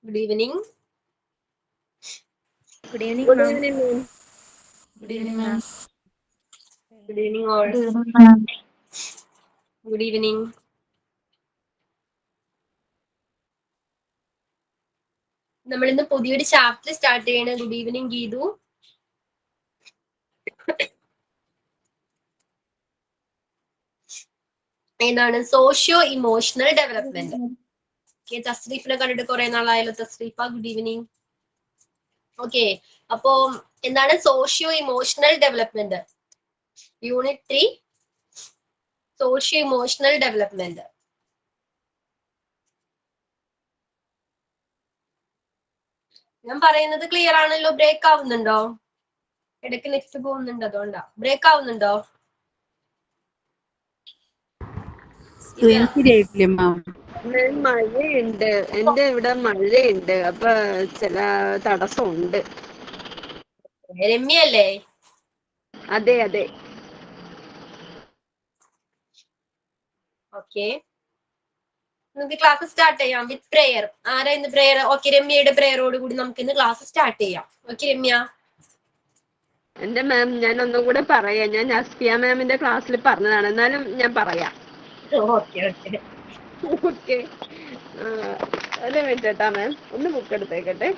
Good evening. Good evening, Good ma'am. evening, ma'am. Good evening, ma'am. Good evening, all. Good evening, ma'am. Good evening. നമ്മൾ ഇന്ന് പുതിയൊരു chapter start ചെയ്യണ. Good evening Geethu. ഏതാണ്? Socio emotional development. Okay, തസ്രീഫിനെ കണ്ടിട്ട് കുറെ നാളായല്ലോ. Thasreefa, good evening. ഓക്കെ, അപ്പോ എന്താണ് socio emotional development? Unit 3 socio emotional development. ഞാൻ പറയുന്നത് ക്ലിയർ ആണല്ലോ? ബ്രേക്ക് ആവുന്നുണ്ടോ? ഇടയ്ക്ക് നെക്സ്റ്റ് പോകുന്നുണ്ട്, അതുകൊണ്ടാ. ബ്രേക്ക് ആവുന്നുണ്ടോ? ശരിയായിട്ടില്ലേ മാം? മഴയുണ്ട്, എന്റെ ഇവിടെ മഴയുണ്ട്, അപ്പൊ ചില തടസ്സമുണ്ട്. രമ്യല്ലേ? അതെ അതെ. ഓക്കെ, നമുക്ക് ക്ലാസ് സ്റ്റാർട്ട് ചെയ്യാം വിത്ത് പ്രെയർ. ആരാ ഇന്ന് പ്രെയർ? ഓക്കെ, രമ്യയുടെ പ്രെയറോട് കൂടി നമുക്ക് ഇന്ന് ക്ലാസ് സ്റ്റാർട്ട് ചെയ്യാം. ഓക്കെ രമ്യ. എന്റെ മാം, ഞാൻ ഒന്നും കൂടെ പറയാം. ഞാൻ അസ്ഫിയ മാമിന്റെ ക്ലാസ്സിൽ പറഞ്ഞതാണ്, എന്നാലും ഞാൻ പറയാം. ഓക്കെ ഓക്കെ ഓക്കെ, അതെ വേണ്ടേട്ടാ മാം, ഒന്ന് book എടുത്തേക്കട്ടെ.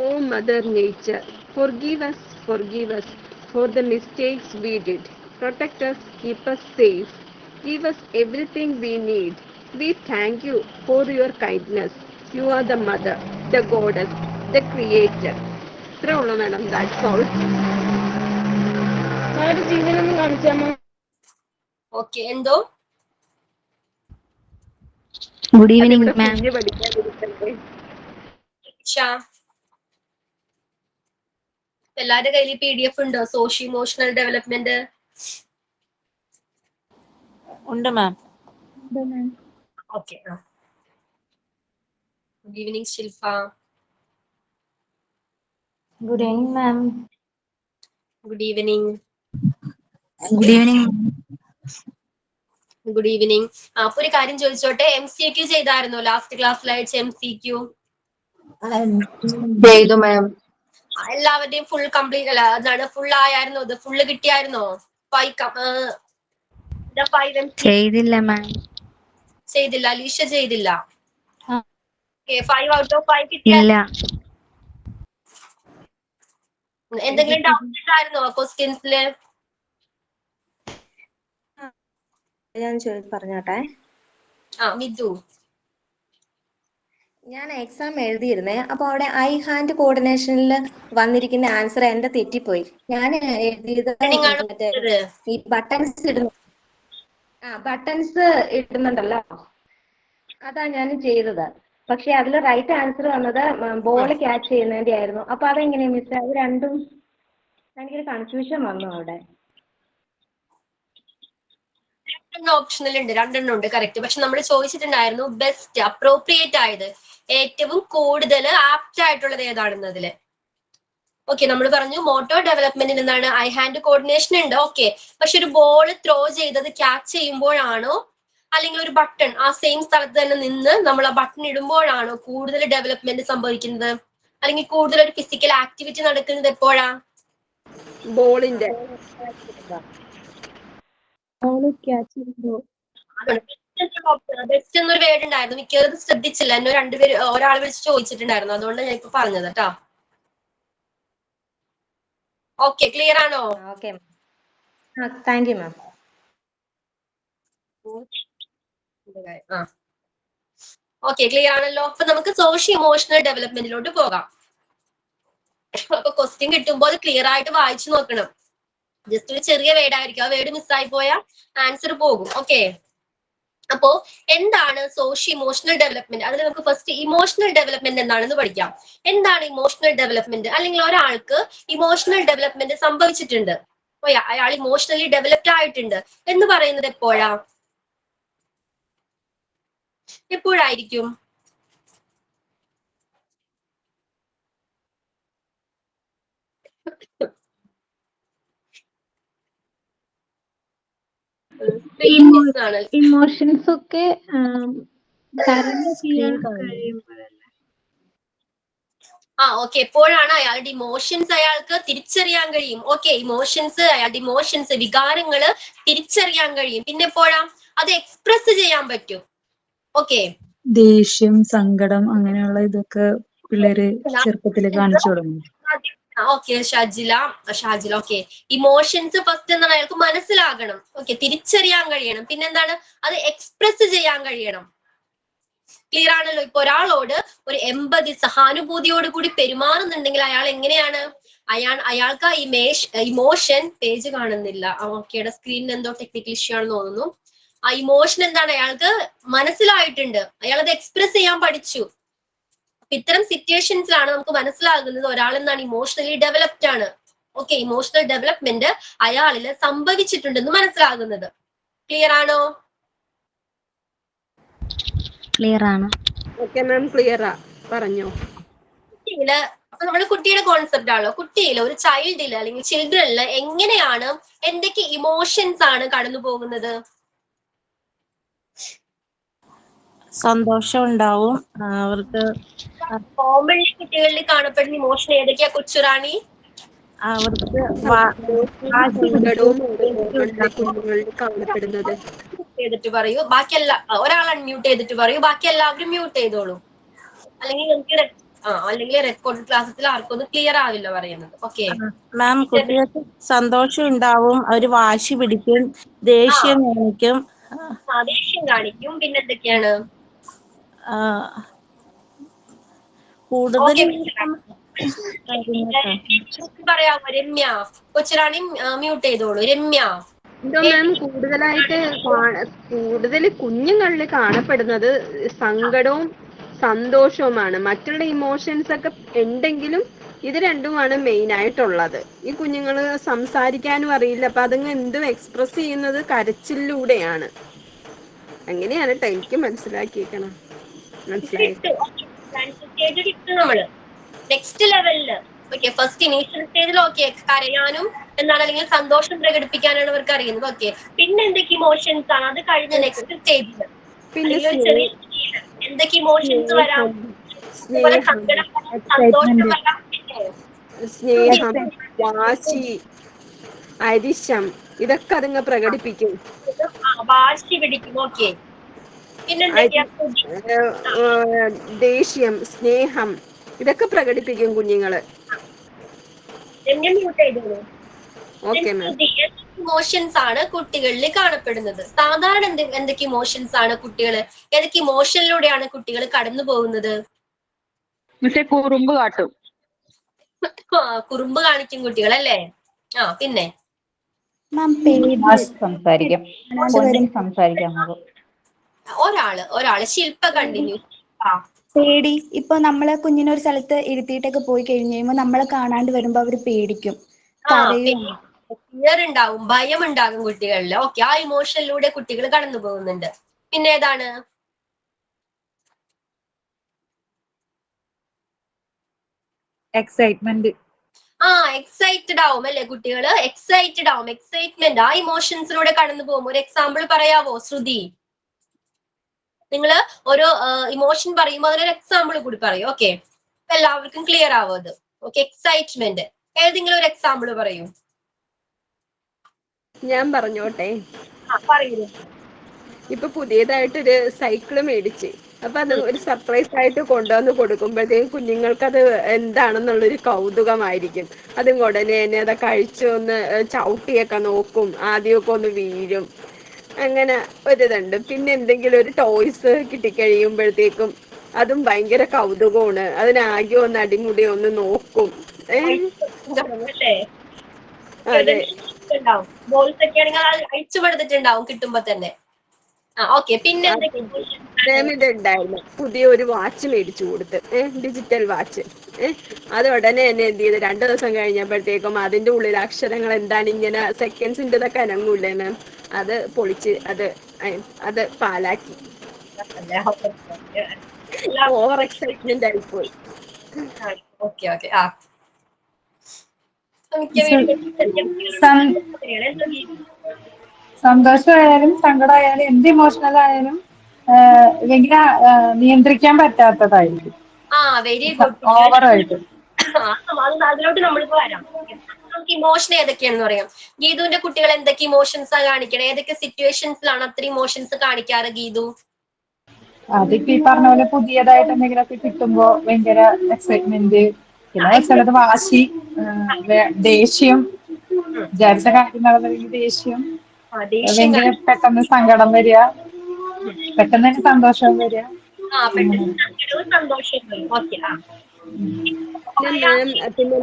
Oh Mother Nature, forgive us for the mistakes we did. Protect us, keep us safe. Give us everything we need. We thank you for your kindness. You are the mother, the goddess, the creator. ഇത്രേ ഉള്ളൂ madam, that's all. ജീവനൊന്നും കാണിച്ചാമോ? Okay, എന്തോ? Good evening, ma'am. കുഞ്ഞ് പഠിക്കാതിരിക്കട്ടെ. എല്ലാരുടെ കയ്യിൽ PDF ഉണ്ടോ? Socio emotional development ഉണ്ട് മാം. Okay. Good evening ശിൽപ. Good evening, ma'am. Good evening. Good evening. Good evening. അപ്പൊ ഒരു കാര്യം ചോദിച്ചോട്ടെ, MCQ ചെയ്തായിരുന്നോ? ലാസ്റ്റ് ക്ലാസ്സിൽ അയച്ച MCQ ചെയ്തു മാം. എല്ലാവരുടെയും ഫുൾ കംപ്ലീറ്റ് അല്ല, അതാണ് ഫുൾ ആയായിരുന്നോ? ഇത് ഫുള്ള് കിട്ടിയായിരുന്നോ? 5 MCQ ചെയ്തില്ല മാം. ചെയ്തില്ല. അലീഷ ചെയ്തില്ല. ആ. 5 ഔട്ട് ഓഫ് 5 കിട്ടിയ. ഇല്ല. എന്തെങ്കിലും ഡൗട്ട് ഉണ്ടായിരുന്നോ ക്വസ്റ്റ്യൻസില്? ഞാൻ പറഞ്ഞോട്ടെ. മിഥു. ഞാൻ എക്സാം എഴുതിയിരുന്നേ, അപ്പൊ അവിടെ ഐ ഹാൻഡ് കോർഡിനേഷനിൽ വന്നിരിക്കുന്ന ആൻസർ എന്റെ തെറ്റിപ്പോയി. ഞാൻ എഴുതിയത് മറ്റേ ഈ ബട്ടൺസ് ഇടുന്നുണ്ടല്ലോ, അതാ ഞാൻ ചെയ്തത്. പക്ഷെ അതിൽ റൈറ്റ് ആൻസർ വന്നത് ബോൾ ക്യാച്ച് ചെയ്യുന്നതിന്റെ ആയിരുന്നു. അപ്പൊ അതെങ്ങനെയാ മിസ്? അത് രണ്ടും എനിക്കൊരു കൺഫ്യൂഷൻ വന്നു അവിടെ. ഓപ്ഷനിൽ ഉണ്ട്, രണ്ടെണ്ണം ഉണ്ട്, കറക്റ്റ്. പക്ഷെ നമ്മൾ ചോദിച്ചിട്ടുണ്ടായിരുന്നു ബെസ്റ്റ് അപ്രോപ്രിയേറ്റ് ആയത്, ഏറ്റവും കൂടുതൽ ആപ്റ്റ് ആയിട്ടുള്ളത് ഏതാണെന്നതില്. ഓക്കെ, നമ്മൾ പറഞ്ഞു മോട്ടോർ ഡെവലപ്മെന്റിന് എന്താണ്? ഐ ഹാൻഡ് കോർഡിനേഷൻ ഉണ്ട്. ഓക്കെ, പക്ഷെ ഒരു ബോൾ ത്രോ ചെയ്തത് ക്യാച്ച് ചെയ്യുമ്പോഴാണോ, അല്ലെങ്കിൽ ഒരു ബട്ടൺ ആ സെയിം സ്ഥലത്ത് തന്നെ നിന്ന് നമ്മൾ ആ ബട്ടൺ ഇടുമ്പോഴാണോ കൂടുതൽ ഡെവലപ്മെന്റ് സംഭവിക്കുന്നത്? അല്ലെങ്കിൽ കൂടുതൽ ഒരു ഫിസിക്കൽ ആക്ടിവിറ്റി നടക്കുന്നത് എപ്പോഴാ? ബോളിന്റെ ബെസ്റ്റ് എന്നൊരു വേർഡ് ഉണ്ടായിരുന്നു, മിക്കവരും ശ്രദ്ധിച്ചില്ല. എന്നെ രണ്ടുപേര് ഒരാൾ വിളിച്ച് ചോദിച്ചിട്ടുണ്ടായിരുന്നു, അതുകൊണ്ട് ഞാൻ ഇപ്പൊ പറഞ്ഞത് കേട്ടോ. ഓക്കെ, ക്ലിയർ ആണോ? Okay, thank you ma'am. Okay, clear ആണല്ലോ. അപ്പൊ നമുക്ക് സോഷ്യോ ഇമോഷണൽ ഡെവലപ്മെന്റിലോട്ട് പോകാം. അപ്പൊ ക്വസ്റ്റ്യൻ കിട്ടുമ്പോൾ അത് ക്ലിയർ ആയിട്ട് വായിച്ചു നോക്കണം. ജസ്റ്റ് ഒരു ചെറിയ വേർഡ് ആയിരിക്കും, ആ വേർഡ് മിസ്സായി പോയാൽ ആൻസർ പോകും. ഓക്കെ, അപ്പോ എന്താണ് സോഷ്യോ ഇമോഷണൽ ഡെവലപ്മെന്റ്? അതിൽ നമുക്ക് ഫസ്റ്റ് ഇമോഷണൽ ഡെവലപ്മെന്റ് എന്താണെന്ന് പഠിക്കാം. എന്താണ് ഇമോഷണൽ ഡെവലപ്മെന്റ്? അല്ലെങ്കിൽ ഒരാൾക്ക് ഇമോഷണൽ ഡെവലപ്മെന്റ് സംഭവിച്ചിട്ടുണ്ട്, അയാൾ ഇമോഷണലി ഡെവലപ്ഡ് ആയിട്ടുണ്ട് എന്ന് പറയുന്നത് എപ്പോഴായിരിക്കും? ഫീലിംഗ്സ് ആണ്. ഇമോഷൻസ് ഒക്കെ തരണം ചെയ്യാൻ കഴിയുമ്പോഴല്ലേ? ഓക്കെ. എപ്പോഴാണ് അയാളുടെ ഇമോഷൻസ് അയാൾക്ക് തിരിച്ചറിയാൻ കഴിയും. ഓക്കെ, അയാളുടെ ഇമോഷൻസ് വികാരങ്ങള് തിരിച്ചറിയാൻ കഴിയും. പിന്നെ എപ്പോഴാ അത് എക്സ്പ്രസ് ചെയ്യാൻ പറ്റും. ഓക്കെ, ദേഷ്യം, സങ്കടം അങ്ങനെയുള്ള ഇതൊക്കെ പിള്ളേര് ചെറുപ്പത്തിൽ കാണിച്ചു തുടങ്ങും. Okay Shajila okay. Emotions first എന്താണ് അയാൾക്ക് മനസ്സിലാകണം. ഓക്കെ, തിരിച്ചറിയാൻ കഴിയണം. പിന്നെന്താണ് അത് എക്സ്പ്രസ് ചെയ്യാൻ കഴിയണം. ക്ലിയർ ആണല്ലോ? ഇപ്പൊ ഒരാളോട് ഒരു എമ്പതി സഹാനുഭൂതിയോട് കൂടി പെരുമാറുന്നുണ്ടെങ്കിൽ അയാൾ എങ്ങനെയാണ് അയാൾക്ക് ആ ഇമോഷൻ പേജ് കാണുന്നില്ല. ഓക്കെയുടെ സ്ക്രീനിൽ എന്തോ ടെക്നിക്കൽ ഇഷ്യൂ ആണെന്ന് തോന്നുന്നു. ആ ഇമോഷൻ എന്താണ് അയാൾക്ക് മനസ്സിലായിട്ടുണ്ട്, അയാൾ അത് എക്സ്പ്രസ് ചെയ്യാൻ പഠിച്ചു. ഇത്തരം സിറ്റുവേഷൻസിലാണ് നമുക്ക് മനസ്സിലാകുന്നത് ഒരാൾ എന്താണ് ഇമോഷണലി ഡെവലപ്ഡ് ആണ്. ഓക്കെ, ഇമോഷണൽ ഡെവലപ്മെന്റ് അയാളിൽ സംഭവിച്ചിട്ടുണ്ടെന്ന് മനസ്സിലാകുന്നത്. ക്ലിയർ ആണോ? ക്ലിയർ ആണ്. ഓക്കെ മാം, ക്ലിയറാ, പറഞ്ഞോ. കുട്ടിയില് അപ്പൊ നമ്മുടെ കുട്ടിയുടെ കോൺസെപ്റ്റ് ആണല്ലോ. കുട്ടിയില് ഒരു ചൈൽഡില് അല്ലെങ്കിൽ ചിൽഡ്രനില് എങ്ങനെയാണ് എന്തൊക്കെ ഇമോഷൻസ് ആണ് കടന്നു പോകുന്നത്? സന്തോഷം ഉണ്ടാവും അവർക്ക്. കോമൺലി കുട്ടികളിൽ കാണപ്പെടുന്ന ഇമോഷൻ ഏതൊക്കെയാ കൊച്ചുറാണി? അവർക്ക് സങ്കടവും കുഞ്ഞുങ്ങളിൽ കാണപ്പെടുന്നത്. ചെയ്തിട്ട് പറയൂ, ബാക്കി ഒരാൾ അൺമ്യൂട്ട് ചെയ്തിട്ട് പറയൂ, ബാക്കി എല്ലാവരും മ്യൂട്ട് ചെയ്തോളൂ. അല്ലെങ്കിൽ അല്ലെങ്കിൽ റെക്കോർഡ് ക്ലാസ്സിൽ ആർക്കൊന്നും ക്ലിയർ ആവില്ല പറയുന്നത്. ഓക്കെ മാം, കുട്ടികൾക്ക് സന്തോഷം ഉണ്ടാവും, അവര് വാശി പിടിക്കും, ദേഷ്യം കാണിക്കും. ദേഷ്യം കാണിക്കും. പിന്നെ എന്തൊക്കെയാണ്? കൂടുതൽ പറയാമോ? രമ്യ, കൊച്ചുറാണി മ്യൂട്ട് ചെയ്തോളൂ. രമ്യ. മാം, കൂടുതൽ കുഞ്ഞുങ്ങളിൽ കാണപ്പെടുന്നത് സങ്കടവും സന്തോഷവുമാണ്. മറ്റുള്ള ഇമോഷൻസ് ഒക്കെ ഉണ്ടെങ്കിലും ഇത് രണ്ടുമാണ് മെയിൻ ആയിട്ടുള്ളത്. ഈ കുഞ്ഞുങ്ങള് സംസാരിക്കാനും അറിയില്ല, അപ്പൊ അതുങ്ങൾ എന്തും എക്സ്പ്രസ് ചെയ്യുന്നത് കരച്ചിലൂടെയാണ്. അങ്ങനെയാണ് ട്ടോ എനിക്ക് മനസ്സിലാക്കിയിരിക്കണം. മനസ്സിലായി. നമ്മള് നെക്സ്റ്റ് ലെവലില് ഓക്കെ, ഫസ്റ്റ് ഇനീഷ്യൽ സ്റ്റേജിൽ ഓക്കെ കരയാനും എന്താണ് അല്ലെങ്കിൽ സന്തോഷം പ്രകടിപ്പിക്കാനാണ് അവർക്ക് അറിയുന്നത്. ഓക്കെ, പിന്നെ എന്തൊക്കെ ഇമോഷൻസ് ആണ് അത് കഴിഞ്ഞ നെക്സ്റ്റ് സ്റ്റേജില് അല്ലെങ്കിൽ ഒരു ചെറിയ എന്തൊക്കെ ഇമോഷൻസ് വരാം? സങ്കടം, സന്തോഷം വരാം, സ്നേഹം, വാശി, അരിശം, ഇതൊക്കെ അതുങ്ങ പ്രകടിപ്പിക്കും. വാശി പിടിക്കും. ഓക്കെ, പിന്നെന്തൊക്കെയാ? ദേഷ്യം, സ്നേഹം, ഇതൊക്കെ പ്രകടിപ്പിക്കും കുഞ്ഞുങ്ങള്. Okay ma'am. ഇമോഷൻസ് ആണ് കുട്ടികളിൽ കാണപ്പെടുന്നത്. സാധാരണ എന്തൊക്കെ ഇമോഷൻസ് ആണ് കുട്ടികള്, ഏതൊക്കെ ഇമോഷനിലൂടെയാണ് കുട്ടികൾ കടന്നു പോകുന്നത്? കുറുമ്പ് കാട്ടും. കുറുമ്പ് കാണിക്കും കുട്ടികൾ അല്ലേ? പിന്നെ ഒരാള് ശില്പ കണ്ടിന്യൂ. പേടി. ഇപ്പൊ നമ്മള് കുഞ്ഞിനെ ഒരു സ്ഥലത്ത് ഇരുത്തിയിട്ടൊക്കെ പോയി കഴിഞ്ഞ് കഴിയുമ്പോ നമ്മളെ കാണാണ്ട് വരുമ്പോ അവര് പേടിക്കും, ഫിയർ ഉണ്ടാവും, ഭയം ഉണ്ടാകും കുട്ടികളിൽ. ഓക്കെ, ആ ഇമോഷനിലൂടെ കുട്ടികൾ കടന്നു പോകുന്നുണ്ട്. പിന്നെ ഏതാണ്? എക്സൈറ്റ്മെന്റ്. എക്സൈറ്റഡ് ആവും അല്ലെ കുട്ടികള്? എക്സൈറ്റഡ് ആവും, എക്സൈറ്റ്മെന്റ് ആ ഇമോഷൻസിലൂടെ കടന്നു പോകും. ഒരു എക്സാമ്പിൾ പറയാവോ ശ്രുതി? നിങ്ങള് ഒരു ഇമോഷൻ പറയുമ്പോൾ അതിനൊരു എക്സാമ്പിൾ കൂടി പറയൂ. ഓക്കെ, എല്ലാവർക്കും ക്ലിയർ ആവും അത്. ഓക്കെ, എക്സൈറ്റ്മെന്റ് ഏതെങ്കിലും ഒരു എക്സാമ്പിൾ പറയൂ. ഞാൻ പറഞ്ഞോട്ടെ? പറയൂ. ഇപ്പൊ പുതിയതായിട്ടൊരു സൈക്കിള് മേടിച്ച്, അപ്പൊ അത് ഒരു സർപ്രൈസ് ആയിട്ട് കൊണ്ടുവന്ന് കൊടുക്കുമ്പോഴത്തേക്കും കുഞ്ഞുങ്ങൾക്ക് അത് എന്താണെന്നുള്ളൊരു കൗതുകമായിരിക്കും. അതും ഉടനെ തന്നെ അത് കഴിച്ചു ഒന്ന് ചവിട്ടിയൊക്കെ നോക്കും, ആദ്യമൊക്കെ ഒന്ന് വീഴും, അങ്ങനെ ഒരിതുണ്ട്. പിന്നെ എന്തെങ്കിലും ഒരു ടോയ്സ് കിട്ടിക്കഴിയുമ്പോഴത്തേക്കും അതും ഭയങ്കര കൗതുകമാണ്, അതിനാകെ ഒന്ന് അടിമുടി ഒന്ന് നോക്കും. അതെ, ബോൾസ് ഒക്കെ ആണെങ്കിൽ അഴിച്ചു പടുത്തിട്ടുണ്ടാവും കിട്ടുമ്പോ തന്നെ. പിന്നെ ഇതുണ്ടായിരുന്നു, പുതിയ ഒരു വാച്ച് മേടിച്ചു കൊടുത്ത്, ഡിജിറ്റൽ വാച്ച്. അത് ഉടനെ തന്നെ എന്ത് ചെയ്ത് 2 ദിവസം കഴിഞ്ഞപ്പോഴത്തേക്കും അതിന്റെ ഉള്ളിൽ അക്ഷരങ്ങൾ എന്താണ് ഇങ്ങനെ സെക്കൻഡ്സിന്റെ ഇതൊക്കെ അനങ്ങൂലേ മാം, അത് പൊളിച്ച് അത് പാലാക്കി. ഓവർ എക്സൈറ്റ്മെന്റ് ആയിപ്പോയി. സന്തോഷമായാലും സങ്കടമായാലും എന്ത് ഇമോഷണൽ ആയാലും ഭയങ്കര നിയന്ത്രിക്കാൻ പറ്റാത്തതായിരിക്കും. Very good. ഓവറായിട്ട്. അതിലോട്ട് നമ്മളിപ്പോ വരാം. നമുക്ക് ഇമോഷൻ ഏതൊക്കെയാണെന്ന് പറയാം. ഗീതുവിന്റെ കുട്ടികൾ എന്തൊക്കെ ഇമോഷൻസാ കാണിക്കണേ? ഏതൊക്കെ സിറ്റുവേഷൻസിലാണ് അത്ര ഇമോഷൻസ് കാണിക്കാറ് ഗീതു? അതിപ്പോ ഈ പറഞ്ഞ പോലെ പുതിയതായിട്ട് എന്തെങ്കിലുമൊക്കെ കിട്ടുമ്പോ ഭയങ്കര എക്സൈറ്റ്മെന്റ്, പിന്നെ ചിലത് വാശി, ദേഷ്യം, വിചാരിച്ച കാര്യം നടന്നില്ലെങ്കിൽ ദേഷ്യം, ഭയങ്കര പെട്ടെന്ന് സങ്കടം വരിക, പെട്ടെന്ന് തന്നെ സന്തോഷം വരിക. പെട്ടെന്ന് സങ്കടവും സന്തോഷവും വരും. ഓക്കെ. പിന്നെ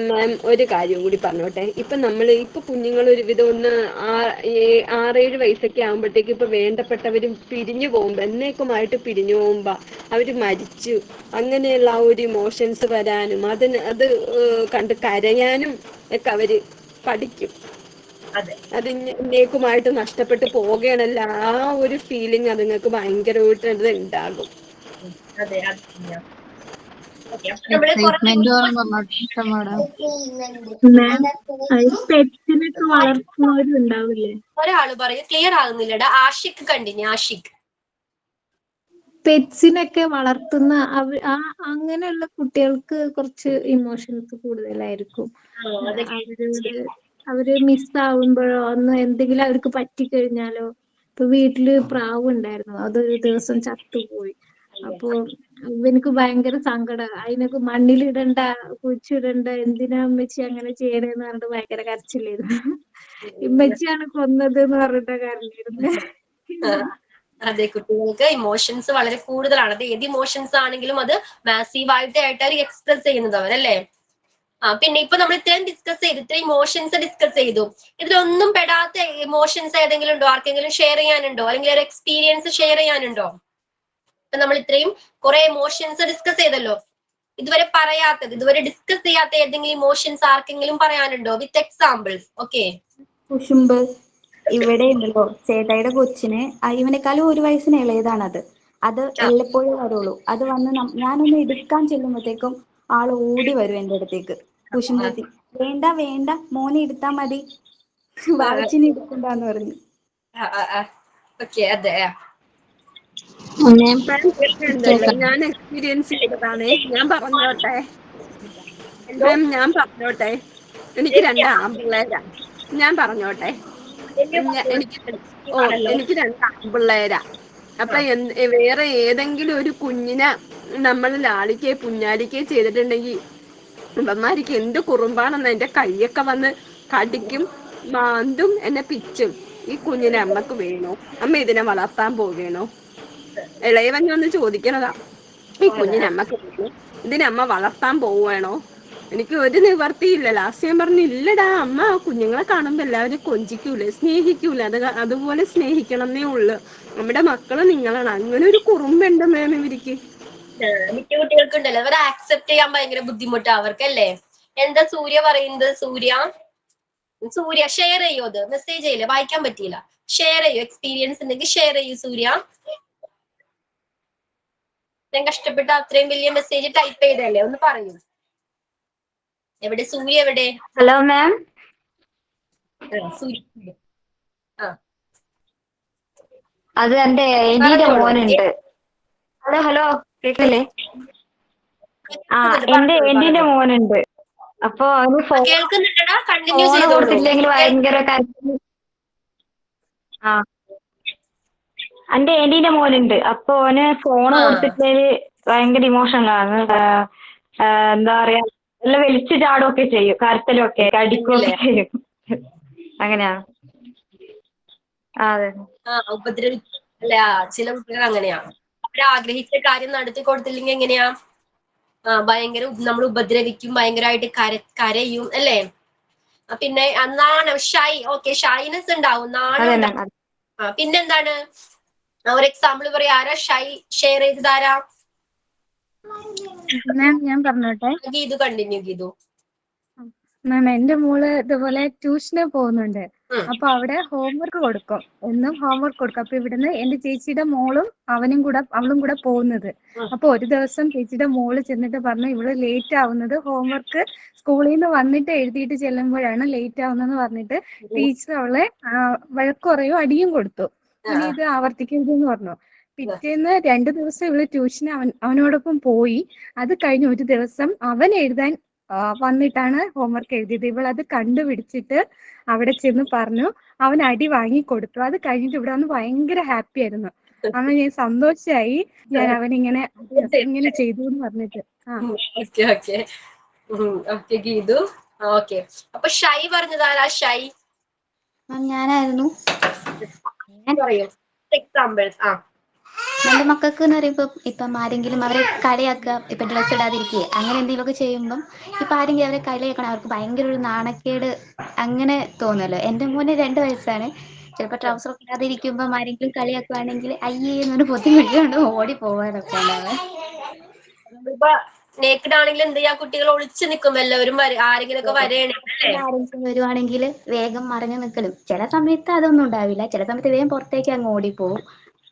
മാം ഒരു കാര്യം കൂടി പറഞ്ഞോട്ടെ. ഇപ്പൊ കുഞ്ഞുങ്ങൾ ഒരുവിധം ഒന്ന് 6-7 വയസ്സൊക്കെ ആകുമ്പോഴത്തേക്ക് ഇപ്പൊ വേണ്ടപ്പെട്ടവരും പിരിഞ്ഞു പോകുമ്പോ എന്നേക്കുമായിട്ട് പിരിഞ്ഞു പോകുമ്പോ അവര് മരിച്ചു അങ്ങനെയുള്ള ആ ഒരു ഇമോഷൻസ് വരാനും അത് കണ്ട് കരയാനും ഒക്കെ അവര് പഠിക്കും. അത് എന്നേക്കുമായിട്ട് നഷ്ടപ്പെട്ട് പോകണല്ല ആ ഒരു ഫീലിംഗ് അതുങ്ങൾക്ക് ഭയങ്കരമായിട്ട് ഉണ്ടാകും. പെറ്റ്സിനൊക്കെ വളർത്തുന്നവരും ഉണ്ടാവില്ലേ? ഒരാള് പറയും, ക്ലിയർ ആകുന്നില്ലടാ. ആഷിഖ് കണ്ടിന്യൂ. ആഷിഖ്. പെറ്റ്സിനൊക്കെ വളർത്തുന്ന അങ്ങനെയുള്ള കുട്ടികൾക്ക് കുറച്ച് ഇമോഷൻസ് കൂടുതലായിരിക്കും. അവര് മിസ്സാവുമ്പോഴോ എന്തെങ്കിലും അവർക്ക് പറ്റിക്കഴിഞ്ഞാലോ. ഇപ്പൊ വീട്ടില് പ്രാവ് ഉണ്ടായിരുന്നു, അതൊരു ദിവസം ചത്തുപോയി. അപ്പൊ എനിക്ക് ഭയങ്കര സങ്കടം. അതിനൊക്കെ മണ്ണിലിടണ്ട, കുഴിച്ചിടണ്ട, എന്തിനാ അമ്മച്ചി അങ്ങനെ ചെയ്യണേന്ന് പറഞ്ഞിട്ട് ഭയങ്കര കരച്ചിലായിരുന്നു. ഇമ്മച്ചിയാണ് കൊന്നത് എന്ന് പറഞ്ഞിട്ടാ കരഞ്ഞിരുന്നത്. അതെ, കുട്ടികൾക്ക് ഇമോഷൻസ് വളരെ കൂടുതലാണ്. അത് ഏത് ഇമോഷൻസ് ആണെങ്കിലും അത് മാസീവായിട്ട് അവർ എക്സ്പ്രസ് ചെയ്യുന്നത് അവരല്ലേ. പിന്നെ ഇപ്പൊ നമ്മൾ ഇത്രയും ഡിസ്കസ് ചെയ്തു, ഇത്രയും ഇമോഷൻസ് ഡിസ്കസ് ചെയ്തു. ഇതിലൊന്നും പെടാത്ത ഇമോഷൻസ് ഏതെങ്കിലും ഉണ്ടോ? ആർക്കെങ്കിലും ഷെയർ ചെയ്യാനുണ്ടോ? അല്ലെങ്കിൽ ഒരു എക്സ്പീരിയൻസ് ഷെയർ ചെയ്യാനുണ്ടോ? ഇപ്പൊ നമ്മൾ ഇത്രയും കുറെ ഇമോഷൻസ് ഡിസ്കസ് ചെയ്തല്ലോ. ഇതുവരെ പറയാത്തത്, ഇതുവരെ ഡിസ്കസ് ചെയ്യാത്ത ഏതെങ്കിലും ഇമോഷൻസ് ആർക്കെങ്കിലും പറയാനുണ്ടോ? With examples. ഓക്കെ. കുശുമ്പ് ഇവിടെ ഉണ്ടല്ലോ, ചേട്ടായിയുടെ കൊച്ചിന് ഇവനെക്കാളും 1 വയസ്സിന് ഇളയതാണത്. അത് എല്ലപ്പോഴും വരുള്ളൂ. അത് വന്ന് ഞാനൊന്ന് എടുക്കാൻ ചെല്ലുമ്പോഴത്തേക്കും ആള് ഓടി വരും എന്റെ അടുത്തേക്ക് കുശുമ്പത്തി. വേണ്ട വേണ്ട, മോനെ എടുത്താ മതി, വാവച്ചിനെ എടുക്കണ്ടെന്ന് പറഞ്ഞു. ഞാൻ എക്സ്പീരിയൻസ് ചെയ്തതാണേ. ഞാൻ പറഞ്ഞോട്ടെ. എനിക്ക് 2 ആൺപിള്ളേരാ. ഞാൻ പറഞ്ഞോട്ടെ. എനിക്ക് 2 ആൺപിള്ളേരാ. അപ്പൊ വേറെ ഏതെങ്കിലും ഒരു കുഞ്ഞിനെ നമ്മൾ ലാളിക്കേ പുഞ്ഞാലിക്കേ ചെയ്തിട്ടുണ്ടെങ്കിൽ ഇവന്മാർക്ക് എന്ത് കുറുമ്പാണെന്ന് എന്റെ കൈയൊക്കെ വന്ന് കടിക്കും, മാന്തും, എന്നെ പിച്ചും. ഈ കുഞ്ഞിനെ അമ്മക്ക് വേണോ? അമ്മ ഇതിനെ വളർത്താൻ പോകണോ? ഇളയവൻ വന്ന് ചോദിക്കണതാ, ഈ കുഞ്ഞിനെ അമ്മക്ക് വേണോ? ഇതിനെ അമ്മ വളർത്താൻ പോവാണോ? എനിക്ക് ഒരു നിവർത്തിയില്ല. ലാസ്റ്റ് ഞാൻ പറഞ്ഞു, ഇല്ലടാ അമ്മ കുഞ്ഞുങ്ങളെ കാണുമ്പോ എല്ലാവരും കൊഞ്ചിക്കൂലേ, സ്നേഹിക്കൂലേ, അതുപോലെ സ്നേഹിക്കണമെന്നേ ഉള്ളു. നമ്മുടെ മക്കള് നിങ്ങളാണ്. അങ്ങനെ ഒരു കുറുമ്പുണ്ട് മാം ഇവർക്ക്. മിക്ക കുട്ടികൾക്കുണ്ടല്ലോ, അവരെ ആക്സെപ്റ്റ് ചെയ്യാൻ ഭയങ്കര ബുദ്ധിമുട്ടാ അവർക്കല്ലേ. എന്താ സൂര്യ പറയുന്നത്? സൂര്യ ഷെയർ ചെയ്യോ? അത് മെസ്സേജ് ചെയ്യില്ല, വായിക്കാൻ പറ്റിയില്ല. ഷെയർ ചെയ്യോ? എക്സ്പീരിയൻസ് ഉണ്ടെങ്കിൽ ഷെയർ ചെയ്യൂ സൂര്യ. ഞാൻ കഷ്ടപ്പെട്ട് അത്രയും വലിയ മെസ്സേജ് ടൈപ്പ് ചെയ്തല്ലേ, ഒന്ന് പറയൂ. എവിടെ സൂര്യ? എവിടെ? Hello ma'am. സൂര്യ. അത് എന്റെ ഏന്റിയുടെ മോനുണ്ട്. ഹലോ കേക്കില്ലേ? എന്റെ ഏന്റിന്റെ മോനുണ്ട്. അപ്പൊ അവന് ഫോൺ കൊടുത്തില്ലെങ്കിൽ ഭയങ്കര കരച്ചിൽ. എന്റെ ഏന്റിന്റെ മോനുണ്ട്. അപ്പൊ അവന് ഫോണ് കൊടുത്തിട്ടില്ലെങ്കിൽ ഭയങ്കര ഇമോഷണലാണ്. എന്താ പറയാ, എല്ലാം വലിച്ചു ചാടുകയൊക്കെ ചെയ്യും, കരച്ചിലൊക്കെ കടിക്കുകയൊക്കെ ചെയ്യും. അങ്ങനെയാ. അതെ. ഉപദ്രവിക്കില്ല. ചില കുട്ടികൾ അങ്ങനെയാ. അവര് ആഗ്രഹിച്ച കാര്യം നടത്തി കൊടുത്തില്ലെങ്കിൽ എങ്ങനെയാ? ഭയങ്കര നമ്മൾ ഉപദ്രവിക്കും, ഭയങ്കരമായിട്ട് കരയും അല്ലേ. പിന്നെ അന്നാണ് ഷൈ. ഓക്കെ, ഷൈനസ് ഉണ്ടാവും, നാണം. പിന്നെന്താണ്? ഒരു എക്സാമ്പിൾ പറയാ. ആരാ ഷൈ ഷെയർ ചെയ്തത്? ആരാ? ഞാൻ പറഞ്ഞോട്ടെ. ഗീതു കണ്ടിന്യൂ. ഗീതു മാം, എന്റെ മോള് ഇതുപോലെ ട്യൂഷന് പോകുന്നുണ്ട്. അപ്പൊ അവിടെ ഹോംവർക്ക് കൊടുക്കും, എന്നും ഹോംവർക്ക് കൊടുക്കും. അപ്പൊ ഇവിടുന്ന് എന്റെ ചേച്ചിയുടെ മോളും അവളും കൂടെ പോകുന്നത്. അപ്പൊ ഒരു ദിവസം ചേച്ചിയുടെ മോള് ചെന്നിട്ട് പറഞ്ഞു ഇവള് ലേറ്റ് ആവുന്നത് ഹോംവർക്ക് സ്കൂളിൽ നിന്ന് വന്നിട്ട് എഴുതിയിട്ട് ചെല്ലുമ്പോഴാണ് ലേറ്റ് ആവുന്നതെന്ന് പറഞ്ഞിട്ട് ടീച്ചർ അവളെ വഴക്ക് പറയും, അടിയും കൊടുത്തു. ഇനി ഇത് ആവർത്തിക്കരുതെന്ന് പറഞ്ഞു. പിറ്റേന്ന് 2 ദിവസം ഇവള് ട്യൂഷന് അവനോടൊപ്പം പോയി. അത് കഴിഞ്ഞ് ഒരു ദിവസം അവൻ എഴുതാൻ വന്നിട്ടാണ് ഹോംവർക്ക് എഴുതിയത്. ഇവളത് കണ്ടുപിടിച്ചിട്ട് അവിടെ ചെന്ന് പറഞ്ഞു, അവൻ അടി വാങ്ങി കൊടുത്തു. അത് കഴിഞ്ഞിട്ട് ഇവിടെ വന്ന് ഭയങ്കര ഹാപ്പി ആയിരുന്നു. അന്ന് ഞാൻ സന്തോഷായി, ഞാൻ അവനിങ്ങനെ ഇങ്ങനെ ചെയ്തു എന്ന് പറഞ്ഞിട്ട്. ഗീതു. ഓക്കെ, അപ്പൊ ഷൈ പറഞ്ഞതാരാ? ഷൈ ഞാനായിരുന്നു. പറയൂ എക്സാമ്പിൾസ്. എന്റെ മക്കൾക്ക് എന്ന് പറയുമ്പോ ഇപ്പം ആരെങ്കിലും അവരെ കളിയാക്കുക, ഇപ്പൊ ഡ്രസ്സ് ഇടാതിരിക്കുക അങ്ങനെ എന്തെങ്കിലുമൊക്കെ ചെയ്യുമ്പം ഇപ്പൊ ആരെങ്കിലും അവരെ കളിയാക്കണം, അവർക്ക് ഭയങ്കര ഒരു നാണക്കേട് അങ്ങനെ തോന്നുമല്ലോ. എന്റെ മോന് 2 വയസ്സാണ്. ചിലപ്പോ ട്രൗസർ ഒക്കെ ഇടാതിരിക്കുമ്പം ആരെങ്കിലും കളിയാക്കുവാണെങ്കിൽ അയ്യേ എന്നൊരു പൊത്തി വിളിച്ചുകൊണ്ട് ഓടി പോവാനൊക്കെ ഉണ്ടാവേ. നേക്കഡ് ആണെങ്കിൽ എന്ത് ചെയ്യാ, കുട്ടികൾ ഒളിച്ചു നിൽക്കും, എല്ലാവരും ആരെങ്കിലും ഒക്കെ ആരെങ്കിലും വരുവാണെങ്കിൽ വേഗം മറഞ്ഞു നിൽക്കലും. ചില സമയത്ത് അതൊന്നും ഉണ്ടാവില്ല, ചില സമയത്ത് വേഗം പുറത്തേക്ക് അങ്ങ് ഓടിപ്പോവും.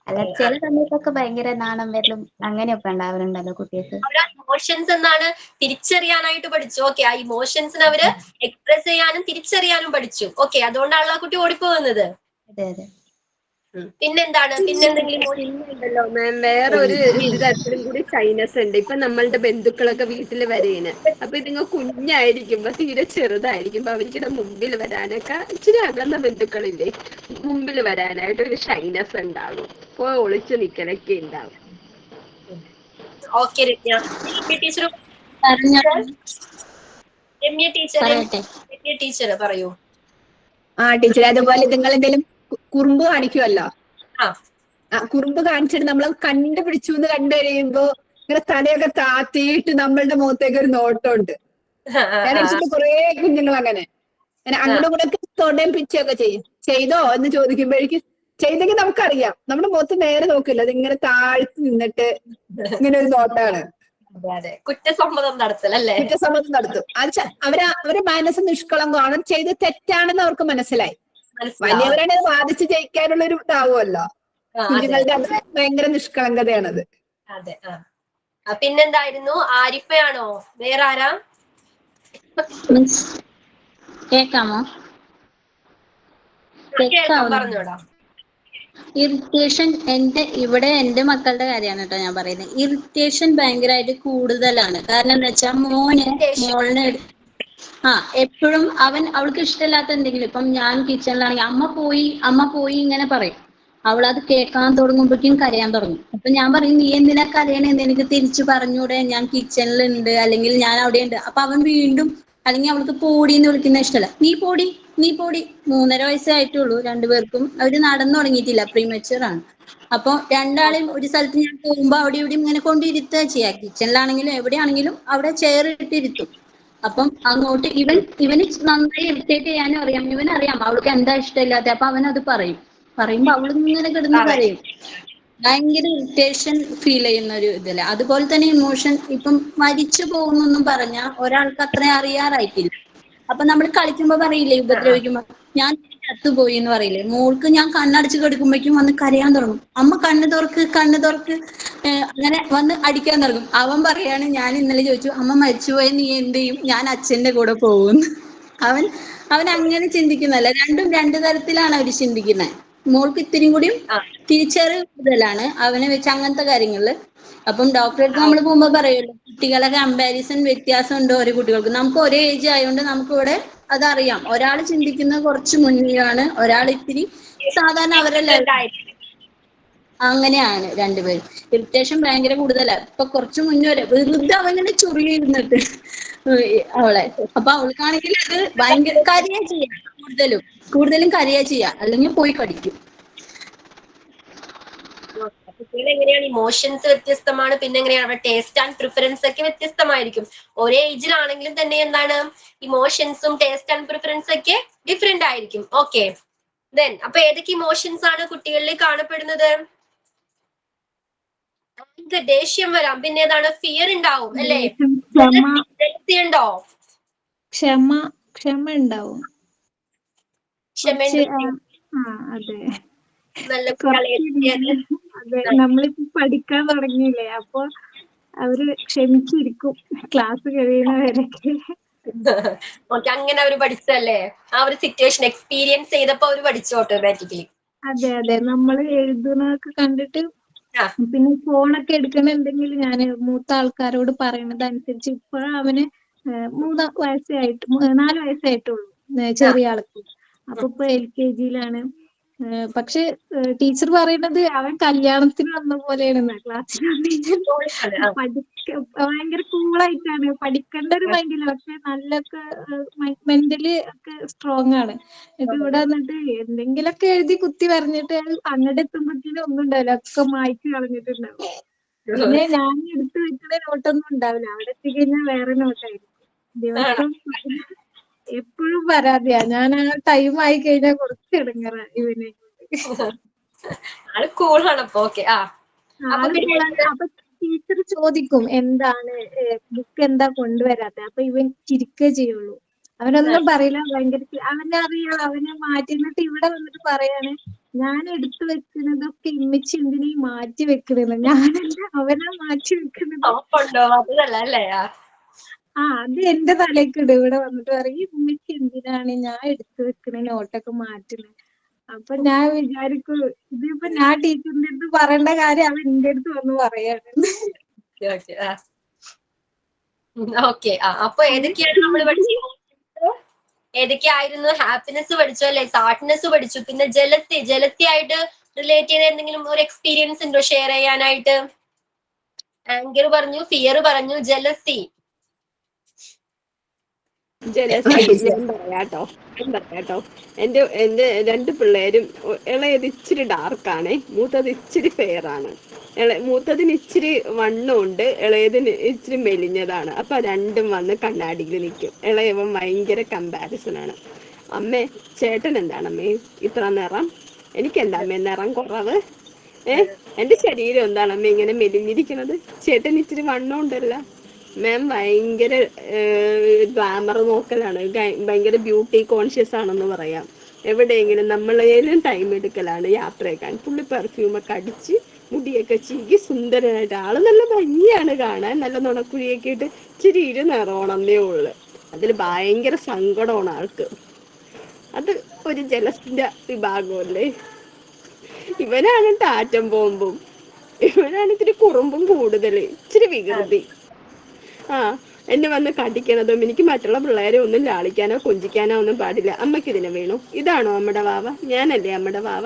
അല്ല ചില സമയത്തൊക്കെ ഭയങ്കര നാണം വരലും അങ്ങനെയൊക്കെ ഉണ്ടാവാറുണ്ടല്ലോ കുട്ടികൾക്ക്. ഇമോഷൻസ് എന്നാണ് തിരിച്ചറിയാനായിട്ട് പഠിച്ചു. ഓക്കെ, ആ ഇമോഷൻസിന് അവര് എക്സ്പ്രസ് ചെയ്യാനും തിരിച്ചറിയാനും പഠിച്ചു. ഓക്കെ, അതുകൊണ്ടാണല്ലോ ആ കുട്ടി ഓടിപ്പോകുന്നത്. അതെ അതെ. പിന്നെന്താണ്, പിന്നെന്തെങ്കിലും ഉണ്ടല്ലോ മാം, വേറെ ഒരു തരത്തിലും കൂടി ഷൈനസ് ഉണ്ട്. ഇപ്പൊ നമ്മളുടെ ബന്ധുക്കളൊക്കെ വീട്ടിൽ വരേന്, അപ്പൊ ഇതിങ്ങ കുഞ്ഞായിരിക്കുമ്പോ തീരെ ചെറുതായിരിക്കുമ്പോ അവർക്കിടെ മുമ്പിൽ വരാനൊക്കെ ഇച്ചിരി അകന്ന ബന്ധുക്കളില്ലേ, മുമ്പിൽ വരാനായിട്ട് ഒരു ഷൈനസ് ഉണ്ടാകും, ഒളിച്ചു നിക്കലൊക്കെ ഉണ്ടാവും. ഓക്കെ, ടീച്ചർ പറയൂ. ടീച്ചർ, അതുപോലെ നിങ്ങൾ എന്തെങ്കിലും കുറുമ്പ് കാണിക്കുമല്ലോ, കുറുമ്പ് കാണിച്ചിട്ട് നമ്മൾ കണ്ടുപിടിച്ചു എന്ന് കണ്ടു കഴിയുമ്പോ ഇങ്ങനെ തലയൊക്കെ താത്തിയിട്ട് നമ്മളുടെ മുഖത്തേക്ക് ഒരു നോട്ടമുണ്ട്. ഞാൻ വെച്ചിട്ട് കുറെ കുഞ്ഞുങ്ങൾ അങ്ങനെ അങ്ങോട്ടും കൂടെ തൊടയും പിച്ചയൊക്കെ ചെയ്തോ എന്ന് ചോദിക്കുമ്പോഴേക്കും ചെയ്തെങ്കിൽ നമുക്കറിയാം, നമ്മുടെ മുഖത്ത് നേരെ നോക്കില്ല, അത് ഇങ്ങനെ താഴ്ത്തി നിന്നിട്ട് ഇങ്ങനെ ഒരു നോട്ടാണ്. കുറ്റസമ്മതം നടത്തലല്ലേ? കുറ്റസമ്മതം നടത്തും. അവരെ മനസ്സ് നിഷ്കളങ്കമാണ്, ചെയ്ത് തെറ്റാണെന്ന് അവർക്ക് മനസ്സിലായി. വലിയവരാണ് വാദിച്ച് ജയിക്കാനുള്ള ഒരു ഇതാവുമല്ലോ, കുഞ്ഞുങ്ങളുടെ അങ്ങനെ ഭയങ്കര നിഷ്കളങ്കതയാണത്. അതെ. പിന്നെന്തായിരുന്നു, ആരിഫയാണോ വേറെ ആരാ? കേക്കാമോ? പറഞ്ഞോടാ. ഇറിറ്റേഷൻ എന്റെ മക്കളുടെ കാര്യമാണ് കേട്ടോ ഞാൻ പറയുന്നത്. ഇറിറ്റേഷൻ ഭയങ്കരമായിട്ട് കൂടുതലാണ്. കാരണം എന്താ വെച്ചാൽ മോളിനെ എപ്പോഴും അവൾക്ക് ഇഷ്ടമില്ലാത്ത എന്തെങ്കിലും, ഇപ്പം ഞാൻ കിച്ചണിലാണെങ്കിൽ അമ്മ പോയി ഇങ്ങനെ പറയും. അവളത് കേൾക്കാൻ തുടങ്ങുമ്പോഴേക്കും കരയാൻ തുടങ്ങും. അപ്പൊ ഞാൻ പറയും, നീ എന്തിനാ കരയണെന്ന് എനിക്ക് തിരിച്ചു പറഞ്ഞൂടെ, ഞാൻ കിച്ചണിലുണ്ട് അല്ലെങ്കിൽ ഞാൻ അവിടെ ഉണ്ട്. അപ്പൊ അവൻ വീണ്ടും, അല്ലെങ്കിൽ അവൾക്ക് പോടിന്ന് വിളിക്കുന്ന ഇഷ്ടമല്ല, നീ പോടി 3.5 വയസ്സേ ആയിട്ടുള്ളൂ രണ്ടുപേർക്കും. അവര് നടന്നു തുടങ്ങിയിട്ടില്ല, പ്രീമച്വർ ആണ്. അപ്പൊ രണ്ടാളെയും ഒരു സ്ഥലത്ത് ഞാൻ പോകുമ്പോ അവിടെ ഇവിടെ ഇങ്ങനെ കൊണ്ടിരുത്തുക ചെയ്യാ. കിച്ചണിലാണെങ്കിലും എവിടെയാണെങ്കിലും അവിടെ ചെയർ ഇട്ടിരുത്തും. അപ്പം അങ്ങോട്ട് ഇവന് നന്നായി ഇറിറ്റേറ്റ് ചെയ്യാനും അറിയാം, ഇവനറിയാം അവൾക്ക് എന്താ ഇഷ്ടമില്ലാത്ത. അപ്പൊ അവനത് പറയുമ്പോ അവളിങ്ങനെ കിടന്ന് കരയും. ഭയങ്കര ഇറിറ്റേഷൻ ഫീൽ ചെയ്യുന്ന ഒരു ഇതില്ല. അതുപോലെ തന്നെ ഇമോഷൻ, ഇപ്പം മരിച്ചു പോകുന്നൊന്നും പറഞ്ഞാ ഒരാൾക്ക് അത്രയും അറിയാറായിട്ടില്ല. അപ്പൊ നമ്മൾ കളിക്കുമ്പോ പറയില്ലേ, ഉപദ്രവിക്കുമ്പോ ഞാൻ ചത്തുപോയി എന്ന് പറയില്ലേ, മോൾക്ക് ഞാൻ കണ്ണടച്ച് കിടക്കുമ്പോഴേക്കും വന്ന് കരയാൻ തുടങ്ങും. അമ്മ കണ്ണ് തുറക്ക് അങ്ങനെ വന്ന് അടിക്കാൻ തുടങ്ങും. അവൻ പറയാണ്, ഞാൻ ഇന്നലെ ചോദിച്ചു അമ്മ മരിച്ചുപോയ നീ എന്ത് ചെയ്യും, ഞാൻ അച്ഛന്റെ കൂടെ പോകുന്നു. അവൻ അങ്ങനെ ചിന്തിക്കുന്നല്ല. രണ്ടും 2 തരത്തിലാണ് അവര് ചിന്തിക്കുന്നത്. മോൾക്ക് ഇത്തിരി കൂടിയും തിരിച്ചറിവ് കൂടുതലാണ് അവനെ വെച്ച് അങ്ങനത്തെ കാര്യങ്ങളില്. അപ്പം ഡോക്ടറെ അടുത്ത് നമ്മൾ പോകുമ്പോ പറയുമല്ലോ, കുട്ടികളെ കമ്പാരിസൺ വ്യത്യാസം ഉണ്ടോ ഓരോ കുട്ടികൾക്ക്. നമുക്ക് ഒരേ ഏജ് ആയതുകൊണ്ട് നമുക്കിവിടെ അതറിയാം. ഒരാൾ ചിന്തിക്കുന്നത് കുറച്ച് മുന്നിലാണ്, ഒരാൾ ഇത്തിരി സാധാരണ അവരെല്ലാം അങ്ങനെയാണ് രണ്ടുപേരും. ഇറിറ്റേഷൻ ഭയങ്കര കൂടുതലാണ്. ഇപ്പൊ കുറച്ച് മുന്നേ വരെ വെറുതെ അവങ്ങനെ ചുരുങ്ങിയിരുന്നിട്ട് അവളെ. അപ്പൊ അവൾക്കാണെങ്കിൽ അത് ഭയങ്കര കരയാ ചെയ്യാം, കൂടുതലും കരയാ ചെയ്യാ, അല്ലെങ്കിൽ പോയി കടിക്കും. കുട്ടികൾ എങ്ങനെയാണ്, ഇമോഷൻസ് വ്യത്യസ്തമാണ്. പിന്നെ എങ്ങനെയാണ് ടേസ്റ്റ് ആൻഡ് പ്രിഫറൻസ് ഒക്കെ വ്യത്യസ്തമായിരിക്കും. ഒരേ ഏജിലാണെങ്കിലും തന്നെ എന്താണ്, ഇമോഷൻസും ടേസ്റ്റ് ആൻഡ് പ്രിഫറൻസ് ഒക്കെ ഡിഫറെന്റ് ആയിരിക്കും. ഓക്കെ, അപ്പൊ ഏതൊക്കെ ഇമോഷൻസ് ആണ് കുട്ടികളിൽ കാണപ്പെടുന്നത്? ദേഷ്യം വരാം, പിന്നെ ഏതാണ്, ഫിയർ ഉണ്ടാവും അല്ലേ, ഉണ്ടോ? ക്ഷമ ഉണ്ടാവും. കുറച്ച് അതെ അതെ നമ്മളിപ്പോ പഠിക്കാൻ തുടങ്ങിയില്ലേ, അപ്പൊ അവര് ക്ഷമിച്ചിരിക്കും ക്ലാസ് കഴിയുന്നവരൊക്കെ. അങ്ങനെ അവര് പഠിച്ചല്ലേ, ആ ഒരു സിറ്റുവേഷൻ എക്സ്പീരിയൻസ് ചെയ്തപ്പോ അവര് പഠിച്ചു ഓട്ടോമാറ്റിക്കലി. അതെ അതെ, നമ്മള് എഴുതുന്നതൊക്കെ കണ്ടിട്ട്. പിന്നെ ഫോണൊക്കെ എടുക്കണ എന്തെങ്കിലും ഞാൻ മൂത്ത ആൾക്കാരോട് പറയണത് അനുസരിച്ച് ഇപ്പോഴും അവന് 3 വയസ്സായിട്ട് 4 വയസ്സായിട്ടുള്ളൂ ചെറിയ ആൾക്ക്. അപ്പൊ ഇപ്പൊ LKG-യിലാണ്. പക്ഷെ ടീച്ചർ പറയുന്നത് അവൻ കല്യാണത്തിന് വന്ന പോലെയാണെന്നാ ക്ലാസ്സിൽ ഭയങ്കര കൂളായിട്ടാണ് പഠിക്കേണ്ട ഒരു മൈൻഡില്, പക്ഷെ നല്ലൊക്കെ മെന്റലി ഒക്കെ സ്ട്രോങ് ആണ്. ഇത് ഇവിടെ വന്നിട്ട് എന്തെങ്കിലൊക്കെ എഴുതി കുത്തി വരഞ്ഞിട്ട് അങ്ങോട്ട് എത്തുമ്പോഴത്തേനും ഒന്നും ഉണ്ടാവില്ല, ഒക്കെ മായ്ച്ചു കളഞ്ഞിട്ടുണ്ടാവും. പിന്നെ ഞാൻ എടുത്തു വെക്കുന്ന നോട്ടൊന്നും ഉണ്ടാവില്ല, അവിടെ എത്തിക്കഴിഞ്ഞാൽ വേറെ നോട്ടായിരിക്കും. ദിവസം എപ്പോഴും പരാതിയാ. ഞാൻ ആ ടൈം ആയി കഴിഞ്ഞാൽ കുറച്ച് ഇടങ്ങേറാ ഇവനെ. അപ്പൊ ടീച്ചർ ചോദിക്കും എന്താണ് ബുക്ക് എന്താ കൊണ്ടുവരാത്തെ, അപ്പൊ ഇവൻ ചിരിക്കേ ചെയ്യുള്ളൂ. അവനൊന്നും പറയില്ല, ഭയങ്കര അവനറിയാം അവനെ മാറ്റിന്നിട്ട് ഇവിടെ വന്നിട്ട് പറയാണ് ഞാൻ എടുത്തു വെക്കുന്നതൊക്കെ ഇമ്മിച്ച് എന്തിനീ മാറ്റി വെക്കണെന്ന്. ഞാനല്ല, അവനാ മാറ്റി വെക്കുന്നത്. അത് എന്റെ തലേക്കിട് ഇവിടെ വന്നിട്ട് പറയും ഉമ്മയ്ക്ക് എന്തിനാണ് ഞാൻ എടുത്തു വെക്കണ നോട്ടൊക്കെ മാറ്റുന്നത്. അപ്പൊ ഞാൻ വിചാരിക്കും ഇതിപ്പോ ഞാൻ ടീച്ചറിന്റെ അടുത്ത് പറയേണ്ട കാര്യം അവൻ എന്റെ അടുത്ത് വന്ന് പറയാണ്. അപ്പൊ ഏതൊക്കെയാണ് നമ്മൾ പഠിച്ചത്? ഏതൊക്കെയായിരുന്നു? ഹാപ്പിനെസ് പഠിച്ചു അല്ലെ, സാഡ്നെസ് പഠിച്ചു, പിന്നെ ജലസി ആയിട്ട് റിലേറ്റ് ചെയ്ത എന്തെങ്കിലും ഒരു എക്സ്പീരിയൻസ് ഉണ്ടോ ഷെയർ ചെയ്യാനായിട്ട്? ആങ്കർ പറഞ്ഞു, ഫിയർ പറഞ്ഞു, ജലസി. ഞാൻ പറയാട്ടോ. എന്റെ 2 പിള്ളേരും, ഇളയത് ഇച്ചിരി ഡാർക്കാണ്, മൂത്തത് ഇച്ചിരി ഫെയർ ആണ്. മൂത്തതിന് ഇച്ചിരി വണ്ണമുണ്ട്, ഇളയതിന് ഇച്ചിരി മെലിഞ്ഞതാണ്. അപ്പൊ രണ്ടും വന്ന് കണ്ണാടിയിൽ നിൽക്കും. ഇളയവൻ ഭയങ്കര കമ്പാരിസൺ ആണ്. അമ്മേ ചേട്ടൻ എന്താണമ്മേ ഇത്ര നിറം, എനിക്കെന്താ അമ്മേ നിറം കുറവ്? എന്റെ ശരീരം എന്താണമ്മേ ഇങ്ങനെ മെലിഞ്ഞിരിക്കണത്? ചേട്ടൻ ഇച്ചിരി വണ്ണം ഉണ്ടല്ലോ. മാം ഭയങ്കര ഗ്ലാമർ നോക്കലാണ്, ഭയങ്കര ബ്യൂട്ടി കോൺഷ്യസ് ആണെന്ന് പറയാം. എവിടെയെങ്കിലും നമ്മളേലും ടൈം എടുക്കലാണ് യാത്രയേക്കാൻ. പുള്ളി പെർഫ്യൂമൊക്കെ അടിച്ച് മുടിയൊക്കെ ചീകി സുന്ദരനായിട്ട്, ആള് നല്ല ഭംഗിയാണ് കാണാൻ, നല്ല നുണക്കുഴിയൊക്കെ ഇട്ട് ഇച്ചിരി നിറോണമെന്നേ ഉള്ളു. അതിൽ ഭയങ്കര സങ്കടമാണ് ആൾക്ക്. അത് ഒരു ജലസിന്റെ വിഭാഗമല്ലേ. ഇവനാണ് ടാറ്റം ബോംബും, ഇവനാണ് ഇത്തിരി കുറുമ്പും കൂടുതൽ, ഇച്ചിരി വികൃതി. എന്നെ വന്ന് കടിക്കണതും, എനിക്ക് മറ്റുള്ള പിള്ളേരെ ഒന്നും ലാളിക്കാനോ കൊഞ്ചിക്കാനോ ഒന്നും പാടില്ല. അമ്മയ്ക്ക് ഇതിനെ വേണു, ഇതാണോ അമ്മയുടെ വാവ, ഞാനല്ലേ അമ്മയുടെ വാവ,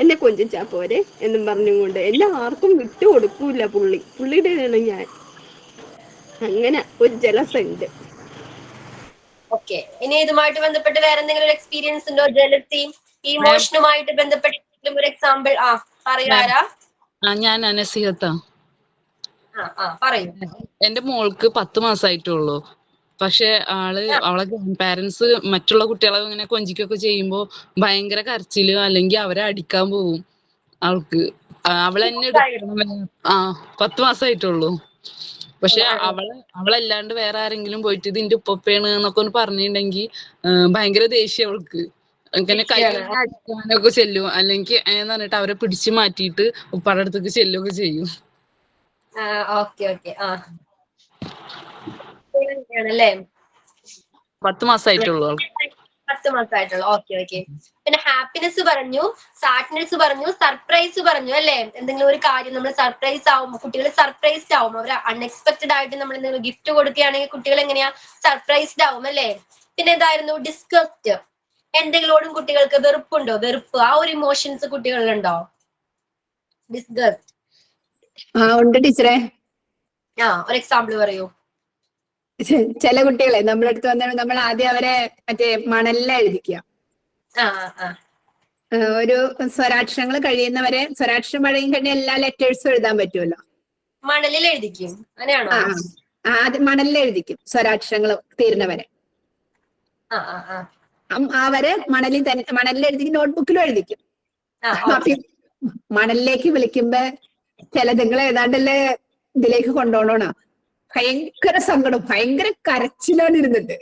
എന്നെ കൊഞ്ചിച്ചാ പോരെ എന്നും പറഞ്ഞും കൊണ്ട് എന്നെ ആർക്കും വിട്ടു കൊടുക്കൂല. പുള്ളിയുടെയാണ് ഞാൻ. അങ്ങനെ ഒരു ജലസുണ്ട്. ഓക്കെ, ഇനി ഇതുമായിട്ട് ബന്ധപ്പെട്ട് വേറെ എന്തെങ്കിലും ഒരു എക്സ്പീരിയൻസ് ഉണ്ടോ? ജലസി ഇമോഷനുമായിട്ട് ബന്ധപ്പെട്ട ഒരു എക്സാമ്പിൾ പറയാരാ? ഞാൻ അനസിഹത്താ. പറയൂ. എന്റെ മോൾക്ക് 10 മാസമായിട്ടുള്ളൂ. പക്ഷെ അവളെ പാരന്റ്സ് മറ്റുള്ള കുട്ടികളെ ഇങ്ങനെ കൊഞ്ചിക്കൊക്കെ ചെയ്യുമ്പോ ഭയങ്കര കരച്ചില്, അല്ലെങ്കിൽ അവരെ അടിക്കാൻ പോവും. അവൾക്ക് അവളെന്നെ 10 മാസമായിട്ടുള്ളൂ. പക്ഷെ അവളല്ലാണ്ട് വേറെ ആരെങ്കിലും പോയിട്ട് ഇതിന്റെ ഉപ്പയാണ് എന്നൊക്കെ ഒന്ന് പറഞ്ഞിട്ടുണ്ടെങ്കിൽ ഭയങ്കര ദേഷ്യം അവൾക്ക്. അങ്ങനെ കൈ അടിക്കാനൊക്കെ ചെല്ലും, അല്ലെങ്കിൽ എന്ന് പറഞ്ഞിട്ട് അവരെ പിടിച്ചു മാറ്റിയിട്ട് ഉപ്പാടെ അടുത്തേക്ക് ചെല്ലുകയൊക്കെ ചെയ്യും. ഓക്കെ. 10 മാസമായിട്ടുള്ളൂ. 10 മാസമായിട്ടുള്ളൂ. ഓക്കെ. പിന്നെ ഹാപ്പിനെസ് പറഞ്ഞു, സാഡ്നെസ് പറഞ്ഞു, സർപ്രൈസ് പറഞ്ഞു അല്ലെ. എന്തെങ്കിലും ഒരു കാര്യം നമ്മൾ സർപ്രൈസ് ആവും, കുട്ടികൾ സർപ്രൈസ്ഡ് ആവും. അവർ അൺഎക്സ്പെക്ടഡ് ആയിട്ട് നമ്മൾ എന്തെങ്കിലും ഗിഫ്റ്റ് കൊടുക്കുകയാണെങ്കിൽ കുട്ടികൾ എങ്ങനെയാ സർപ്രൈസ്ഡ് ആവും അല്ലെ. പിന്നെ എന്തായിരുന്നു? ഡിസ്ഗസ്റ്റ്. എന്തെങ്കിലോടും കുട്ടികൾക്ക് വെറുപ്പുണ്ടോ? വെറുപ്പ്, ആ ഒരു ഇമോഷൻസ് കുട്ടികളിലുണ്ടോ? ഡിസ്ഗസ്റ്റ്. ഉണ്ട് ടീച്ചറെ. ഒരു എക്സാമ്പിൾ പറയൂ. ചില കുട്ടികളെ നമ്മളടുത്ത് വന്നാൽ നമ്മൾ ആദ്യം അവരെ മറ്റേ മണലിൽ എഴുതിക്കുക. ഒരു സ്വരാക്ഷരങ്ങൾ കഴിയുന്നവരെ, സ്വരാക്ഷരം പഴയും കഴിഞ്ഞാൽ എല്ലാ ലെറ്റേഴ്സും എഴുതാൻ പറ്റുമല്ലോ. മണലിൽ എഴുതിക്കും, അങ്ങനെയാണോ? ആദ്യം മണലിൽ എഴുതിക്കും സ്വരാക്ഷരങ്ങൾ തീരുന്നവരെ. അവരെ മണലിൽ എഴുതി നോട്ട്ബുക്കിലും എഴുതിക്കും. മണലിലേക്ക് വിളിക്കുമ്പോ ചിലതുങ്ങൾ ഏതാണ്ടല്ലേ ഇതിലേക്ക് കൊണ്ടുപോകണോ, ഭയങ്കര സങ്കടം, ഭയങ്കര കരച്ചിലാണ് ഇരുന്നിട്ട്.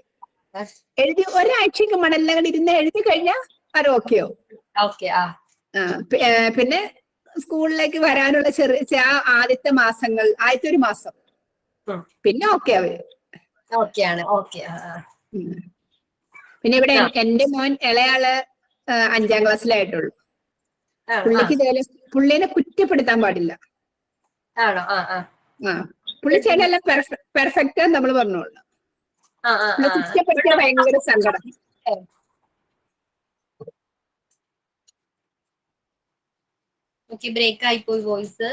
എഴുതി ഒരാഴ്ചക്ക് മണലിനകത്ത് ഇരുന്ന് എഴുതി കഴിഞ്ഞാൽ അത് ഓക്കെയോ? ഓക്കെ. പിന്നെ സ്കൂളിലേക്ക് വരാനുള്ള ചെറിയ ആദ്യത്തെ മാസങ്ങൾ, ആദ്യത്തെ ഒരു മാസം പിന്നെ ഓക്കെ അവര് ഓക്കെയാണ്. ഓക്കെ. പിന്നെ ഇവിടെ എന്റെ മോൻ ഇളയാള് 5ാം ക്ലാസ്സിലായിട്ടുള്ളൂ. പുള്ളിക്ക് ഇതേപോലെ പുള്ളിനെ കുറ്റപ്പെടുത്താൻ പാടില്ല. ആണോ? പുള്ളി ചെയ്തെല്ലാം പെർഫെക്റ്റ് നമ്മൾ പറഞ്ഞോളൂ. കുറ്റപ്പെടുത്തിയ ഭയങ്കര സങ്കടം. ബ്രേക്ക് ആയിപ്പോയി വോയിസ്.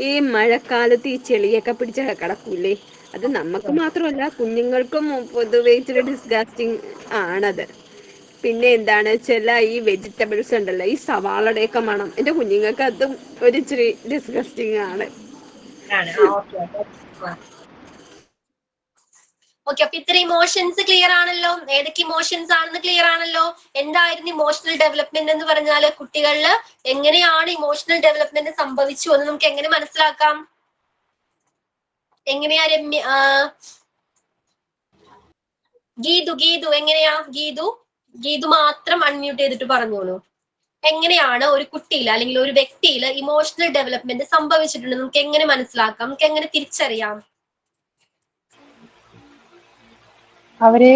ഈ മഴക്കാലത്ത് ഈ ചെളിയൊക്കെ പിടിച്ച കിടക്കൂലേ, അത് നമുക്ക് മാത്രമല്ല കുഞ്ഞുങ്ങൾക്കും പൊതുവെ ഇച്ചിരി ഡിസ്ഗസ്റ്റിംഗ് ആണത്. പിന്നെ എന്താണ് ചില ഈ വെജിറ്റബിൾസ് ഉണ്ടല്ലോ, ഈ സവാളയുടെയൊക്കെ മണം, എന്റെ കുഞ്ഞുങ്ങൾക്ക് അതും ഒരു ഇച്ചിരി ഡിസ്ഗസ്റ്റിംഗ് ആണ്. ഓക്കെ, അപ്പൊ ഇത്ര ഇമോഷൻസ് ക്ലിയർ ആണല്ലോ. ഏതൊക്കെ ഇമോഷൻസ് ആണെന്ന് ക്ലിയർ ആണല്ലോ. എന്തായിരുന്നു ഇമോഷണൽ ഡെവലപ്മെന്റ് എന്ന് പറഞ്ഞാല് കുട്ടികളില് എങ്ങനെയാണ് ഇമോഷണൽ ഡെവലപ്മെന്റ് സംഭവിച്ചു എന്ന് നമുക്ക് എങ്ങനെ മനസ്സിലാക്കാം? എങ്ങനെയാ ഗീതു എങ്ങനെയാ? ഗീതു മാത്രം അൺമ്യൂട്ട് ചെയ്തിട്ട് പറഞ്ഞോളൂ. എങ്ങനെയാണ് ഒരു കുട്ടിയിൽ അല്ലെങ്കിൽ ഒരു വ്യക്തിയിൽ ഇമോഷണൽ ഡെവലപ്മെന്റ് സംഭവിച്ചിട്ടുണ്ട് നമുക്ക് എങ്ങനെ മനസ്സിലാക്കാം, നമുക്ക് എങ്ങനെ തിരിച്ചറിയാം? അവര്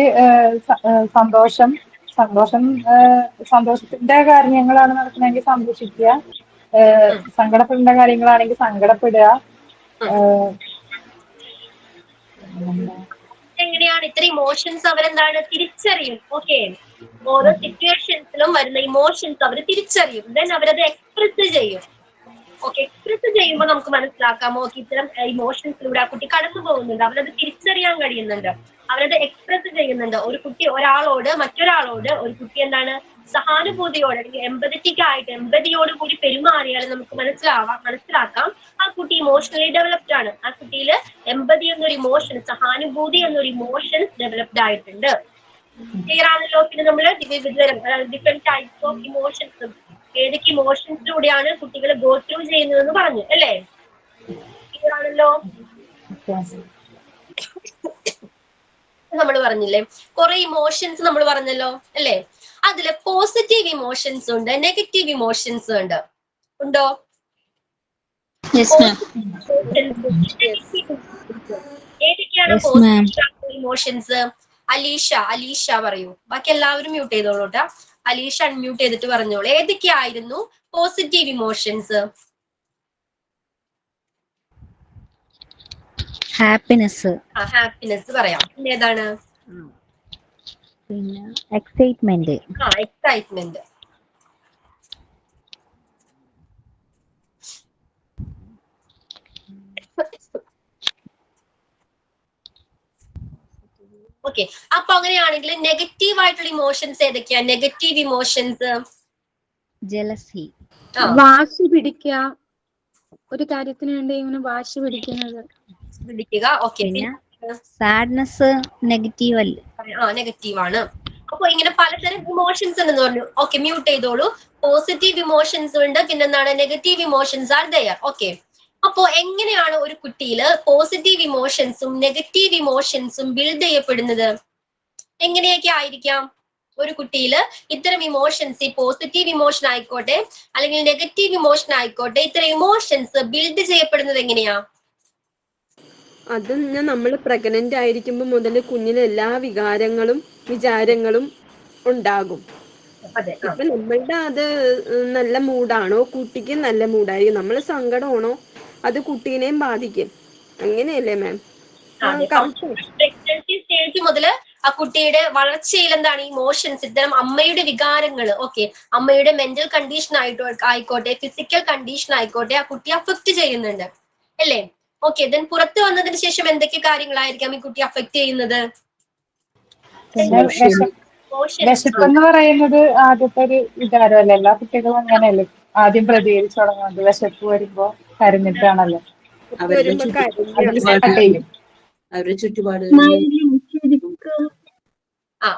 സന്തോഷത്തിന്റെ കാര്യങ്ങളാണ് നടക്കണമെങ്കിൽ സന്തോഷിക്കുക, സങ്കടപ്പെടേണ്ട കാര്യങ്ങളാണെങ്കിൽ സങ്കടപ്പെടുക. എങ്ങനെയാണ് ഇത്ര ഇമോഷൻസ് അവരെന്താണ് തിരിച്ചറിയും? ഓക്കെ, ഓരോ സിറ്റുവേഷൻസിലും വരുന്ന ഇമോഷൻസ് അവർ തിരിച്ചറിയും, ദെൻ അവരത് എക്സ്പ്രസ് ചെയ്യും. ഓക്കെ, എക്സ്പ്രസ് ചെയ്യുമ്പോൾ നമുക്ക് മനസ്സിലാക്കാം ഓക്കെ ഇത്തരം ഇമോഷൻസിലൂടെ ആ കുട്ടി കടന്നു പോകുന്നുണ്ട്, അവരത് തിരിച്ചറിയാൻ കഴിയുന്നുണ്ട്, അവരത് എക്സ്പ്രസ് ചെയ്യുന്നുണ്ട്. ഒരു കുട്ടി മറ്റൊരാളോട് ഒരു കുട്ടി എന്താണ് സഹാനുഭൂതിയോടെ അല്ലെങ്കിൽ എംപതറ്റിക് ആയിട്ട് എംപതിയോട് കൂടി പെരുമാറിയാൽ നമുക്ക് മനസ്സിലാക്കാം ആ കുട്ടി ഇമോഷണലി ഡെവലപ്ഡ് ആണ്. ആ കുട്ടിയിൽ എംപതി എന്നൊരു ഇമോഷൻ, സഹാനുഭൂതി എന്നൊരു ഇമോഷൻ ഡെവലപ്ഡ് ആയിട്ടുണ്ട്. ക്ലിയർ ആണല്ലോ. പിന്നെ നമ്മൾ ഡിഫറെന്റ് ടൈപ്സ് ഓഫ് ഇമോഷൻസ്, ഏതൊക്കെ ഇമോഷൻസിലൂടെയാണ് കുട്ടികൾ ഗോ ത്രൂ ചെയ്യുന്നതെന്ന് പറഞ്ഞു അല്ലേ? ക്ലിയർ ആണല്ലോ. നമ്മൾ പറഞ്ഞില്ലേ കുറെ ഇമോഷൻസ് നമ്മൾ പറഞ്ഞല്ലോ അല്ലേ? അതില് പോസിറ്റീവ് ഇമോഷൻസ് ഉണ്ട്, നെഗറ്റീവ് ഇമോഷൻസ് ഉണ്ട്. ഉണ്ടോ? ഏതൊക്കെയാണ് പോസിറ്റീവ് ഇമോഷൻസ്? അലീഷ പറയൂ. ബാക്കി എല്ലാവരും മ്യൂട്ട് ചെയ്തോളൂ കേട്ടോ. അലീഷ അൺമ്യൂട്ട് ചെയ്തിട്ട് പറഞ്ഞോളൂ. ഏതൊക്കെയായിരുന്നു പോസിറ്റീവ് ഇമോഷൻസ്? ഹാപ്പിനെസ് പറയാം. പിന്നെ ഏതാണ്? പിന്നെ എക്സൈറ്റ്മെന്റ്. എക്സൈറ്റ്മെന്റ്. ഓക്കെ, അപ്പൊ അങ്ങനെയാണെങ്കിൽ നെഗറ്റീവ് ആയിട്ടുള്ള ഇമോഷൻസ് ഏതൊക്കെയാ? നെഗറ്റീവ് ഇമോഷൻസ് ജലസി, വാശി പിടിക്കുക, ഒരു കാര്യത്തിന് വേണ്ടി ഇങ്ങനെ വാശി പിടിക്കുക. ഓക്കെ, സാഡ്നെസ് നെഗറ്റീവ് അല്ല? നെഗറ്റീവ് ആണ്. അപ്പൊ ഇങ്ങനെ പലതരം ഇമോഷൻസ് ഉണ്ടെന്ന് പറഞ്ഞു. ഓക്കെ, മ്യൂട്ട് ചെയ്തോളൂ. പോസിറ്റീവ് ഇമോഷൻസ് ഉണ്ട്, പിന്നെന്താണ് negative emotions are there. Okay, അപ്പോ എങ്ങനെയാണ് ഒരു കുട്ടിയില് പോസിറ്റീവ് ഇമോഷൻസും നെഗറ്റീവ് ഇമോഷൻസും ബിൽഡ് ചെയ്യപ്പെടുന്നത്? എങ്ങനെയൊക്കെ ആയിരിക്കാം ഒരു കുട്ടിയില് ഇത്തരം ഇമോഷൻസ്, ഈ പോസിറ്റീവ് ഇമോഷൻ ആയിക്കോട്ടെ അല്ലെങ്കിൽ നെഗറ്റീവ് ഇമോഷൻ ആയിക്കോട്ടെ, ഇത്തരം ഇമോഷൻസ് ബിൽഡ് ചെയ്യപ്പെടുന്നത് എങ്ങനെയാ? അത് നമ്മൾ പ്രഗ്നന്റ് ആയിരിക്കുമ്പോൾ മുതൽ കുഞ്ഞിന് എല്ലാ വിചാരങ്ങളും ഉണ്ടാകും. ഇപ്പൊ നമ്മളുടെ അത് നല്ല മൂഡാണോ, കുട്ടിക്ക് നല്ല മൂഡായിരിക്കും. നമ്മൾ സങ്കടമാണോ, അത് കുട്ടീനെയും ബാധിക്കും. അങ്ങനെയല്ലേ മാം? പ്രഗ്നൻസി സ്റ്റേജ് മുതൽ ആ കുട്ടിയുടെ വളർച്ചയിൽ എന്താണ് ഇമോഷൻസ്, ഇത്തരം അമ്മയുടെ വികാരങ്ങൾ, ഓക്കെ അമ്മയുടെ മെന്റൽ കണ്ടീഷൻ ആയിക്കോട്ടെ ഫിസിക്കൽ കണ്ടീഷൻ ആയിക്കോട്ടെ ആ കുട്ടിയെ അഫക്ട് ചെയ്യുന്നുണ്ട് അല്ലേ? ഓക്കെ, ദെൻ പുറത്ത് വന്നതിന് ശേഷം എന്തൊക്കെ കാര്യങ്ങളായിരിക്കാം ഈ കുട്ടി അഫക്ട് ചെയ്യുന്നത്? വിശപ്പെന്ന് പറയുന്നത് ആദ്യത്തെ ഒരു വികാരമല്ലേ? എല്ലാ കുട്ടികളും അങ്ങനെയല്ലേ ആദ്യം പ്രതികരിച്ചു തുടങ്ങുന്നത്? വിശപ്പ് വരുമ്പോ കരഞ്ഞിട്ടാണല്ലോ. അവരുടെ ചുറ്റുപാട്.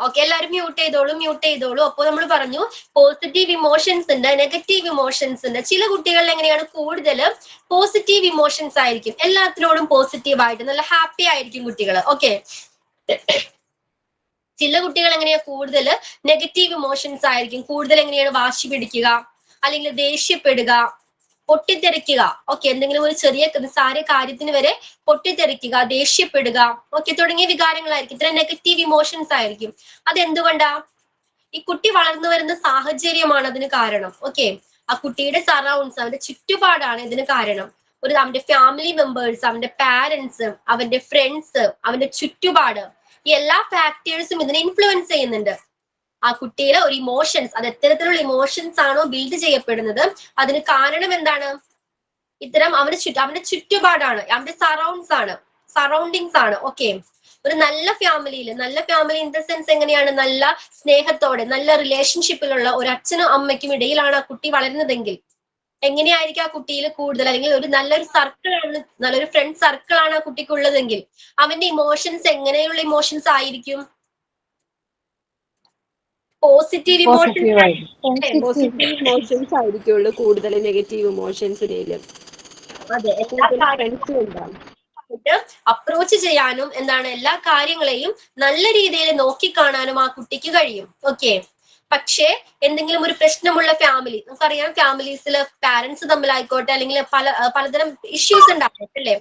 ഓക്കെ, എല്ലാവരും മ്യൂട്ട് ചെയ്തോളൂ. അപ്പോൾ നമ്മൾ പറഞ്ഞു പോസിറ്റീവ് ഇമോഷൻസ് ഉണ്ട്, നെഗറ്റീവ് ഇമോഷൻസ് ഉണ്ട്. ചില കുട്ടികളിൽ എങ്ങനെയാണ് കൂടുതൽ പോസിറ്റീവ് ഇമോഷൻസ് ആയിരിക്കും, എല്ലാത്തിനോടും പോസിറ്റീവ് ആയിട്ട് നല്ല ഹാപ്പി ആയിരിക്കും കുട്ടികൾ. ഓക്കെ, ചില കുട്ടികൾ എങ്ങനെയാ കൂടുതൽ നെഗറ്റീവ് ഇമോഷൻസ് ആയിരിക്കും, കൂടുതൽ എങ്ങനെയാണ് വാശി പിടിക്കുക, അല്ലെങ്കിൽ ദേഷ്യപ്പെടുക, പൊട്ടിത്തെറിക്കുക. ഓക്കെ, എന്തെങ്കിലും ഒരു ചെറിയ നിസ്സാര കാര്യത്തിന് വരെ പൊട്ടിത്തെറിക്കുക, ദേഷ്യപ്പെടുക, ഓക്കെ, തുടങ്ങിയ വികാരങ്ങളായിരിക്കും. ഇത്ര നെഗറ്റീവ് ഇമോഷൻസ് ആയിരിക്കും. അതെന്തുകൊണ്ടാ? ഈ കുട്ടി വളർന്നു വരുന്ന സാഹചര്യമാണ് അതിന് കാരണം. ഓക്കെ, ആ കുട്ടിയുടെ സറൗണ്ട്സ്, അവന്റെ ചുറ്റുപാടാണ് ഇതിന് കാരണം. അവന്റെ ഫാമിലി മെമ്പേഴ്സ്, അവന്റെ പാരന്റ്സ്, അവന്റെ ഫ്രണ്ട്സ്, അവന്റെ ചുറ്റുപാട്, ഈ എല്ലാ ഫാക്ടേഴ്സും ഇതിനെ ഇൻഫ്ലുവൻസ് ചെയ്യുന്നുണ്ട്. ആ കുട്ടിയിലെ ഒരു ഇമോഷൻസ്, അത് എത്തരത്തിലുള്ള ഇമോഷൻസ് ആണോ ബിൽഡ് ചെയ്യപ്പെടുന്നത്, അതിന് കാരണം എന്താണ്? ഇത്തരം അവന്റെ ചുറ്റുപാടാണ്, അവന്റെ സറൗണ്ടിങ്സ് ആണ്. ഓക്കെ, ഒരു നല്ല ഫാമിലി ഇൻ ദ സെൻസ് എങ്ങനെയാണ്? നല്ല സ്നേഹത്തോടെ, നല്ല റിലേഷൻഷിപ്പിലുള്ള ഒരു അച്ഛനും അമ്മയ്ക്കും ഇടയിലാണ് ആ കുട്ടി വളരുന്നതെങ്കിൽ എങ്ങനെയായിരിക്കും ആ കുട്ടിയിൽ കൂടുതൽ, അല്ലെങ്കിൽ ഒരു നല്ലൊരു സർക്കിളാണ്, നല്ലൊരു ഫ്രണ്ട് സർക്കിളാണ് ആ കുട്ടിക്കുള്ളതെങ്കിൽ അവന്റെ ഇമോഷൻസ് എങ്ങനെയുള്ള ഇമോഷൻസ് ആയിരിക്കും? പോസിറ്റീവ് ഇമോഷൻസ് ആയിരിക്കുള്ളൂ കൂടുതൽ, നെഗറ്റീവ് ഇമോഷൻസിലും. അതെ, അപ്രോച്ച് ചെയ്യാനും എന്താണ് എല്ലാ കാര്യങ്ങളെയും നല്ല രീതിയിൽ നോക്കിക്കാണാനും ആ കുട്ടിക്ക് കഴിയും. ഓക്കെ, പക്ഷേ എന്തെങ്കിലും ഒരു പ്രശ്നമുള്ള ഫാമിലി, നമുക്കറിയാം ഫാമിലീസിൽ പാരന്റ്സ് തമ്മിലായിക്കോട്ടെ, അല്ലെങ്കിൽ പലതരം ഇഷ്യൂസ് ഉണ്ടാകും അല്ലേ?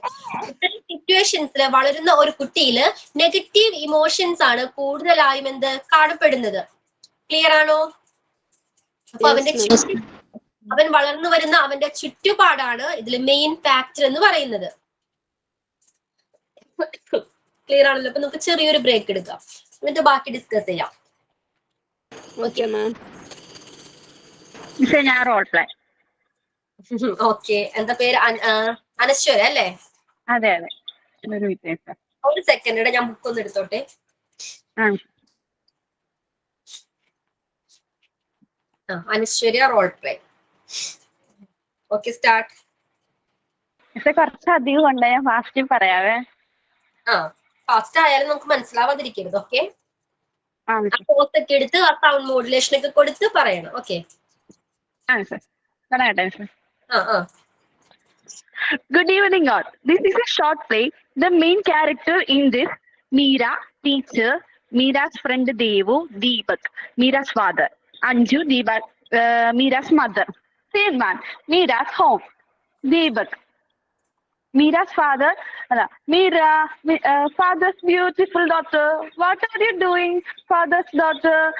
ഇത്തരം സിറ്റുവേഷൻസിൽ വളരുന്ന ഒരു കുട്ടിയിൽ നെഗറ്റീവ് ഇമോഷൻസ് ആണ് കൂടുതലായും കാണപ്പെടുന്നത്. ക്ലിയർ ആണോ? അപ്പൊ അവൻ വളർന്നു വരുന്ന അവന്റെ ചുറ്റുപാടാണ് ഇതിൽ മെയിൻ ഫാക്ടർ എന്ന് പറയുന്നത്. ക്ലിയർ ആണല്ലോ? അപ്പൊ നമുക്ക് ചെറിയൊരു ബ്രേക്ക് എടുക്കാം, എന്നിട്ട് ബാക്കി ഡിസ്കസ് ചെയ്യാം. ഓക്കെ, എന്താ പേര്? അനശ്വര അല്ലേ? അതെ. ഒരു സെക്കൻഡ്, ഞാൻ ബുക്ക് ഒന്ന് എടുത്തോട്ടെ. അനശ്വര്യ റോൾ പ്ലേ. Okay, start. കുറച്ചധികം ഉണ്ട്, ഞാൻ ഫാസ്റ്റ് പറയാവേ. ഫാസ്റ്റ് ആയാലും നമുക്ക് മനസ്സിലാവാതിരിക്കരുത്. ഓക്കെ, പോസ്റ്റ് ഒക്കെ എടുത്ത് ആ സൗണ്ട് മോഡുലേഷൻ ഒക്കെ കൊടുത്ത് പറയണം. Okay, Good evening all. This is a short play. The main character in this, Meera, teacher, Meera's friend Devu, Deepak, Meera's father, Anju, Deepak, Meera's mother. Same man, Meera's home, Deepak. Meera's father, Meera, father's beautiful daughter. What are you doing, father's daughter?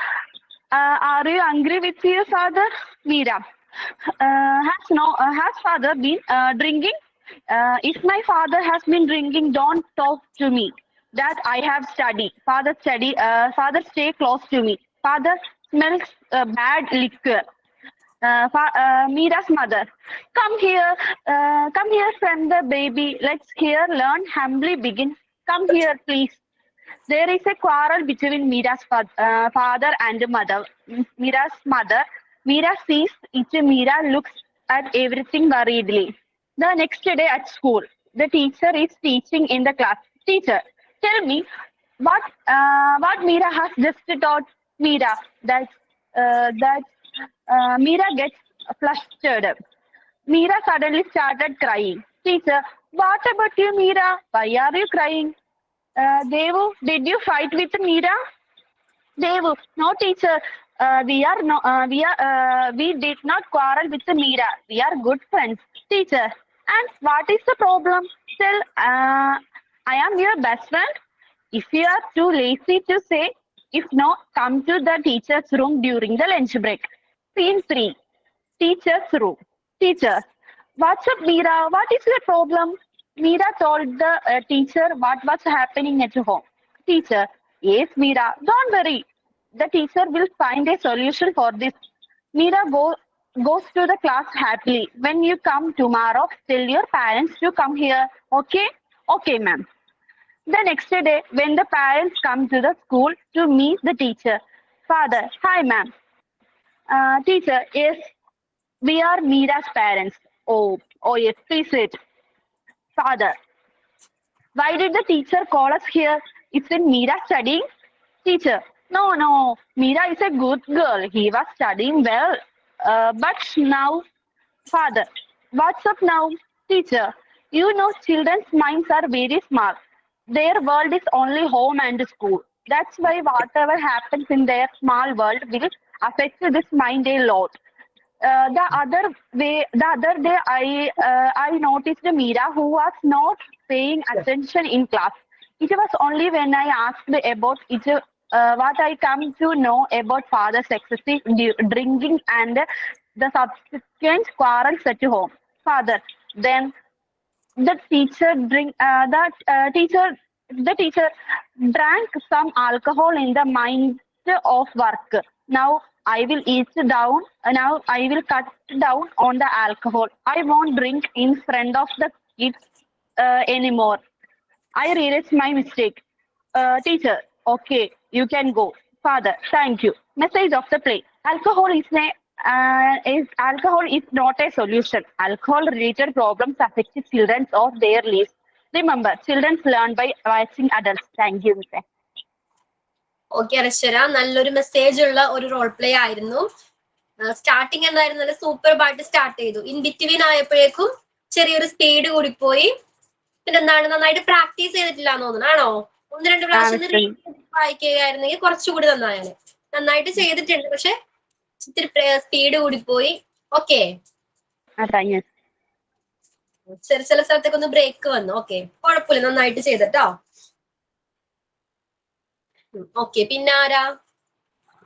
Are you angry with your father? Meera, has father been drinking? If my father has been drinking, don't talk to me. That I have study. Father stay close to me. Father smells bad liquor. Meera's mother, come here, from the baby. Let's here learn humbly begin. Come here, please. There is a quarrel between Meera's father and mother. Meera's mother. Meera sees it. Meera looks at everything worriedly. The next day at school, the teacher is teaching in the class. Teacher, tell me what Meera has just taught. Meera, that Meera gets flustered. Meera suddenly started crying. Teacher, what about you, Meera? Why are you crying? Devu, did you fight with Meera? Devu, no teacher. We did not quarrel with Meera. We are good friends. Teacher, and what is the problem? Tell, I am your best friend. If you are too lazy to say, if no, come to the teacher's room during the lunch break. Scene 3. Teacher's room. Teacher, what's up, Meera? What is the problem? Meera told the teacher what was happening at home. Teacher, yes, Meera, don't worry. The teacher will find a solution for this. Meera goes to the class happily. When you come tomorrow, tell your parents to come here. Okay? Okay, ma'am. The next day, when the parents come to the school to meet the teacher. Father, hi, ma'am. Teacher, yes, we are Meera's parents. Oh yes, please sit. Father, why did the teacher call us here? Isn't Meera studying? Teacher, no, Meera is a good girl. He was studying well. But now, Father, what's up now? Teacher, you know children's minds are very smart. their world is only home and school. That's why whatever happens in their small world will affect this mind a lot. The other day, I noticed Meera who was not paying attention in class. It was only when I asked about it what I come to know about father's excessive drinking and the subsequent quarrels at home. Father, then the teacher the teacher drank some alcohol in the mind of work. Now I will cut down on the alcohol. I won't drink in front of the kids anymore. I realized my mistake. Teacher, okay, you can go. Father, thank you. Message of the play. Alcohol is not a solution. Alcohol-related problems affect children of their lives. Remember, children learn by watching adults. Thank you, Mr. Okay Anaswara, നല്ലൊരു message ഉള്ള ഒരു role play ആയിരുന്നു. Starting എന്തായിരുന്നു, നല്ല super പാട്ട് start ചെയ്തു. In between ആയപ്പോഴേക്കും ചെറിയൊരു സ്പീഡ് കൂടിപ്പോയി. പിന്നെ എന്താണ്, നന്നായിട്ട് പ്രാക്ടീസ് ചെയ്തിട്ടില്ല എന്ന് തോന്നുന്നു. ആണോ? 1-2 പ്രാവശ്യം വായിക്കുകയായിരുന്നെങ്കിൽ കുറച്ചുകൂടി നന്നായാണ്. നന്നായിട്ട് ചെയ്തിട്ടുണ്ട്, പക്ഷെ ഇത്തിരി സ്പീഡ് കൂടിപ്പോയി. ഓക്കെ, ചില സ്ഥലത്തേക്ക് ഒന്ന് ബ്രേക്ക് വന്നു. ഓക്കെ, കുഴപ്പമില്ല, നന്നായിട്ട് ചെയ്തിട്ടോ. ഓക്കെ, പിന്നെ ആരാ?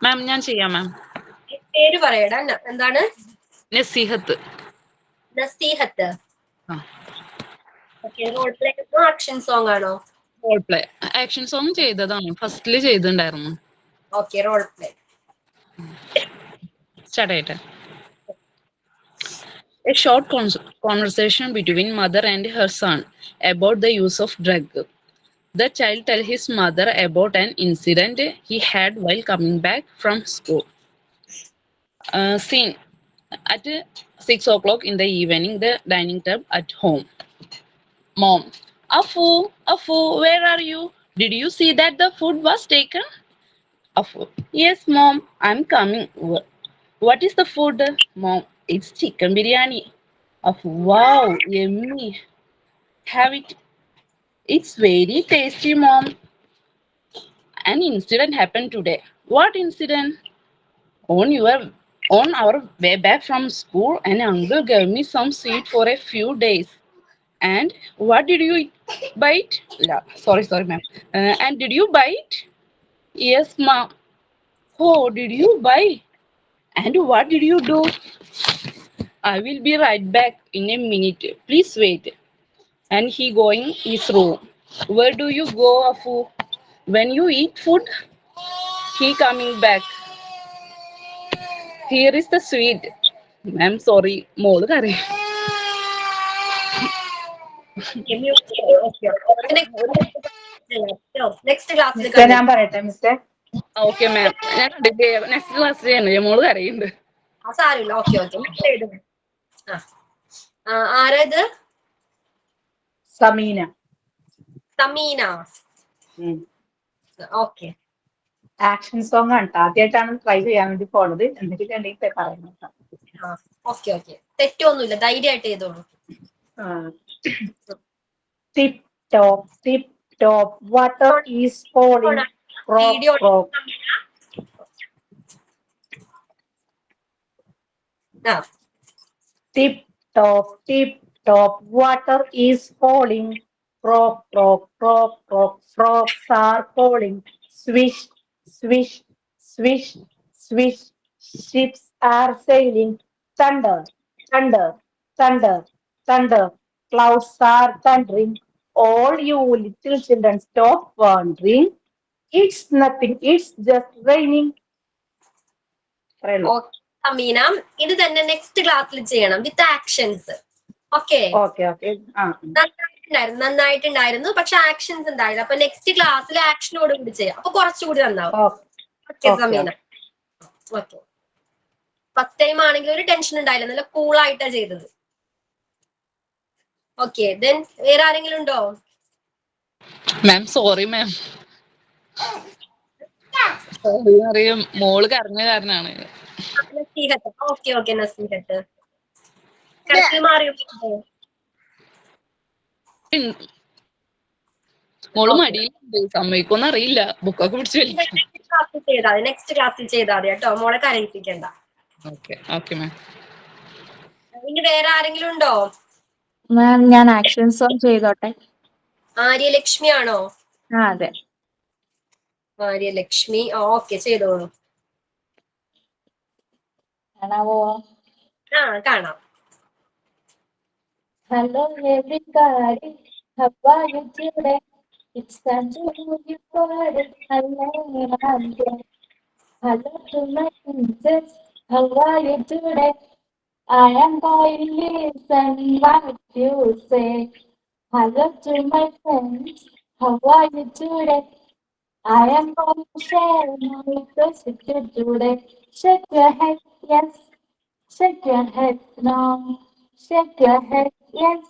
മാം ഞാൻ ചെയ്യാം മാം. പേര് പറയടാ. എന്താണ്? Naseehath. Naseehath. Okay, role play ആണോ ആക്ഷൻ സോങ് ആണോ? Role play. ആക്ഷൻ സോങ് ചെയ്തതാണ്, ഫസ്റ്റില് ചെയ്തിട്ടുണ്ടായിരുന്നു. ഓക്കെ, റോൾ പ്ലേ സ്റ്റാർട്ട് ചെയ്യട്ടെ. A short conversation between mother and her son about the use of drug. The child tells his mother about an incident he had while coming back from school. Scene at 6 o'clock in the evening, the dining table at home. Mom, Afu, where are you? Did you see that the food was taken? Afu, yes, Mom, I'm coming. What is the food? Mom, it's chicken biryani. Afu, wow, yummy. Have it. It's very tasty, Mom. An incident happened today. What incident? On our way back from school, an uncle gave me some sweet for a few days. And what did you bite? Sorry, ma'am. And did you bite? Yes, ma'am. Oh, did you bite? And what did you do? I will be right back in a minute. Please wait. And he going his room. Where do you go, Afu? When you eat food, he coming back. Here is the sweet. I'm sorry. മോള് കരയും. Next ക്ലാസ്സിൽ ഞാൻ പറയട്ടെ mister. Okay ma'am, ഞാൻ next class ചെയ്യണേ, മോള് കരയുണ്ട്. സാരമില്ല. Okay, ആരാ ഇത്? സമീന. ഓക്കെ, ആക്ഷൻ സോങ് ആണ്. ആദ്യമായിട്ടാണ് ട്രൈ ചെയ്യാൻ വേണ്ടി പോണത്. എന്തെങ്കിലും പറയുന്നത്. ഓക്കെ, തെറ്റൊന്നുമില്ല, ധൈര്യമായിട്ട് ചെയ്തോളൂ. Tip top water is falling. Tip top water is falling. Frog, frogs are falling. Swish, ships are sailing. Thunder, clouds are thundering. All you little children, stop wondering. It's nothing, it's just raining. Ameena, ഇത് തന്നെ next ക്ലാസ്സിൽ ചെയ്യണം വിത്ത് actions. Okay, നന്നായിട്ടുണ്ടായിരുന്നു, പക്ഷെ actions ഉണ്ടായില്ല. അപ്പൊ next ക്ലാസ്സിൽ ആക്ഷനോട് കൂടി ചെയ്യാം, അപ്പൊ കുറച്ചുകൂടി നന്നാവും. Okay Sameena. Okay, first time ആണെങ്കിൽ ഒരു ടെൻഷൻ ഉണ്ടായില്ല, നല്ല കൂൾ ആയിട്ടാ ചെയ്തത്. ഓക്കെ, ദെൻ വേറെ ആരെങ്കിലും ഉണ്ടോ? മാം സോറി മാം, അറിയാം മോള് കരഞ്ഞ കാരനാണ്. ഓക്കെ നസീഹത്ത്, കരച്ചിൽ മാറിയോ? മോള് മടിയിലുണ്ട്, സമ്മതിക്കൊന്നും അറിയില്ല, ബുക്കൊക്കെ പിടിച്ച് വലിക്കും. നെക്സ്റ്റ് ക്ലാസ്സിൽ ചെയ്താൽ മതി കേട്ടോ, മോളെ കരയിപ്പിക്കണ്ട. Okay okay ma'am. ഇനി വേറെ ആരെങ്കിലും ഉണ്ടോ? മാം ഞാൻ ആക്ഷൻ സോങ് ചെയ്തോട്ടെ? ആര്യലക്ഷ്മി ആണോ? ആ അതെ. ആര്യലക്ഷ്മി, ഓക്കെ ചെയ്തോളൂ. കാണാവോ? കാണാം. Hello everybody, how are you today? It's time to move your body. Hello to my princess, how are you today? I am going to listen what you say. Hello to my friends, how are you today? I am going to share my request with you today. Shake your head, yes. Shake your head now. Shake your head, yes.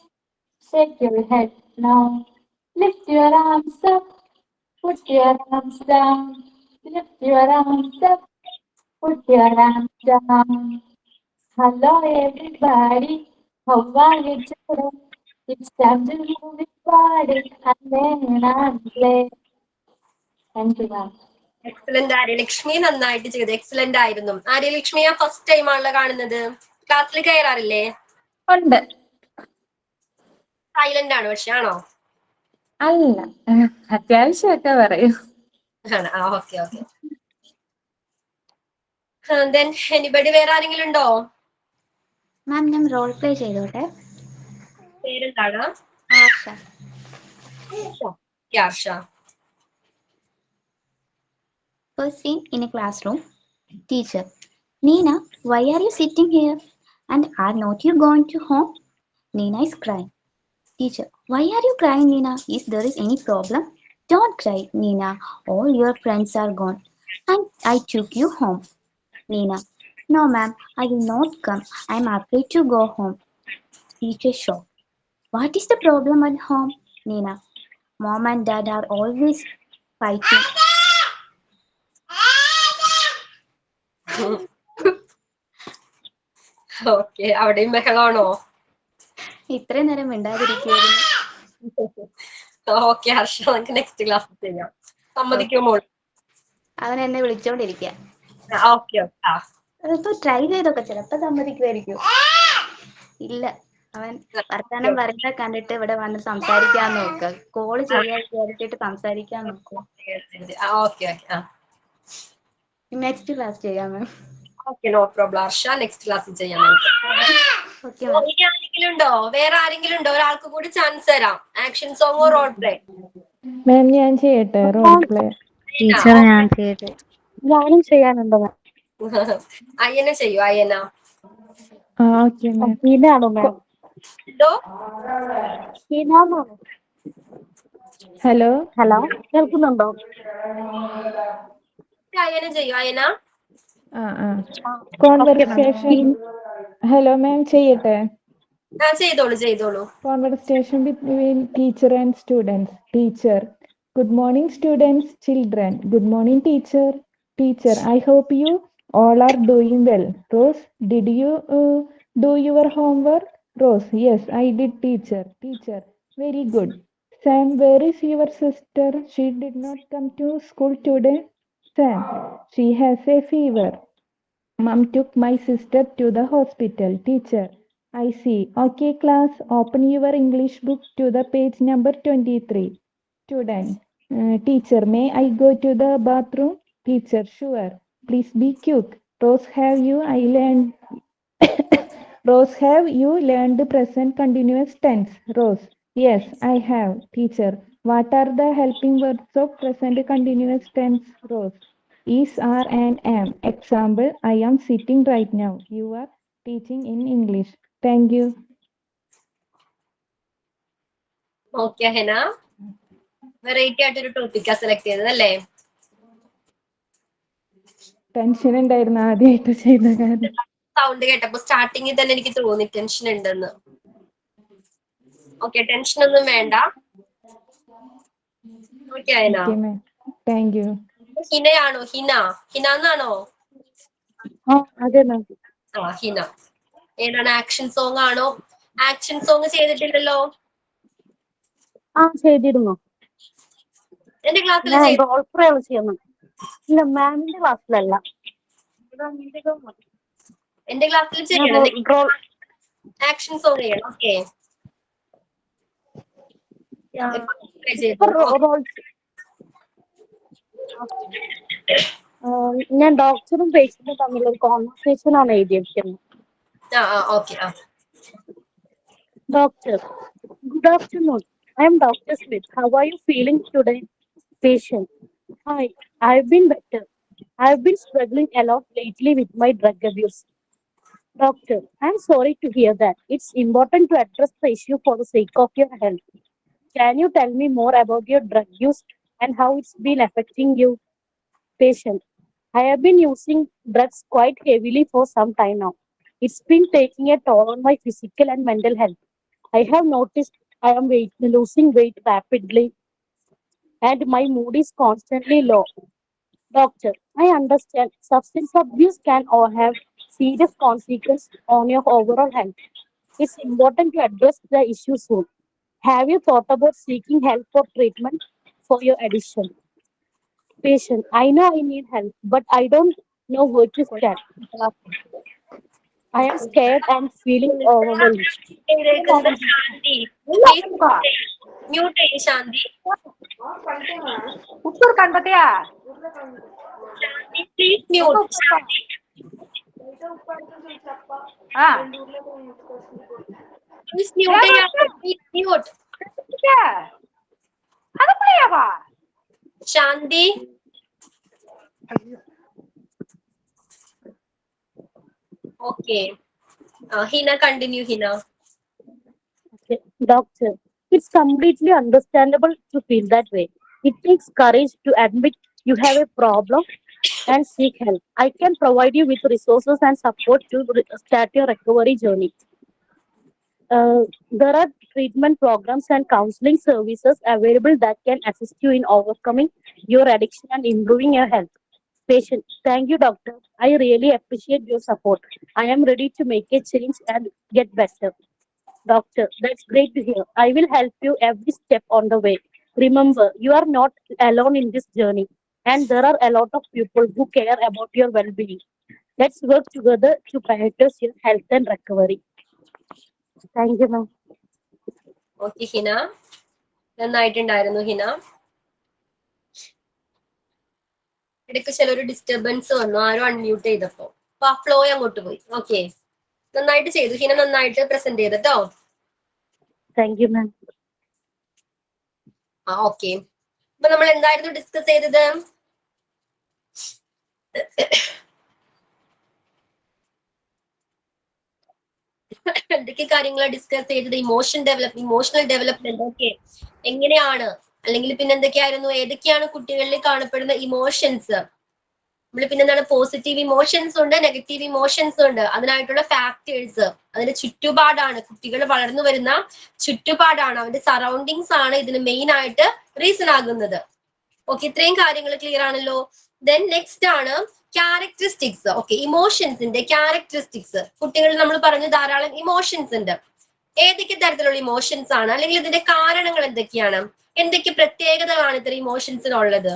Shake your head now. Lift your arms up. Put your arms down. Lift your arms up. Put your arms down. Hello everybody. How are you today? It's time to move your body and then and play. Thank you, ma'am. Excellent Aryalakshmi, നന്നായിട്ട് ചെയ്തു, excellent ആയിരുന്നു. ആര്യലക്ഷ്മി ഞാൻ first time ആണല്ലോ കാണുന്നത്, ക്ലാസ്സിൽ കയറാറില്ലേ? ഉണ്ട്. Silent ആണ് പക്ഷെ, ആണോ? അല്ല, അത്യാവശ്യമൊക്കെ പറയൂ. Okay okay. then anybody വേറെ ആരെങ്കിലും ഉണ്ടോ? മാം ഞാൻ റോൾ പ്ലേ ചെയ്തോട്ടെ? പേരെന്താണ്? ആർഷ. ആർഷ. First scene in a classroom. Teacher: Nina, why are you sitting here? And are not you going to home? Nina is crying. Teacher: Why are you crying, Nina? Is there is any problem? Don't cry, Nina. All your friends are gone, and I took you home. Nina: No, ma'am, I will not come. I am afraid to go home. Teacher shocked. What is the problem at home? Nina: Mom and Dad are always fighting. Okay, അവിടെയും ബഹളമാണോ? ഇത്രയും നേരം മിണ്ടാതിരിക്കുവായിരുന്നു. Okay Harsh, നമുക്ക് next class ചെയ്യാം. സമ്മതിക്കുമോ? അവൻ എന്നെ വിളിച്ചോണ്ടിരിക്കുക. Okay അതിപ്പോ try ചെയ്തൊക്കെ ചിലപ്പോ സമ്മതിക്കുമായിരിക്കും. ഇല്ല, അവൻ വർത്താനം പറയുന്നത് കണ്ടിട്ട് ഇവിടെ വന്ന് സംസാരിക്കാൻ നോക്കുക. കോള് ചെയ്യാൻ വിചാരിച്ചിട്ട് സംസാരിക്കാൻ നോക്കുക. നെക്സ്റ്റ് ക്ലാസ് ചെയ്യാം ma'am. Okay, no problem Harsha, next ക്ലാസ്സിൽ ചെയ്യാം. ആരെങ്കിലും ഉണ്ടോ? വേറെ ആരെങ്കിലും ഉണ്ടോ? ഒരാൾക്ക് കൂടി ചാൻസ് തരാം. ആക്ഷൻ സോങ്ങോ റോൾ പ്ലേ? മാം ഞാൻ ചെയ്യട്ടെ റോൾ പ്ലേ? ടീച്ചർ ഞാൻ ചെയ്യട്ടെ? ഞാനും ചെയ്യാനുണ്ടോ മാം? അയ്യന ചെയ്യൂ, അയ്യന. Okay ma'am. ഇതാണോ മാം? ഹലോ ഹലോ, കേൾക്കുന്നുണ്ടോ? അയ്യന ചെയ്യൂ, അയ്യന. കോൺവെർസേഷൻ. ഹലോ മാം, ചെയ്യട്ടെ? ചെയ്തോളൂ ചെയ്തോളൂ. Conversation between teacher and students. Teacher: Good morning, students, children. Good morning, teacher. Teacher: I hope you all are doing well. Rose, did you do your homework? Rose: Yes, I did, teacher. Teacher: Very good. Sam, where is your sister? She did not come to school today. Sam: She has a fever. Mom took my sister to the hospital. Teacher: I see. Okay, class, open your English book to the page number 23. Student: Teacher, may I go to the bathroom? Teacher: Sure. Please be quick. Rose, have you learned present continuous tense? Rose: Yes, I have. Teacher: What are the helping words of present continuous tense? Rose: Is, are, and am. Example: I am sitting right now. You are teaching in English. Thank you. Okay Hena, variety ആയിട്ടൊരു ടോപ്പിക്കാ select ചെയ്തതല്ലേ? Tension ഉണ്ടായിരുന്നു ആദ്യമായിട്ട് ചെയ്ത കാര്യം. Sound കേട്ടപ്പോ സ്റ്റാർട്ടിങ്ങിൽ തന്നെ എനിക്ക് തോന്നി ടെൻഷൻ ഉണ്ടെന്ന്. ഓക്കെ, ടെൻഷൻ ഒന്നും വേണ്ട. ഓക്കെ ഹെന. Thank you. ഹിനയാണോ? ഹിന എന്നാണോ? അതെ മാം. ഹിന. ഏതാണ്? ആക്ഷൻ സോങ് ആണോ? ആക്ഷൻ സോങ് ചെയ്തിട്ടില്ലല്ലോ. ചെയ്തിരുന്നു. എന്റെ ക്ലാസ്സിൽ ഞാൻ റോൾ പ്ലേ ആണ് ചെയ്യുന്നത്. ഇല്ല മാമിന്റെ ക്ലാസ്സിലല്ല. എന്റെ ക്ലാസ്സിൽ ചെയ്യണം. ആക്ഷൻ സോങ് ചെയ്യണം. ഓക്കെ, ഞാൻ ഡോക്ടറും പേഷ്യന്റും തമ്മിലുള്ള കോൺവെർസേഷൻ ആണ് എഴുതിയിരിക്കുന്നത്. Doctor, good afternoon. I am Dr. Smith. How are you feeling today? Patient, hi, I've been better. I've been struggling a lot lately with my drug abuse. Doctor, I'm sorry to hear that. It's important to address the issue for the sake of your health. Can you tell me more about your drug use and how it's been affecting you? Patient, I have been using drugs quite heavily for some time now. It's been taking a toll on my physical and mental health. I have noticed I am losing weight rapidly and my mood is constantly low. Doctor, I understand substance abuse can all have serious consequences on your overall health. It's important to address the issue soon. Have you thought about seeking help for treatment for your addiction? Patient, I know I need help, but I don't know where to start. I am scared and feeling overwhelmed. Mute ചെയ്യ് ശാന്തി. ഉപ്പൂർ കണ്ടത്തെയാ please mute. Please mute. Shanthi okay. Hina continue. Hina. Doctor, it's completely understandable to feel that way. It takes courage to admit you have a problem and seek help. I can provide you with resources and support to start your recovery journey. There are treatment programs and counseling services available that can assist you in overcoming your addiction and improving your health. Patient, thank you, doctor. I really appreciate your support. I am ready to make a change and get better. Doctor, that's great to hear. I will help you every step on the way. Remember, you are not alone in this journey, and there are a lot of people who care about your well-being. Let's work together to prioritize your health and recovery. Thank you, ma'am. Okay Hina, നന്നായിട്ടുണ്ടായിരുന്നു ഹിന. ഇടയ്ക്ക് ചിലൊരു disturbance വന്നു, ആരും unmute ചെയ്തപ്പോ. അപ്പൊ ആ flow അങ്ങോട്ട് പോയി. ഓക്കെ, നന്നായിട്ട് ചെയ്തു ഹിന, നന്നായിട്ട് പ്രസന്റ് ചെയ്തോ. Thank you, ma'am. ഓക്കെ, അപ്പൊ നമ്മൾ എന്തായിരുന്നു ഡിസ്കസ് ചെയ്തത്? എന്തൊക്കെ കാര്യങ്ങളാണ് ഡിസ്കസ് ചെയ്തത്? Emotional development. ഓക്കെ, എങ്ങനെയാണ്, അല്ലെങ്കിൽ പിന്നെ എന്തൊക്കെയായിരുന്നു, ഏതൊക്കെയാണ് കുട്ടികളിൽ കാണപ്പെടുന്ന ഇമോഷൻസ്? നമ്മൾ പിന്നെ എന്താണ്, പോസിറ്റീവ് ഇമോഷൻസ് ഉണ്ട്, നെഗറ്റീവ് ഇമോഷൻസ് ഉണ്ട്. അതിനായിട്ടുള്ള ഫാക്ടേഴ്സ്, അതിന്റെ ചുറ്റുപാടാണ്, കുട്ടികൾ വളർന്നു വരുന്ന ചുറ്റുപാടാണ്, അവന്റെ സറൗണ്ടിങ്സ് ആണ് ഇതിന് മെയിൻ ആയിട്ട് റീസൺ ആകുന്നത്. ഓക്കെ, ഇത്രയും കാര്യങ്ങൾ ക്ലിയർ ആണല്ലോ. ദെൻ നെക്സ്റ്റ് ആണ് ക്യാരക്ടറിസ്റ്റിക്സ്. ഓക്കെ, ഇമോഷൻസിന്റെ ക്യാരക്ടറിസ്റ്റിക്സ്. കുട്ടികളിൽ നമ്മൾ പറഞ്ഞു ധാരാളം ഇമോഷൻസ് ഉണ്ട്. ഏതൊക്കെ തരത്തിലുള്ള ഇമോഷൻസ് ആണ്, അല്ലെങ്കിൽ ഇതിന്റെ കാരണങ്ങൾ എന്തൊക്കെയാണ്, എന്തൊക്കെ പ്രത്യേകതകളാണ് ഇത്തരം ഇമോഷൻസിനുള്ളത്,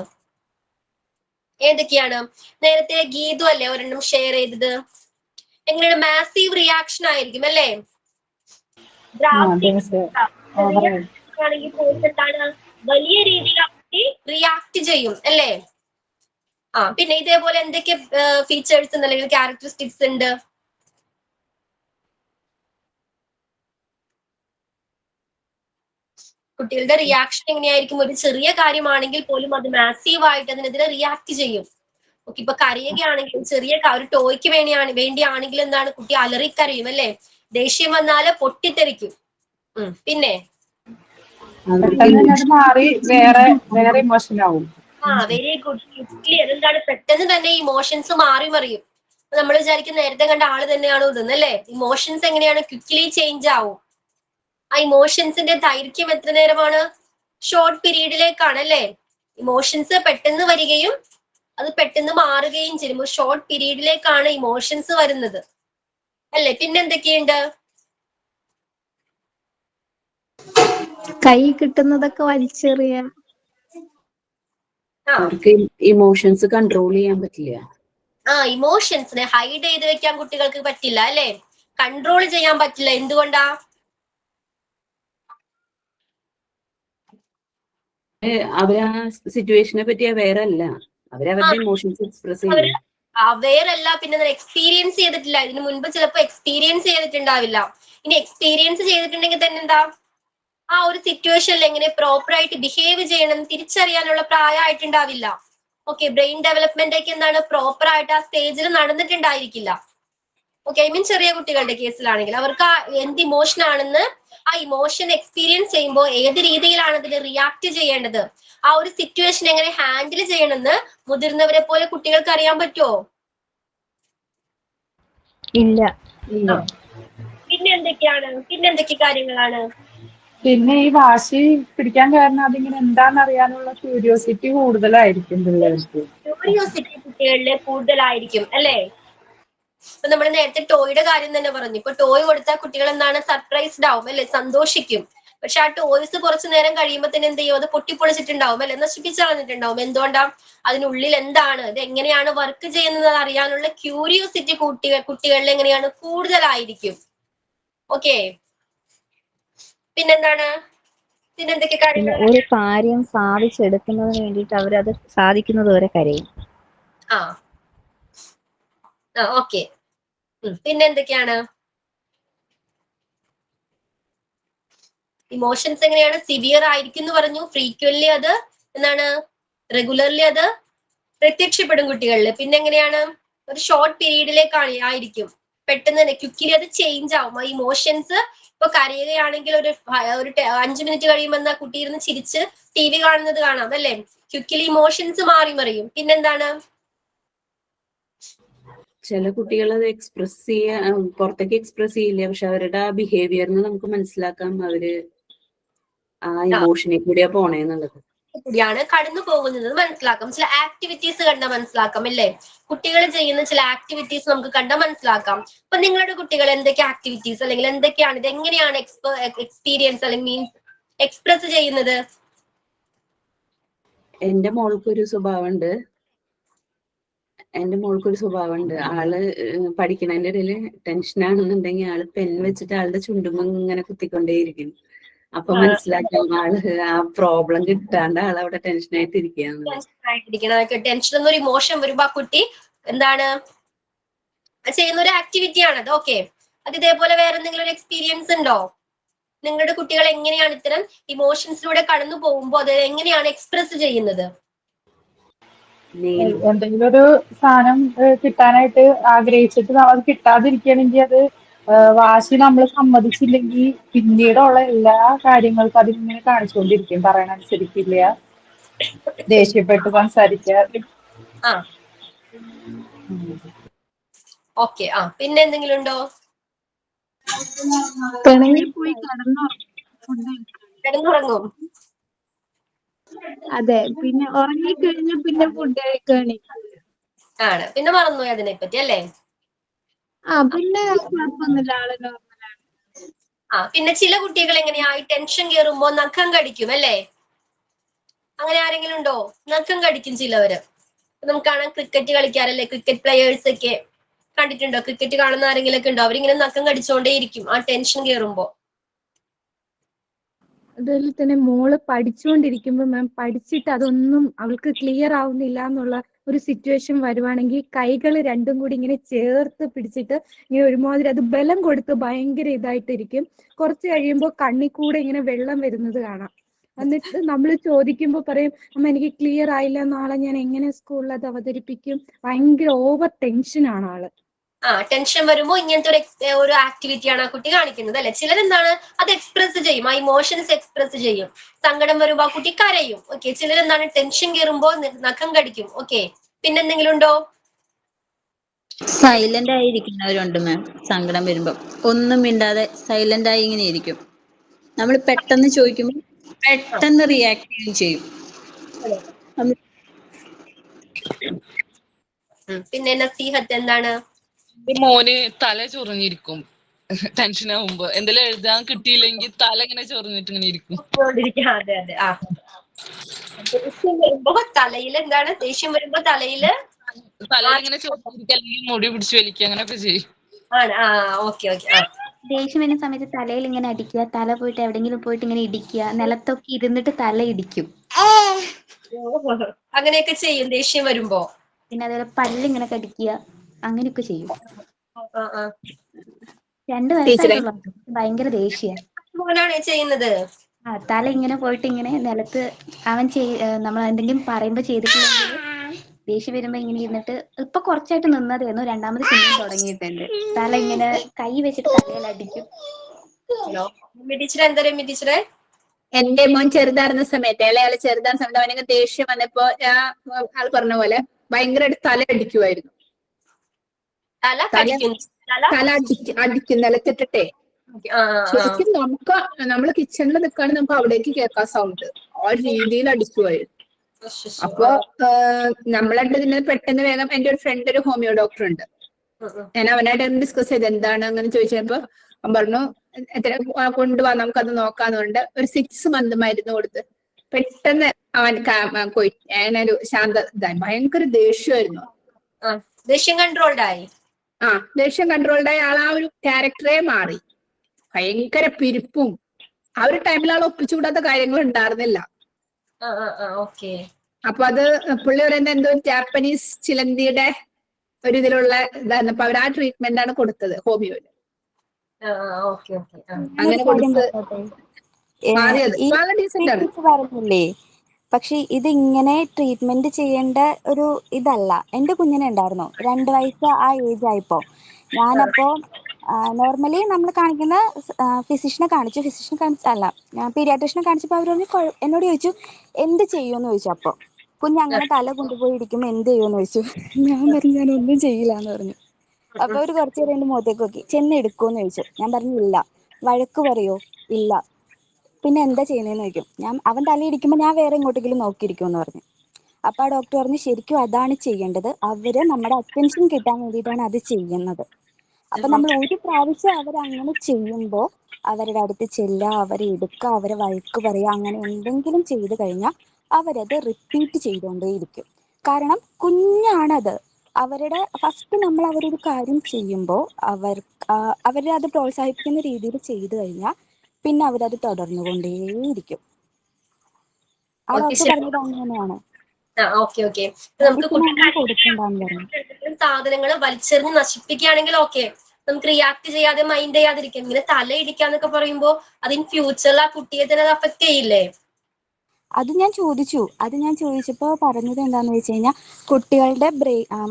ഏതൊക്കെയാണ്? നേരത്തെ ഗീതു അല്ലേ ഒരെണ്ണം ഷെയർ ചെയ്തത്. എങ്ങനെയാണ്? മാസീവ് റിയാക്ഷൻ ആയിരിക്കും അല്ലേ? ആണെങ്കിൽ പോലും എന്താണ്, വലിയ രീതിയിൽ റിയാക്ട് ചെയ്യും അല്ലേ? പിന്നെ ഇതേപോലെ എന്തൊക്കെ ഫീച്ചേഴ്സ് അല്ലെങ്കിൽ ക്യാരക്ടറിസ്റ്റിക്സ് ഉണ്ട്? കുട്ടികളുടെ റിയാക്ഷൻ എങ്ങനെയായിരിക്കും? ഒരു ചെറിയ കാര്യമാണെങ്കിൽ പോലും അത് മാസീവ് ആയിട്ട് അതിനെതിരെ റിയാക്ട് ചെയ്യും. ഓക്കെ, ഇപ്പൊ കരയുകയാണെങ്കിൽ, ചെറിയ ഒരു ടോയ്ക്ക് വേണ്ടിയാണെങ്കിൽ എന്താണ്, കുട്ടി അലറിക്കരയും അല്ലേ? ദേഷ്യം വന്നാല് പൊട്ടിത്തെറിക്കും. പിന്നെ മാറി വേറെ ഇമോഷൻ ആവും. Very good, clear. എന്താണ്, പെട്ടെന്ന് തന്നെ ഇമോഷൻസ് മാറി മറിയും. നമ്മൾ വിചാരിക്കും നേരത്തെ കണ്ട ആള് തന്നെയാണോ ഇതെന്നല്ലേ? ഇമോഷൻസ് എങ്ങനെയാണ്, ക്വിക്ലി ചേഞ്ച് ആവും. ആ ഇമോഷൻസിന്റെ ദൈർഘ്യം എത്ര നേരമാണ്? ഷോർട്ട് പീരീഡിലേക്കാണ് അല്ലേ? ഇമോഷൻസ് പെട്ടെന്ന് വരികയും അത് പെട്ടെന്ന് മാറുകയും ചെയ്യുമ്പോൾ ഷോർട്ട് പീരീഡിലേക്കാണ് ഇമോഷൻസ് വരുന്നത് അല്ലേ? പിന്നെന്തൊക്കെയുണ്ട്? കൈ കിട്ടുന്നതൊക്കെ വലിച്ചെറിയ. അവർക്ക് ഇമോഷൻസ് കൺട്രോൾ ചെയ്യാൻ പറ്റില്ല. ഇമോഷൻസിനെ ഹൈഡ് ചെയ്ത് വെക്കാൻ കുട്ടികൾക്ക് പറ്റില്ല അല്ലെ, കൺട്രോൾ ചെയ്യാൻ പറ്റില്ല. എന്തുകൊണ്ടാ? അവർ ആ സിറ്റുവേഷനെ പറ്റി അവെയർ അല്ല, അവരവരുടെ ഇമോഷൻസ് എക്സ്പ്രസ് ചെയ്യും. അവെയറല്ല, പിന്നെ എക്സ്പീരിയൻസ് ചെയ്തിട്ടില്ല. ഇതിനു മുൻപ് ചിലപ്പോ എക്സ്പീരിയൻസ് ചെയ്തിട്ടുണ്ടാവില്ല. ഇനി എക്സ്പീരിയൻസ് ചെയ്തിട്ടുണ്ടെങ്കിൽ തന്നെ എന്താ, ആ ഒരു സിറ്റുവേഷനിൽ എങ്ങനെ പ്രോപ്പർ ആയിട്ട് ബിഹേവ് ചെയ്യണം തിരിച്ചറിയാനുള്ള പ്രായമായിട്ടുണ്ടാവില്ല. ഓക്കെ, ബ്രെയിൻ ഡെവലപ്മെന്റ് ഒക്കെ എന്താണ് പ്രോപ്പർ ആയിട്ട് ആ സ്റ്റേജിൽ നടന്നിട്ടുണ്ടായിരിക്കില്ല. ഓക്കെ, ഐ മീൻ ചെറിയ കുട്ടികളുടെ കേസിലാണെങ്കിൽ അവർക്ക് എന്ത് ഇമോഷൻ ആണെന്ന് ആ ഇമോഷൻ എക്സ്പീരിയൻസ് ചെയ്യുമ്പോൾ ഏത് രീതിയിലാണ് അതിൽ റിയാക്ട് ചെയ്യേണ്ടത്, ആ ഒരു സിറ്റുവേഷൻ എങ്ങനെ ഹാൻഡിൽ ചെയ്യണമെന്ന് മുതിർന്നവരെ പോലെ കുട്ടികൾക്ക് അറിയാൻ പറ്റുമോ? ഇല്ല. പിന്നെ എന്തൊക്കെ കാര്യങ്ങളാണ്? പിന്നെ ഈ വാശി പിടിക്കാൻ കാരണം അതിങ്ങനെ എന്താണെന്നറിയാനുള്ള ക്യൂരിയോസിറ്റി കൂടുതലായിരിക്കും പിള്ളേർക്ക്. ക്യൂരിയോസിറ്റി കുട്ടികളില് കൂടുതലായിരിക്കും അല്ലേ? ഇപ്പൊ നമ്മൾ നേരത്തെ ടോയുടെ കാര്യം തന്നെ പറഞ്ഞു. ഇപ്പൊ ടോയ് കൊടുത്താൽ കുട്ടികൾ എന്താണ് സർപ്രൈസ്ഡ് ആവും അല്ലെ, സന്തോഷിക്കും. പക്ഷെ ആ ടോയ്സ് കുറച്ചു നേരം കഴിയുമ്പോൾ തന്നെ എന്ത് ചെയ്യും, അത് പൊട്ടിപ്പൊളിച്ചിട്ടുണ്ടാവും അല്ലെ, നശിപ്പിച്ചു കളഞ്ഞിട്ടുണ്ടാവും. എന്തുകൊണ്ടാ? അതിനുള്ളിൽ എന്താണ്, ഇത് എങ്ങനെയാണ് വർക്ക് ചെയ്യുന്നത് അറിയാനുള്ള ക്യൂരിയോസിറ്റി കുട്ടികളിൽ എങ്ങനെയാണ് കൂടുതലായിരിക്കും. ഓക്കെ, പിന്നെന്താണ്, പിന്നെന്തൊക്കെ കാര്യങ്ങൾ? ഒരു കാര്യം സാധിച്ചെടുക്കുന്നതിന് വേണ്ടിയിട്ട് അവരത് സാധിക്കുന്നത് വരെ കരയും. ഓക്കെ, പിന്നെന്തൊക്കെയാണ്? ഇമോഷൻസ് എങ്ങനെയാണ് സിവിയർ ആയിരിക്കും എന്ന് പറഞ്ഞു. ഫ്രീക്വന്റ്ലി അത് എന്താണ്, റെഗുലർലി അത് പ്രത്യക്ഷപ്പെടും കുട്ടികളിൽ. പിന്നെ എങ്ങനെയാണ്, ഒരു ഷോർട്ട് പീരീഡിലേക്കാണ് ആയിരിക്കും, പെട്ടെന്ന് തന്നെ ക്വിക്കിലി അത് ചേഞ്ച് ആവും. ആ ഇമോഷൻസ് ഇപ്പൊ കരയുകയാണെങ്കിൽ ഒരു 5 മിനിറ്റ് കഴിയുമ്പോൾ കുട്ടി ഇരുന്ന് ചിരിച്ച് TV കാണുന്നത് കാണാം അല്ലെ, ക്വിക്കിലി ഇമോഷൻസ് മാറി മറിയും. പിന്നെന്താണ്, ചില കുട്ടികൾ അത് പുറത്തേക്ക് എക്സ്പ്രസ് ചെയ്യില്ല, പക്ഷെ അവരുടെ ആ ബിഹേവിയറിന് നമുക്ക് മനസ്സിലാക്കാം അവര് ആ ഇമോഷനെ കൂടിയാ പോണേന്നുള്ളത്. കൂടിയാണ് കടന്നു പോകുന്നത് മനസ്സിലാക്കാം. ചില ആക്ടിവിറ്റീസ് കണ്ടാൽ മനസ്സിലാക്കാം അല്ലേ, കുട്ടികൾ ചെയ്യുന്ന ചില ആക്ടിവിറ്റീസ് നമുക്ക് കണ്ടാൽ മനസ്സിലാക്കാം. അപ്പൊ നിങ്ങളുടെ കുട്ടികൾ എന്തൊക്കെ ആക്ടിവിറ്റീസ് അല്ലെങ്കിൽ എന്തൊക്കെയാണ്, ഇത് എങ്ങനെയാണ് എക്സ്പീരിയൻസ് അല്ലെങ്കിൽ മീൻസ് എക്സ്പ്രസ് ചെയ്യുന്നത്? എന്റെ മോൾക്കൊരു സ്വഭാവമുണ്ട്. ആള് പഠിക്കണതിന്റെ ഇടയില് ടെൻഷനാണെന്നുണ്ടെങ്കിൽ ആള് പെൻ വെച്ചിട്ട് ആളുടെ ചുണ്ടുമ്പോ ഇങ്ങനെ കുത്തിക്കൊണ്ടേയിരിക്കും. അപ്പൊ മനസ്സിലാക്കാം ആള് ആ പ്രോബ്ലം കിട്ടാണ്ട് ആളവിടെ ടെൻഷനായിട്ട് ഇരിക്കുകയാണ്. ടെൻഷൻ എന്നൊരു ഇമോഷൻ വരുമ്പോ ആ കുട്ടി എന്താണ് ചെയ്യുന്ന ഒരു ആക്ടിവിറ്റി ആണത്. ഓക്കെ, അത് ഇതേപോലെ വേറെ എന്തെങ്കിലും ഒരു എക്സ്പീരിയൻസ് ഉണ്ടോ? നിങ്ങളുടെ കുട്ടികൾ എങ്ങനെയാണ് ഇത്തരം ഇമോഷൻസിലൂടെ കടന്നു പോകുമ്പോൾ അത് എങ്ങനെയാണ് എക്സ്പ്രസ് ചെയ്യുന്നത്? എന്തെങ്കിലും ഒരു സാധനം കിട്ടാനായിട്ട് ആഗ്രഹിച്ചിട്ട് അത് കിട്ടാതിരിക്കുകയാണെങ്കിൽ അത് വാശി നമ്മൾ സമ്മതിച്ചില്ലെങ്കിൽ പിന്നീടുള്ള എല്ലാ കാര്യങ്ങൾക്കും അതിങ്ങനെ കാണിച്ചുകൊണ്ടിരിക്കും. പറയണനുസരിക്കില്ല, ദേഷ്യപ്പെട്ട് സംസാരിക്കുക. ഓക്കെ, പിന്നെ എന്തെങ്കിലും ഉണ്ടോ? പിണങ്ങിപ്പോയി കിടന്നുറങ്ങും. അതെ, പിന്നെ ഉറങ്ങിക്കഴിഞ്ഞാൽ പിന്നെ ഫുഡ് കഴിക്കാണ്. പിന്നെ മറന്നുപോയി അതിനെ പറ്റി അല്ലേ? പിന്നെ കുഴപ്പമൊന്നുമില്ല, ആള് നോർമലാണ്. പിന്നെ ചില കുട്ടികൾ എങ്ങനെയായി ടെൻഷൻ കയറുമ്പോ നഖം കടിക്കും അല്ലേ? അങ്ങനെ ആരെങ്കിലും ഉണ്ടോ? നഖം കടിക്കും ചിലവര്. നമുക്ക് കാണാം ക്രിക്കറ്റ് കളിക്കാറല്ലേ, ക്രിക്കറ്റ് പ്ലെയേഴ്സ് ഒക്കെ കണ്ടിട്ടുണ്ടോ? ക്രിക്കറ്റ് കാണുന്ന ആരെങ്കിലും ഒക്കെ ഉണ്ടോ? അവരിങ്ങനെ നഖം കടിച്ചോണ്ടേയിരിക്കും ആ ടെൻഷൻ കയറുമ്പോ. അതുപോലെ തന്നെ മോള് പഠിച്ചുകൊണ്ടിരിക്കുമ്പോൾ മാം പഠിച്ചിട്ട് അതൊന്നും അവൾക്ക് ക്ലിയർ ആവുന്നില്ല എന്നുള്ള ഒരു സിറ്റുവേഷൻ വരുവാണെങ്കിൽ കൈകൾ രണ്ടും കൂടി ഇങ്ങനെ ചേർത്ത് പിടിച്ചിട്ട് ഇങ്ങനെ ഒരുമാതിരി അത് ബലം കൊടുത്ത് ഭയങ്കര ഇതായിട്ടിരിക്കും. കുറച്ച് കഴിയുമ്പോൾ കണ്ണിൽ കൂടെ ഇങ്ങനെ വെള്ളം വരുന്നത് കാണാം. എന്നിട്ട് നമ്മൾ ചോദിക്കുമ്പോൾ പറയും, അമ്മ എനിക്ക് ക്ലിയർ ആയില്ല, നാളെ ഞാൻ എങ്ങനെ സ്കൂളിൽ അത് അവതരിപ്പിക്കും. ഭയങ്കര ഓവർ ടെൻഷനാണ് ആള്. ടെൻഷൻ വരുമ്പോ ഇങ്ങനത്തെ ഒരു ആക്ടിവിറ്റിയാണ് ആ കുട്ടി കാണിക്കുന്നത് അല്ലെ. ചിലരെന്താണ് അത് എക്സ്പ്രസ് ചെയ്യും, ആ ഇമോഷൻസ് എക്സ്പ്രസ് ചെയ്യും. സങ്കടം വരുമ്പോ ആ കുട്ടി കരയും. ഓക്കെ, ചിലരെന്താണ് ടെൻഷൻ കയറുമ്പോ നഖം കടിക്കും. ഓക്കെ, പിന്നെന്തെങ്കിലും ഉണ്ടോ? സൈലന്റ് ആയിരിക്കുന്നവരുണ്ട് മാം. സങ്കടം വരുമ്പോ ഒന്നും മിണ്ടാതെ സൈലന്റ് ആയി ഇങ്ങനെ ഇരിക്കും. നമ്മൾ പെട്ടെന്ന് ചോദിക്കുമ്പോൾ പെട്ടെന്ന് റിയാക്ട് ചെയ്യും. പിന്നെ നസീഹത്ത് എന്താണ്? മോന് തല ചൊറിഞ്ഞിരിക്കും ടെൻഷൻ ആവുമ്പോ. എന്തെങ്കിലും എഴുതാൻ കിട്ടിയില്ലെങ്കിൽ തല ഇങ്ങനെ ചൊറിഞ്ഞിട്ട് ഇങ്ങനെ ഇരിക്കും. അതെ. ദേഷ്യം വരുമ്പോ തലയിൽ എന്താണ്? ദേഷ്യം വരുമ്പോ തലയില് തലയിലിങ്ങനെ ചോദിച്ചിരിക്കുക അല്ലെങ്കിൽ മുടി പിടിച്ച് വലിക്കുക അങ്ങനെയൊക്കെ ചെയ്യും. ആണ്. Okay okay. ദേഷ്യം വരുന്ന സമയത്ത് തലയിൽ ഇങ്ങനെ അടിക്കുക, തല പോയിട്ട് എവിടെയെങ്കിലും പോയിട്ട് ഇങ്ങനെ ഇടിക്കുക, നിലത്തൊക്കെ ഇരുന്നിട്ട് തല ഇടിക്കും. അങ്ങനെയൊക്കെ ചെയ്യും ദേഷ്യം വരുമ്പോ. പിന്നെ അതേപോലെ പല്ലിങ്ങനെ കടിക്കുക, അങ്ങനെയൊക്കെ ചെയ്യും. 2 വയസ്സായിട്ടുള്ള ഭയങ്കര ദേഷ്യ. മോനാണ് ചെയ്യുന്നത്. തല ഇങ്ങനെ പോയിട്ട് ഇങ്ങനെ നിലത്ത് അവൻ നമ്മൾ എന്തെങ്കിലും പറയുമ്പോ ചെയ്തിട്ടില്ലെങ്കിൽ ദേഷ്യം വരുമ്പോ ഇങ്ങനെ ഇരുന്നിട്ട് ഇപ്പൊ കുറച്ചായിട്ട് നിന്നതായിരുന്നു, രണ്ടാമത് പിന്നെയും തുടങ്ങിയിട്ടുണ്ട്. തല ഇങ്ങനെ കൈ വെച്ചിട്ട് തലയിൽ അടിക്കും. ടീച്ചറെ എന്റെ മോൻ ചെറുതായിരുന്ന സമയത്ത്, ഇളയാള് ചെറുതായിരുന്ന സമയത്ത് അവനൊക്കെ ദേഷ്യം വന്നപ്പോ ആൾ പറഞ്ഞ പോലെ ഭയങ്കരമായിട്ട് തല അടിക്കുമായിരുന്നു. തല അടിക്കും നിലത്തിട്ടിട്ടേ. ശരിക്കും നമ്മള് കിച്ചണിൽ നിൽക്കുകയാണെങ്കിൽ നമുക്ക് അവിടേക്ക് കേൾക്കാം സൗണ്ട്. ആ രീതിയിൽ അടിക്കുമായിരുന്നു. അപ്പൊ നമ്മളായിട്ട് ഇതിന് പെട്ടെന്ന് വേഗം, എന്റെ ഒരു ഫ്രണ്ട് ഒരു ഹോമിയോ ഡോക്ടർ ഉണ്ട്, ഞാൻ അവനായിട്ട് ഡിസ്കസ് ചെയ്ത് എന്താണ് അങ്ങനെ ചോദിച്ചപ്പോ അവൻ പറഞ്ഞു എത്ര കൊണ്ടുപോവാ നമുക്കത് നോക്കാന്ന് പറഞ്ഞിട്ട് ഒരു 6 month മരുന്ന് കൊടുത്ത് പെട്ടെന്ന് അവൻ ഞാനൊരു ശാന്ത ഇതായി. ഭയങ്കര ദേഷ്യമായിരുന്നു. ദേഷ്യം കൺട്രോൾഡായി. ദേഷ്യം കൺട്രോൾഡായി. ആൾ ആ ഒരു ക്യാരക്ടറേ മാറി. ഭയങ്കര പിരിപ്പും. ആ ഒരു ടൈമിൽ ആൾ ഒപ്പിച്ചുകൂടാത്ത കാര്യങ്ങൾ ഉണ്ടായിരുന്നില്ല. അപ്പൊ അത് പുള്ളി പറയുന്നത് എന്തോ ജാപ്പനീസ് ചിലന്തിയുടെ ഒരു ഇതിലുള്ള ഇതായിരുന്നു. അപ്പൊ അവർ ആ ട്രീറ്റ്മെന്റ് ആണ് കൊടുത്തത് ഹോമിയോയില്. അങ്ങനെ കൊടുത്ത് മാറിയത്. വളരെ ഡീസന്റ് ആണ്. പറഞ്ഞില്ലേ, പക്ഷെ ഇത് ഇങ്ങനെ ട്രീറ്റ്മെന്റ് ചെയ്യേണ്ട ഒരു ഇതല്ല. എന്റെ കുഞ്ഞിനെ ഉണ്ടായിരുന്നു 2 വയസ്സ് ആ ഏജ് ആയപ്പോ. ഞാനപ്പോ നോർമലി നമ്മൾ കാണിക്കുന്ന ഫിസിഷ്യനെ കാണിച്ചല്ല, പീഡിയാട്രീഷ്യനെ കാണിച്ചപ്പോ അവർ എന്നോട് ചോദിച്ചു എന്ത് ചെയ്യുമെന്ന് ചോദിച്ചു. അപ്പൊ കുഞ്ഞ് അങ്ങനെ തല കൊണ്ടുപോയി ഇരിക്കുമ്പോ എന്ത് ചെയ്യുമെന്ന് ചോദിച്ചു. ഞാൻ പറഞ്ഞു ഞാൻ ഒന്നും ചെയ്യില്ല എന്ന് പറഞ്ഞു. അപ്പൊ അവര് കുറച്ചു നേരം എന്റെ മുഖത്തേക്ക് നോക്കി. ചെന്ന് എടുക്കുമെന്ന് ചോദിച്ചു. ഞാൻ പറഞ്ഞു ഇല്ല. വഴക്ക് പറയോ? ഇല്ല. പിന്നെ എന്താ ചെയ്യുന്നതെന്ന് ചോദിക്കും. അവൻ തലയിടിക്കുമ്പോൾ ഞാൻ വേറെ എങ്ങോട്ടെങ്കിലും നോക്കിയിരിക്കുമെന്ന് പറഞ്ഞു. അപ്പൊ ആ ഡോക്ടർ പറഞ്ഞു ശരിക്കും അതാണ് ചെയ്യേണ്ടത്, അവര് നമ്മുടെ അറ്റൻഷൻ കിട്ടാൻ വേണ്ടിയിട്ടാണ് അത് ചെയ്യുന്നത്. അപ്പൊ നമ്മൾ ഒരു പ്രാവശ്യം അവരങ്ങനെ ചെയ്യുമ്പോ അവരുടെ അടുത്ത് ചെല്ലുക, അവരെ എടുക്കുക, അവരെ വഴക്ക് പറയുക, അങ്ങനെ എന്തെങ്കിലും ചെയ്തു കഴിഞ്ഞാൽ അവരത് റിപ്പീറ്റ് ചെയ്തുകൊണ്ടേയിരിക്കും. കാരണം കുഞ്ഞാണത്. അവരുടെ ഫസ്റ്റ് നമ്മൾ അവരൊരു കാര്യം ചെയ്യുമ്പോൾ അവരെ അത് പ്രോത്സാഹിപ്പിക്കുന്ന രീതിയിൽ ചെയ്തു കഴിഞ്ഞാൽ പിന്നെ അവരത് തുടർന്നുകൊണ്ടേയിരിക്കും. ആ ഡോക്ടർ പറഞ്ഞത് അങ്ങനെയാണ്. നമുക്ക് സാധനങ്ങൾ വലിച്ചെറിഞ്ഞ് നശിപ്പിക്കുകയാണെങ്കിൽ ഓക്കെ, നമുക്ക് റിയാക്ട് ചെയ്യാതെ മൈൻഡ് ചെയ്യാതിരിക്കാം. ഇങ്ങനെ തല ഇടിക്കാന്നൊക്കെ പറയുമ്പോ അതിന് ഫ്യൂച്ചറിൽ ആ കുട്ടിയെ തന്നെ അത് അഫക്ട് ചെയ്യില്ലേ? അത് ഞാൻ ചോദിച്ചപ്പോ പറഞ്ഞത് എന്താന്ന് വെച്ച് കഴിഞ്ഞാൽ കുട്ടികളുടെ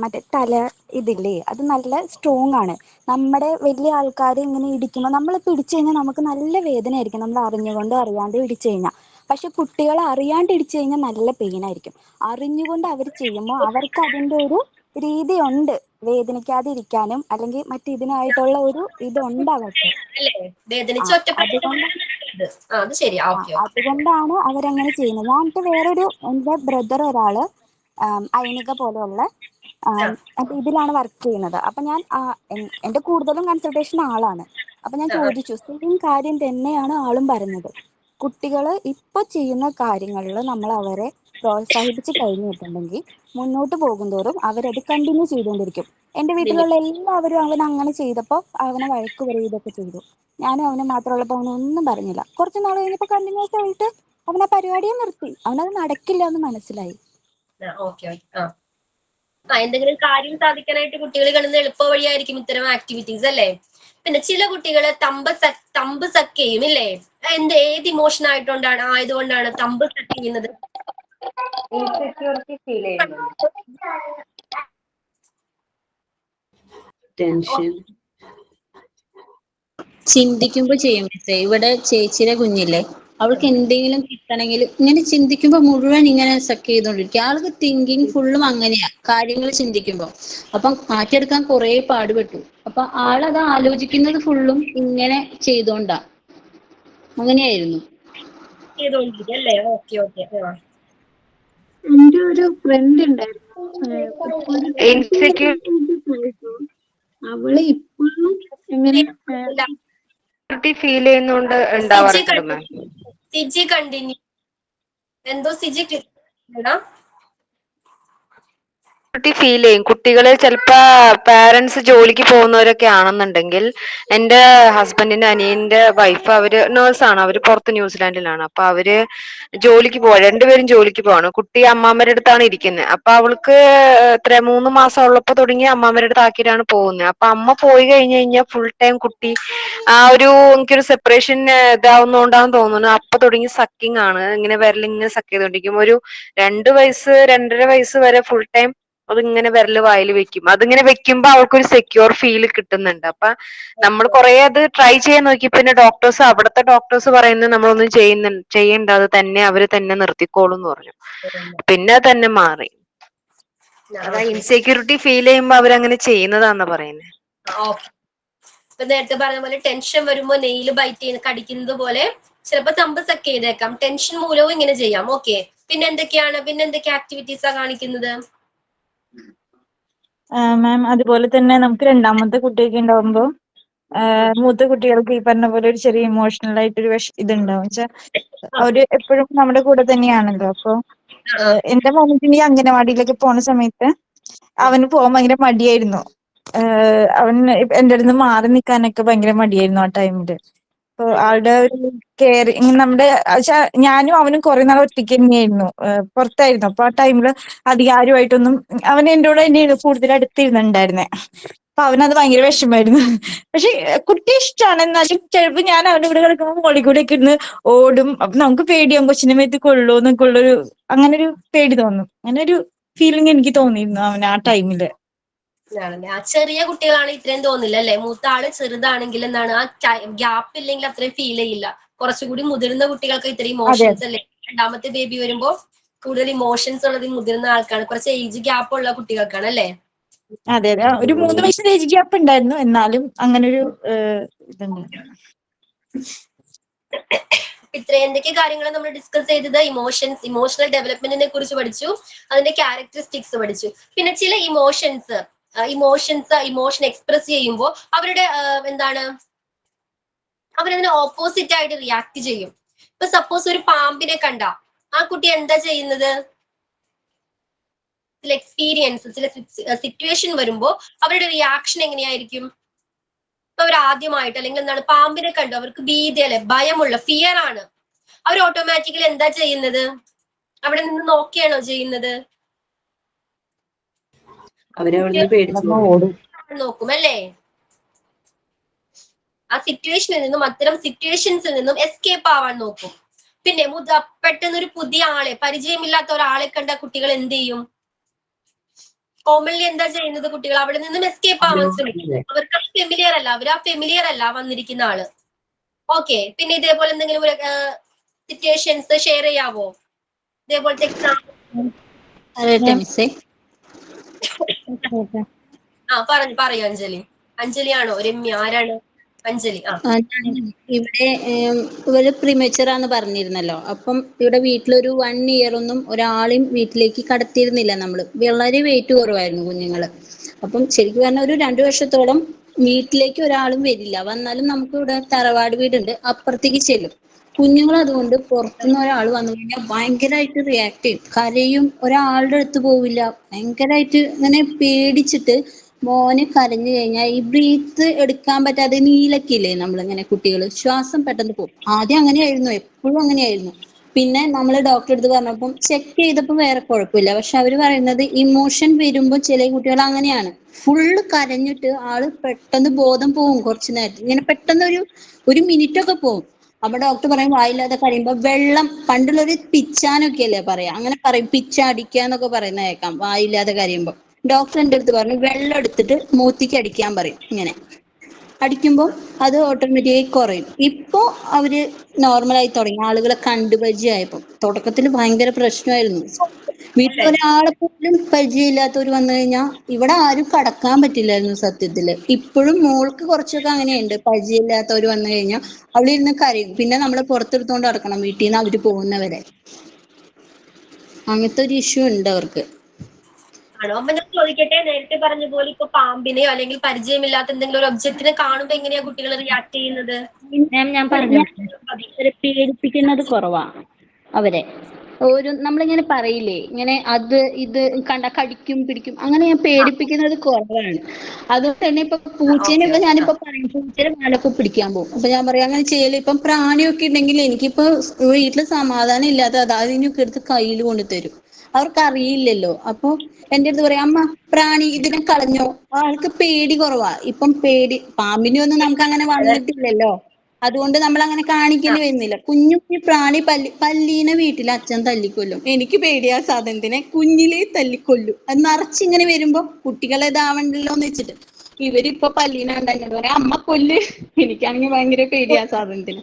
മറ്റേ തല ഇതില്ലേ അത് നല്ല സ്ട്രോങ് ആണ്. നമ്മുടെ വലിയ ആൾക്കാർ ഇങ്ങനെ ഇടിക്കുമ്പോൾ നമ്മളിപ്പോൾ ഇടിച്ചു കഴിഞ്ഞാൽ നമുക്ക് നല്ല വേദന ആയിരിക്കും, നമ്മൾ അറിഞ്ഞുകൊണ്ട് അറിയാണ്ട് ഇടിച്ചു കഴിഞ്ഞാൽ. പക്ഷെ കുട്ടികൾ അറിയാണ്ട് ഇടിച്ചു കഴിഞ്ഞാൽ നല്ല പെയിൻ ആയിരിക്കും. അറിഞ്ഞുകൊണ്ട് അവർ ചെയ്യുമ്പോൾ അവർക്ക് അതിന്റെ ഒരു രീതിയുണ്ട് വേദനിക്കാതിരിക്കാനും അല്ലെങ്കിൽ മറ്റിതിനായിട്ടുള്ള ഒരു ഇതുണ്ട് അവർക്ക്. അതുകൊണ്ടാണ് അവരങ്ങനെ ചെയ്യുന്നത്. ഞാനിപ്പോ വേറൊരു എന്റെ ബ്രദർ ഒരാള് ഐനിക പോലെയുള്ള ഇതിലാണ് വർക്ക് ചെയ്യുന്നത്. അപ്പൊ ഞാൻ എന്റെ കൂടുതലും കൺസൾട്ടേഷൻ ആളാണ്. അപ്പൊ ഞാൻ ചോദിച്ചു സെയിം കാര്യം തന്നെയാണ് ആളും പറഞ്ഞത്. കുട്ടികള് ഇപ്പൊ ചെയ്യുന്ന കാര്യങ്ങളിൽ നമ്മൾ അവരെ പ്രോത്സാഹിപ്പിച്ച് കഴിഞ്ഞിട്ടുണ്ടെങ്കിൽ മുന്നോട്ട് പോകുന്തോറും അവരത് കണ്ടിന്യൂ ചെയ്തുകൊണ്ടിരിക്കും. എന്റെ വീട്ടിലുള്ള എല്ലാവരും അവൻ അങ്ങനെ ചെയ്തപ്പോ അവനെ വഴക്ക് പറയുകയൊക്കെ ചെയ്തു. ഞാനും അവന് മാത്രമുള്ളപ്പോ അവനൊന്നും പറഞ്ഞില്ല. കുറച്ച് നാൾ കഴിഞ്ഞപ്പോ കണ്ടിന്യൂസ് ആയിട്ട് അവൻ ആ പരിപാടിയെ നിർത്തി. അവനത് നടക്കില്ല എന്ന് മനസ്സിലായി. എന്തെങ്കിലും കാര്യം സാധിക്കാനായിട്ട് കുട്ടികൾ കാണുന്ന എളുപ്പ വഴിയായിരിക്കും ഇത്തരം ആക്ടിവിറ്റീസ് അല്ലേ? പിന്നെ ചില കുട്ടികള് തമ്പ് സക്ക് ചെയ്യും ഇല്ലേ? ഏത് ഇമോഷൻ ആയതുകൊണ്ടാണ് തമ്പ് സക്ക് ചെയ്യുന്നത്? ടെൻഷൻ ചിന്തിക്കുമ്പോ ചെയ്യും. ഇവിടെ ചേച്ചിയുടെ കുഞ്ഞില്ലേ, അവൾക്ക് എന്തെങ്കിലും കിട്ടണമെങ്കിൽ ഇങ്ങനെ ചിന്തിക്കുമ്പോ മുഴുവൻ ഇങ്ങനെ സക്ക് ചെയ്തോണ്ടിരിക്കും. ആൾക്ക് തിങ്കിങ് ഫുള്ളും അങ്ങനെയാ, കാര്യങ്ങൾ ചിന്തിക്കുമ്പോ. അപ്പം മാറ്റിയെടുക്കാൻ കുറെ പാടുപെട്ടു. അപ്പൊ ആളത് ആലോചിക്കുന്നത് ഫുള്ളും ഇങ്ങനെ ചെയ്തോണ്ടാ, അങ്ങനെയായിരുന്നു. എന്റെ ഒരു ഫ്രണ്ട് ഉണ്ടായിരുന്നു, അവള് ഇപ്പോഴും എങ്ങനെ ഫീൽ ചെയ്യുന്നോണ്ട് ഉണ്ടാവാറുണ്ട്. സിജി കണ്ടിന്യൂ. എന്തോ സിജി ഫീൽ ചെയ്യും. കുട്ടികള് ചിലപ്പോ പാരന്റ്സ് ജോലിക്ക് പോകുന്നവരൊക്കെ ആണെന്നുണ്ടെങ്കിൽ, എന്റെ ഹസ്ബൻഡിന്റെ അനിയന്റെ വൈഫ് അവര് നേഴ്സാണ്, അവര് പുറത്ത് ന്യൂസിലാൻഡിലാണ്. അപ്പൊ അവര് ജോലിക്ക് പോവാ, രണ്ടുപേരും ജോലിക്ക് പോവാണ്. കുട്ടി അമ്മാമ്മയുടെ അടുത്താണ് ഇരിക്കുന്നത്. അപ്പൊ അവൾക്ക് 3 മാസം ഉള്ളപ്പോ തുടങ്ങി അമ്മാമ്മയുടെ അടുത്ത് ആക്കിയിട്ടാണ് പോകുന്നത്. അപ്പൊ അമ്മ പോയി കഴിഞ്ഞു കഴിഞ്ഞാൽ ഫുൾ ടൈം കുട്ടി എനിക്കൊരു സെപ്പറേഷൻ ഇതാവുന്നോണ്ടാന്ന് തോന്നുന്നു, അപ്പൊ തുടങ്ങി സക്കിങ് ആണ്. ഇങ്ങനെ വിരലിങ്ങനെ സക്ക് ചെയ്തോണ്ടിരിക്കും. ഒരു 2 വയസ്സ് 2.5 വയസ്സ് വരെ ഫുൾ ടൈം അതിങ്ങനെ വിരല് വായിൽ വെക്കും. അതിങ്ങനെ വെക്കുമ്പോ അവൾക്കൊരു സെക്യൂർ ഫീൽ കിട്ടുന്നുണ്ട്. അപ്പൊ നമ്മൾ കുറെ അത് ട്രൈ ചെയ്യാൻ നോക്കി. പിന്നെ അവിടുത്തെ ഡോക്ടേഴ്സ് പറയുന്നത് നമ്മളൊന്നും ചെയ്യണ്ട, അത് തന്നെ അവര് തന്നെ നിർത്തിക്കോളും എന്ന് പറഞ്ഞു. പിന്നെ തന്നെ മാറി. അതാ ഇൻസെക്യൂരിറ്റി ഫീൽ ചെയ്യുമ്പോ അവരങ്ങനെ ചെയ്യുന്നതാന്നാ പറയുന്നത്. ഇപ്പൊ നേരത്തെ പറഞ്ഞ പോലെ ടെൻഷൻ വരുമ്പോ നെയില് ബൈറ്റ് ചെയ്യുന്ന കടിക്കുന്നത് പോലെ ചിലപ്പോ തമ്പ് സക്ക് ചെയ്തേക്കാം. ടെൻഷൻ മൂലവും ഇങ്ങനെ ചെയ്യാം. ഓക്കെ, പിന്നെ എന്തൊക്കെ ആക്ടിവിറ്റീസാ കാണിക്കുന്നത്? മാം അതുപോലെ തന്നെ നമുക്ക് രണ്ടാമത്തെ കുട്ടിയൊക്കെ ഉണ്ടാവുമ്പോ മൂത്ത കുട്ടികൾക്ക് ഈ പറഞ്ഞ പോലെ ഒരു ചെറിയ ഇമോഷണൽ ആയിട്ടൊരു ഇതുണ്ടാവും. വെച്ചാൽ അവര് എപ്പോഴും നമ്മുടെ കൂടെ തന്നെയാണല്ലോ. അപ്പൊ എന്റെ മോനിക്ക് ഈ അംഗനവാടിയിലൊക്കെ പോണ സമയത്ത് അവന് പോകാൻ ഭയങ്കര മടിയായിരുന്നു. അവൻ എന്റെ അടുത്ത് മാറി നിൽക്കാനൊക്കെ ഭയങ്കര മടിയായിരുന്നു ആ ടൈമില്. അപ്പൊ ആളുടെ ഒരു കെയറിങ് ഞാനും അവനും കുറെ നാൾ ഒറ്റയ്ക്ക് തന്നെയായിരുന്നു, പുറത്തായിരുന്നു. അപ്പൊ ആ ടൈമില് അധികം ആരുമായിട്ടൊന്നും അവൻ എൻ്റെ കൂടെ തന്നെയാണ് കൂടുതൽ അടുത്തിരുന്നുണ്ടായിരുന്നെ. അപ്പൊ അവനത് ഭയങ്കര വിഷമായിരുന്നു. പക്ഷെ കുട്ടി ഇഷ്ടമാണ്. എന്നാലും ചിലപ്പോ ഞാൻ അവന്റെ കൂടെ കിടക്കുമ്പോൾ മുകളിൽ കൂടെ ഒക്കെ ഇരുന്ന് ഓടും. അപ്പൊ നമുക്ക് പേടിയാവും, കൊച്ചിന്റെ മേത്ത് കൊള്ളൂ എന്നൊക്കെ ഉള്ളൊരു അങ്ങനെ ഒരു പേടി തോന്നും. അങ്ങനെ ഒരു ഫീലിംഗ് എനിക്ക് തോന്നിയിരുന്നു അവൻ ആ ടൈമില്. ആ ചെറിയ കുട്ടികളാണ് ഇത്രയും തോന്നില്ല അല്ലെ? മൂത്ത ആള് ചെറുതാണെങ്കിൽ എന്താണ് ആ ഗ്യാപ്പ് ഇല്ലെങ്കിൽ അത്രയും ഫീൽ ചെയ്യില്ല. കുറച്ചുകൂടി മുതിർന്ന കുട്ടികൾക്ക് ഇത്രയും ഇമോഷൻസ് അല്ലേ? രണ്ടാമത്തെ ബേബി വരുമ്പോ കൂടുതൽ ഇമോഷൻസ് ഉള്ളത് മുതിർന്ന ആൾക്കാണ്, കുറച്ച് ഏജ് ഗ്യാപ്പ് ഉള്ള കുട്ടികൾക്കാണ് അല്ലെ? അതെ അതെ, ഒരു 3 വയസ്സിന്റെ ഏജ് ഗ്യാപ്പ് ഉണ്ടായിരുന്നു. എന്നാലും അങ്ങനൊരു ഇതുണ്ടായിരുന്നു. എന്തൊക്കെ കാര്യങ്ങൾ നമ്മൾ ഡിസ്കസ് ചെയ്തത്? ഇമോഷണൽ ഡെവലപ്മെന്റിനെ കുറിച്ച് പഠിച്ചു, അതിന്റെ ക്യാരക്ടറിസ്റ്റിക്സ് പഠിച്ചു. പിന്നെ ചില ഇമോഷൻ എക്സ്പ്രസ് ചെയ്യുമ്പോൾ അവരുടെ അവരതിന് ഓപ്പോസിറ്റ് ആയിട്ട് റിയാക്ട് ചെയ്യും. ഇപ്പൊ സപ്പോസ് ഒരു പാമ്പിനെ കണ്ട ആ കുട്ടി എന്താ ചെയ്യുന്നത്? ചില ചില സിറ്റുവേഷൻ വരുമ്പോ അവരുടെ റിയാക്ഷൻ എങ്ങനെയായിരിക്കും? ഇപ്പൊ അവർ ആദ്യമായിട്ട് അല്ലെങ്കിൽ പാമ്പിനെ കണ്ടു, അവർക്ക് ഭീതി അല്ലെ, ഭയമുള്ള ഫിയർ ആണ്. അവർ ഓട്ടോമാറ്റിക്കലി എന്താ ചെയ്യുന്നത്? അവിടെ നിന്ന് നോക്കിയാണോ ചെയ്യുന്നത്? നോക്കും അല്ലേ? ആ സിറ്റുവേഷനിൽ നിന്നും അത്തരം സിറ്റുവേഷൻസിൽ നിന്നും എസ്കേപ്പ് ആവാൻ നോക്കും. പിന്നെ പെട്ടെന്ന് ഒരു പുതിയ ആളെ, പരിചയമില്ലാത്ത ഒരാളെ കണ്ട കുട്ടികൾ എന്ത് ചെയ്യും? കോമൺലി എന്താ ചെയ്യുന്നത്? കുട്ടികൾ അവിടെ നിന്നും എസ്കേപ്പ് ആവാൻ ശ്രമിക്കും. അവർക്ക് ഫെമിലിയർ അല്ല വന്നിരിക്കുന്ന ആള്. ഓക്കെ, പിന്നെ ഇതേപോലെ എന്തെങ്കിലും സിറ്റുവേഷൻസ് ഷെയർ ചെയ്യാവോ? ഇതേപോലത്തെ പറയൂ അഞ്ജലി ആണോ രമ്യ? ആരാണ് അഞ്ജലി? ഇവിടെ ഇവര് പ്രിമേച്ചർ ആന്ന് പറഞ്ഞിരുന്നല്ലോ. അപ്പം ഇവിടെ വീട്ടിലൊരു 1 ഇയർ ഒന്നും ഒരാളെയും വീട്ടിലേക്ക് കടത്തിയിരുന്നില്ല നമ്മള്. വളരെ വെയിറ്റ് കുറവായിരുന്നു കുഞ്ഞുങ്ങള്. അപ്പം ശരിക്കും പറഞ്ഞാൽ ഒരു 2 വർഷത്തോളം വീട്ടിലേക്ക് ഒരാളും വരില്ല. വന്നാലും നമുക്ക് ഇവിടെ തറവാട് വീടുണ്ട്, അപ്പുറത്തേക്ക് ചെല്ലും. കുഞ്ഞുങ്ങൾ അതുകൊണ്ട് പുറത്തുനിന്ന് ഒരാൾ വന്നു കഴിഞ്ഞാൽ ഭയങ്കരമായിട്ട് റിയാക്ട് ചെയ്യും, കരയും, ഒരാളുടെ അടുത്ത് പോവില്ല. ഭയങ്കരമായിട്ട് ഇങ്ങനെ പേടിച്ചിട്ട് മോന് കരഞ്ഞു കഴിഞ്ഞാൽ ഈ ബ്രീത്ത് എടുക്കാൻ പറ്റാതെ നീലക്കില്ലേ നമ്മളിങ്ങനെ കുട്ടികൾ, ശ്വാസം പെട്ടെന്ന് പോകും. ആദ്യം അങ്ങനെയായിരുന്നു, എപ്പോഴും അങ്ങനെയായിരുന്നു. പിന്നെ നമ്മൾ ഡോക്ടറെ അടുത്ത് പറഞ്ഞപ്പം ചെക്ക് ചെയ്തപ്പോൾ വേറെ കുഴപ്പമില്ല. പക്ഷെ അവര് പറയുന്നത് ഇമോഷൻ വരുമ്പോൾ ചില കുട്ടികൾ അങ്ങനെയാണ്, ഫുള്ള് കരഞ്ഞിട്ട് ആള് പെട്ടെന്ന് ബോധം പോകും. കുറച്ചു നേരത്തെ ഇങ്ങനെ പെട്ടെന്ന് ഒരു മിനിറ്റ് ഒക്കെ പോകും. അപ്പൊ ഡോക്ടർ പറയും വായില്ലാതെ കരയുമ്പോ വെള്ളം, പണ്ടുള്ളൊരു പിച്ചാനൊക്കെ അല്ലേ പറയാ, അങ്ങനെ പറയും, പിച്ച അടിക്കാന്നൊക്കെ പറയുന്ന കേൾക്കാം വായില്ലാതെ കരയുമ്പോ. ഡോക്ടർ എൻ്റെ അടുത്ത് പറഞ്ഞു വെള്ളം എടുത്തിട്ട് മൂത്തിക്ക് അടിക്കാൻ പറയും. ഇങ്ങനെ അടിക്കുമ്പോൾ അത് ഓട്ടോമാറ്റിക്കായി കുറയും. ഇപ്പോ അവര് നോർമലായി തുടങ്ങി, ആളുകളെ കണ്ടുപരിചയമായപ്പോ. തുടക്കത്തിൽ ഭയങ്കര പ്രശ്നമായിരുന്നു. വീട്ടിൽ ഒരാളെ പോലും പരിചയമില്ലാത്തവർ വന്നു കഴിഞ്ഞാൽ ഇവിടെ ആരും കടക്കാൻ പറ്റില്ലായിരുന്നു സത്യത്തില്. ഇപ്പോഴും മോൾക്ക് കുറച്ചൊക്കെ അങ്ങനെയുണ്ട്, പരിചയമില്ലാത്തവർ വന്നു കഴിഞ്ഞാൽ അവിടെ ഇരുന്ന് കരയും. പിന്നെ നമ്മളെ പുറത്തെടുത്തോണ്ട് നടക്കണം വീട്ടിൽ നിന്ന് അവര് പോകുന്നവരെ. അങ്ങനത്തെ ഒരു ഇഷ്യൂ ഉണ്ട് അവർക്ക്. ആണോ? അമ്മ ഞാൻ ചോദിക്കട്ടെ, നേരത്തെ പറഞ്ഞ പോലെ ഇപ്പൊ പാമ്പിനെയോ അല്ലെങ്കിൽ പരിചയമില്ലാത്ത എന്തെങ്കിലും ഒരു ഒബ്ജക്റ്റിനെ കാണുമ്പോ എങ്ങനെയാ കുട്ടികൾ റിയാക്ട് ചെയ്യുന്നത്? ഞാൻ പറഞ്ഞു, പേടിപ്പിക്കുന്നത് കുറവാ അവരെ. നമ്മളിങ്ങനെ പറയില്ലേ ഇങ്ങനെ അത് ഇത് കണ്ട കടിക്കും പിടിക്കും അങ്ങനെ ഞാൻ പേടിപ്പിക്കുന്നത് കുറവാണ്. അതുകൊണ്ട് തന്നെ ഇപ്പൊ പൂച്ചേനെ ഇപ്പൊ ഞാനിപ്പോ പറയും പൂച്ചയുടെ കാലൊക്കെ പിടിക്കാൻ പോകും. അപ്പൊ ഞാൻ പറയാം അങ്ങനെ ചെയ്യല്. ഇപ്പം പ്രാണിയൊക്കെ ഉണ്ടെങ്കിൽ എനിക്കിപ്പോ വീട്ടില് സമാധാനം ഇല്ലാതെ അതിനൊക്കെ എടുത്ത് കയ്യിൽ കൊണ്ട് തരും. അവർക്ക് അറിയില്ലല്ലോ. അപ്പൊ എന്റെ അടുത്ത് പറയാം അമ്മ പ്രാണി ഇതിനെ കളഞ്ഞോ. ആൾക്ക് പേടി കുറവാ. ഇപ്പം പാമ്പിനെ ഒന്നും നമുക്ക് അങ്ങനെ വന്നിട്ടില്ലല്ലോ. അതുകൊണ്ട് നമ്മൾ അങ്ങനെ കാണിക്കല് വരുന്നില്ല. കുഞ്ഞു കുഞ്ഞു പ്രാണി പല്ലീനെ വീട്ടിൽ അച്ഛൻ തല്ലിക്കൊല്ലും. എനിക്ക് പേടിയാ സാധനത്തിനെ കുഞ്ഞിലേ തല്ലിക്കൊല്ലും. അത് നിറച്ചിങ്ങനെ വരുമ്പോ കുട്ടികളെ ഇതാവണ്ടല്ലോ എന്ന് വെച്ചിട്ട് ഇവരിപ്പൊ പല്ലീനെ കണ്ടാൽ പറയാം അമ്മ കൊല്ല്. എനിക്കാണെങ്കിൽ ഭയങ്കര പേടിയാ സാധനത്തിന്.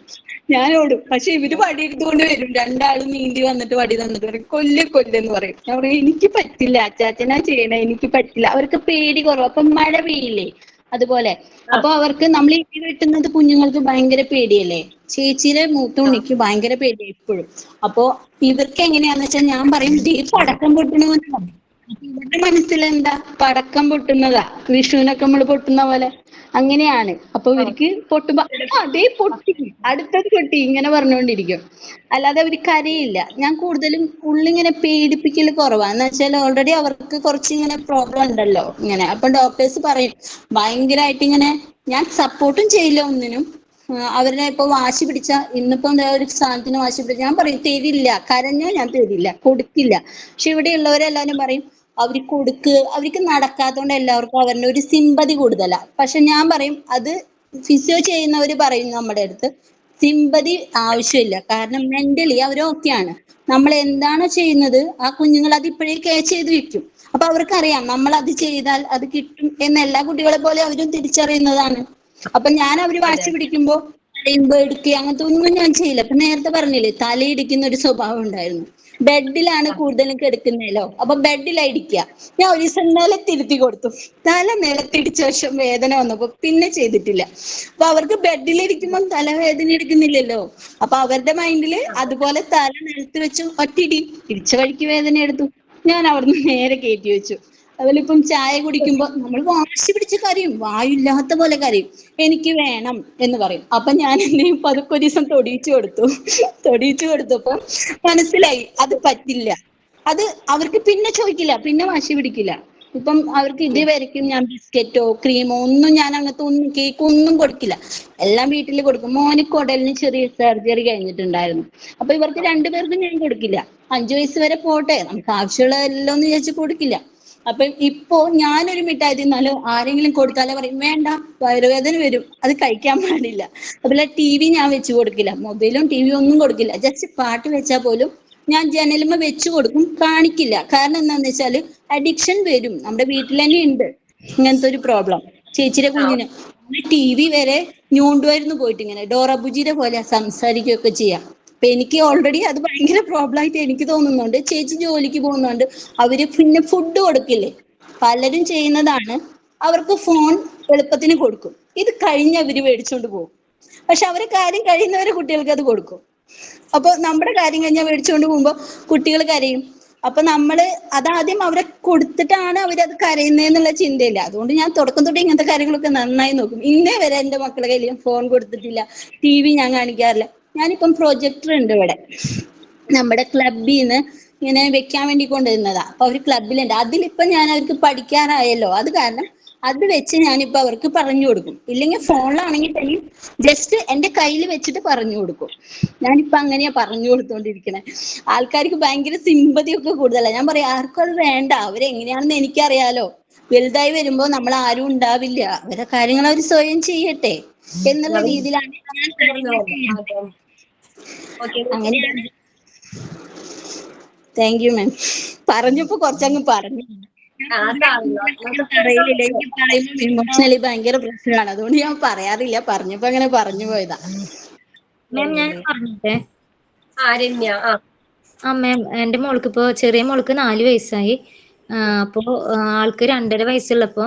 ഞാൻ ഓടും. പക്ഷെ ഇവര് വടി എടുത്തുകൊണ്ട് വരും. രണ്ടാളും നീന്തി വന്നിട്ട് വടി തന്നിട്ട് പറയും കൊല്ല് കൊല്ലെന്ന് പറയും. ഞാൻ പറയും എനിക്ക് പറ്റില്ല അച്ചാച്ചനാ ചെയ്യണേ എനിക്ക് പറ്റില്ല. അവർക്ക് പേടി കുറവ്. അപ്പൊ മഴ പെയ്യില്ലേ അതുപോലെ അപ്പൊ അവർക്ക് നമ്മൾ ഈ വെട്ടുന്നത് കുഞ്ഞുങ്ങൾക്ക് ഭയങ്കര പേടിയല്ലേ. ചേച്ചിയുടെ മൂത്ത ഉണ്ണിക്ക് ഭയങ്കര പേടിയാ ഇപ്പോഴും. അപ്പൊ ഇവർക്ക് എങ്ങനെയാന്ന് വെച്ചാൽ ഞാൻ പറയും ദേ പടക്കം പൊട്ടണമെന്ന് പറയും. ഇവരുടെ മനസ്സിലെന്താ പടക്കം പൊട്ടുന്നതാ വിഷുവിനൊക്കെ നമ്മൾ പൊട്ടുന്ന പോലെ അങ്ങനെയാണ്. അപ്പൊ ഇവർക്ക് പൊട്ടുമ്പോ അതേ പൊട്ടി അടുത്തത് പൊട്ടി ഇങ്ങനെ പറഞ്ഞുകൊണ്ടിരിക്കും. അല്ലാതെ അവര് കരയില്ല. ഞാൻ കൂടുതലും ഉള്ളിങ്ങനെ പേടിപ്പിക്കല് കുറവാണ്. എന്ന് വെച്ചാൽ ഓൾറെഡി അവർക്ക് കുറച്ച് ഇങ്ങനെ പ്രോബ്ലം ഉണ്ടല്ലോ ഇങ്ങനെ. അപ്പൊ ഡോക്ടേഴ്സ് പറയും ഭയങ്കരമായിട്ട് ഇങ്ങനെ ഞാൻ സപ്പോർട്ടും ചെയ്യില്ല ഒന്നിനും. അവരുടെ ഇപ്പൊ വാശി പിടിച്ച ഇന്നിപ്പോ ഒരു സാധനത്തിന് വാശി പിടിച്ച ഞാൻ പറയും തരില്ല. കരഞ്ഞാ ഞാൻ തരില്ല കൊടുക്കില്ല. പക്ഷെ ഇവിടെ ഉള്ളവരെല്ലാരും പറയും അവർക്ക് നടക്കാത്തതുകൊണ്ട് എല്ലാവർക്കും അവരുടെ ഒരു സിമ്പതി കൂടുതലാ. പക്ഷെ ഞാൻ പറയും അത് ഫിസിയോ ചെയ്യുന്നവര് പറയും നമ്മുടെ അടുത്ത് സിമ്പതി ആവശ്യമില്ല. കാരണം മെന്റലി അവർ ഓക്കെയാണ്. നമ്മൾ എന്താണോ ചെയ്യുന്നത് ആ കുഞ്ഞുങ്ങൾ അത് ഇപ്പോഴേ ക്യാച്ച് ചെയ്ത് വെക്കും. അപ്പൊ അവർക്കറിയാം നമ്മൾ അത് ചെയ്താൽ അത് കിട്ടും എന്ന്. എല്ലാ കുട്ടികളെ പോലെ അവരും തിരിച്ചറിയുന്നതാണ്. അപ്പൊ ഞാൻ അവര് വാശി പിടിക്കുമ്പോ തലയുമ്പോ എടുക്കുക അങ്ങനത്തെ ഒന്നും ഞാൻ ചെയ്യില്ല. ഇപ്പൊ നേരത്തെ പറഞ്ഞില്ലേ തലയിടിക്കുന്ന ഒരു സ്വഭാവം ഉണ്ടായിരുന്നു. ബെഡിലാണ് കൂടുതലും കിടക്കുന്നല്ലോ. അപ്പൊ ബെഡിലായിരിക്കുക. ഞാൻ ഒരു ദിവസം നിലത്തിരുത്തി കൊടുത്തു. തല നിലത്തിടിച്ച ശേഷം വേദന വന്നപ്പോ പിന്നെ ചെയ്തിട്ടില്ല. അപ്പൊ അവർക്ക് ബെഡിലിരിക്കുമ്പോൾ തലവേദന എടുക്കുന്നില്ലല്ലോ. അപ്പൊ അവരുടെ മൈൻഡില് അതുപോലെ തല നിലത്ത് വെച്ചു ഒറ്റിടി ഇടിച്ച വഴിക്ക് വേദന എടുത്തു. ഞാൻ അവിടുന്ന് നേരെ കയറ്റി വെച്ചു. അതുപോലെ ഇപ്പം ചായ കുടിക്കുമ്പോ നമ്മൾ വാശി പിടിച്ച് കരയും. വായില്ലാത്ത പോലെ കരയും. എനിക്ക് വേണം എന്ന് പറയും. അപ്പൊ ഞാൻ എന്തെയും പതുക്കെ ഒരു ദിവസം തൊടിയിച്ചു കൊടുത്തപ്പോ മനസ്സിലായി അത് പറ്റില്ല. അത് അവർക്ക് പിന്നെ ചോദിക്കില്ല. പിന്നെ വാശി പിടിക്കില്ല. ഇപ്പം അവർക്ക് ഇതുവരെയ്ക്കും ഞാൻ ബിസ്ക്കറ്റോ ക്രീമോ ഒന്നും ഞാൻ അങ്ങനത്തെ ഒന്നും കേക്ക് ഒന്നും കൊടുക്കില്ല. എല്ലാം വീട്ടിൽ കൊടുക്കും. മോന് കുടലിന് ചെറിയ സർജറി കഴിഞ്ഞിട്ടുണ്ടായിരുന്നു. അപ്പൊ ഇവർക്ക് രണ്ടുപേർക്കും ഞാൻ കൊടുക്കില്ല. 5 വയസ്സ് വരെ പോട്ടെ നമുക്ക് ആവശ്യമുള്ളതെല്ലാം എന്ന് വിചാരിച്ച് കൊടുക്കില്ല. അപ്പൊ ഇപ്പോ ഞാനൊരു മിഠായി തിന്നാലോ ആരെങ്കിലും കൊടുത്താലോ പറയും വേണ്ട വയറുവേദന വരും അത് കഴിക്കാൻ പാടില്ല. അതുപോലെ TV ഞാൻ വെച്ച് കൊടുക്കില്ല. മൊബൈലും TV ഒന്നും കൊടുക്കില്ല. ജസ്റ്റ് പാട്ട് വെച്ചാൽ പോലും ഞാൻ ജനലുമ വെച്ച് കൊടുക്കും. കാണിക്കില്ല. കാരണം എന്താന്ന് വെച്ചാല് അഡിക്ഷൻ വരും. നമ്മുടെ വീട്ടിൽ തന്നെ ഉണ്ട് ഇങ്ങനത്തെ ഒരു പ്രോബ്ലം. ചേച്ചിയുടെ കുഞ്ഞിന് TV വരെ ഞൂണ്ടുമായിരുന്നു പോയിട്ട് ഇങ്ങനെ ഡോറബുജിയുടെ പോലെ സംസാരിക്കുകയൊക്കെ ചെയ്യാം. അപ്പൊ എനിക്ക് ഓൾറെഡി അത് ഭയങ്കര പ്രോബ്ലം ആയിട്ട് എനിക്ക് തോന്നുന്നുണ്ട്. ചേച്ചി ജോലിക്ക് പോകുന്നുണ്ട്. അവര് പിന്നെ ഫുഡ് കൊടുക്കില്ലേ പലരും ചെയ്യുന്നതാണ്. അവർക്ക് ഫോൺ എളുപ്പത്തിന് കൊടുക്കും. ഇത് കഴിഞ്ഞ് അവര് മേടിച്ചോണ്ട് പോകും. പക്ഷെ അവരെ കാര്യം കഴിയുന്നവരെ കുട്ടികൾക്ക് അത് കൊടുക്കും. അപ്പൊ നമ്മുടെ കാര്യം കഴിഞ്ഞാൽ മേടിച്ചുകൊണ്ട് പോകുമ്പോ കുട്ടികൾ കരയും. അപ്പൊ നമ്മള് അതാദ്യം അവരെ കൊടുത്തിട്ടാണ് അവരത് കരയുന്നതെന്നുള്ള ചിന്തയില്ല. അതുകൊണ്ട് ഞാൻ തുടക്കം തൊട്ട് ഇങ്ങനത്തെ കാര്യങ്ങളൊക്കെ നന്നായി നോക്കും. ഇന്നേ വരെ എന്റെ മക്കളെ കയ്യിൽ ഫോൺ കൊടുത്തിട്ടില്ല. TV ഞാൻ കാണിക്കാറില്ല. ഞാനിപ്പം പ്രൊജക്ടർ ഉണ്ട് ഇവിടെ നമ്മുടെ ക്ലബിന്ന് ഇങ്ങനെ വെക്കാൻ വേണ്ടി കൊണ്ടുവരുന്നതാ. അപ്പൊ അവര് ക്ലബിലുണ്ട്. അതിലിപ്പൊ ഞാൻ അവർക്ക് പഠിക്കാറായല്ലോ. അത് കാരണം അത് വെച്ച് ഞാനിപ്പോ അവർക്ക് പറഞ്ഞു കൊടുക്കും. ഇല്ലെങ്കിൽ ഫോണിലാണെങ്കിൽ തന്നെ ജസ്റ്റ് എന്റെ കയ്യിൽ വെച്ചിട്ട് പറഞ്ഞു കൊടുക്കും. ഞാനിപ്പോ അങ്ങനെയാ പറഞ്ഞു കൊടുത്തോണ്ടിരിക്കണേ. ആൾക്കാർക്ക് ഭയങ്കര സിമ്പതിയൊക്കെ കൂടുതലാണ്. ഞാൻ പറയാം ആർക്കും അത് വേണ്ട. അവരെങ്ങനെയാണെന്ന് എനിക്കറിയാലോ. വലുതായി വരുമ്പോ നമ്മൾ ആരും ഉണ്ടാവില്ല. അവരെ കാര്യങ്ങൾ അവർ സ്വയം ചെയ്യട്ടെ എന്നുള്ള രീതിയിലാണ് ഞാൻ അങ്ങനെയാണ്. താങ്ക് യു മാം. പറഞ്ഞപ്പോ കുറച്ചങ്ങ് പറഞ്ഞു. പറയില്ല. എനിക്ക് പറയുമ്പോൾ ഇമോഷണലി ഭയങ്കര പ്രശ്നമാണ്. അതുകൊണ്ട് ഞാൻ പറയാറില്ല. പറഞ്ഞപ്പോ അങ്ങനെ പറഞ്ഞു പോയതാ. മാം ഞാൻ പറഞ്ഞിട്ടെ മാം എന്റെ മോൾക്ക് ഇപ്പോ ചെറിയ മോൾക്ക് 4 വയസ്സായി. അപ്പോ ആൾക്ക് 2.5 വയസ്സുള്ളപ്പോ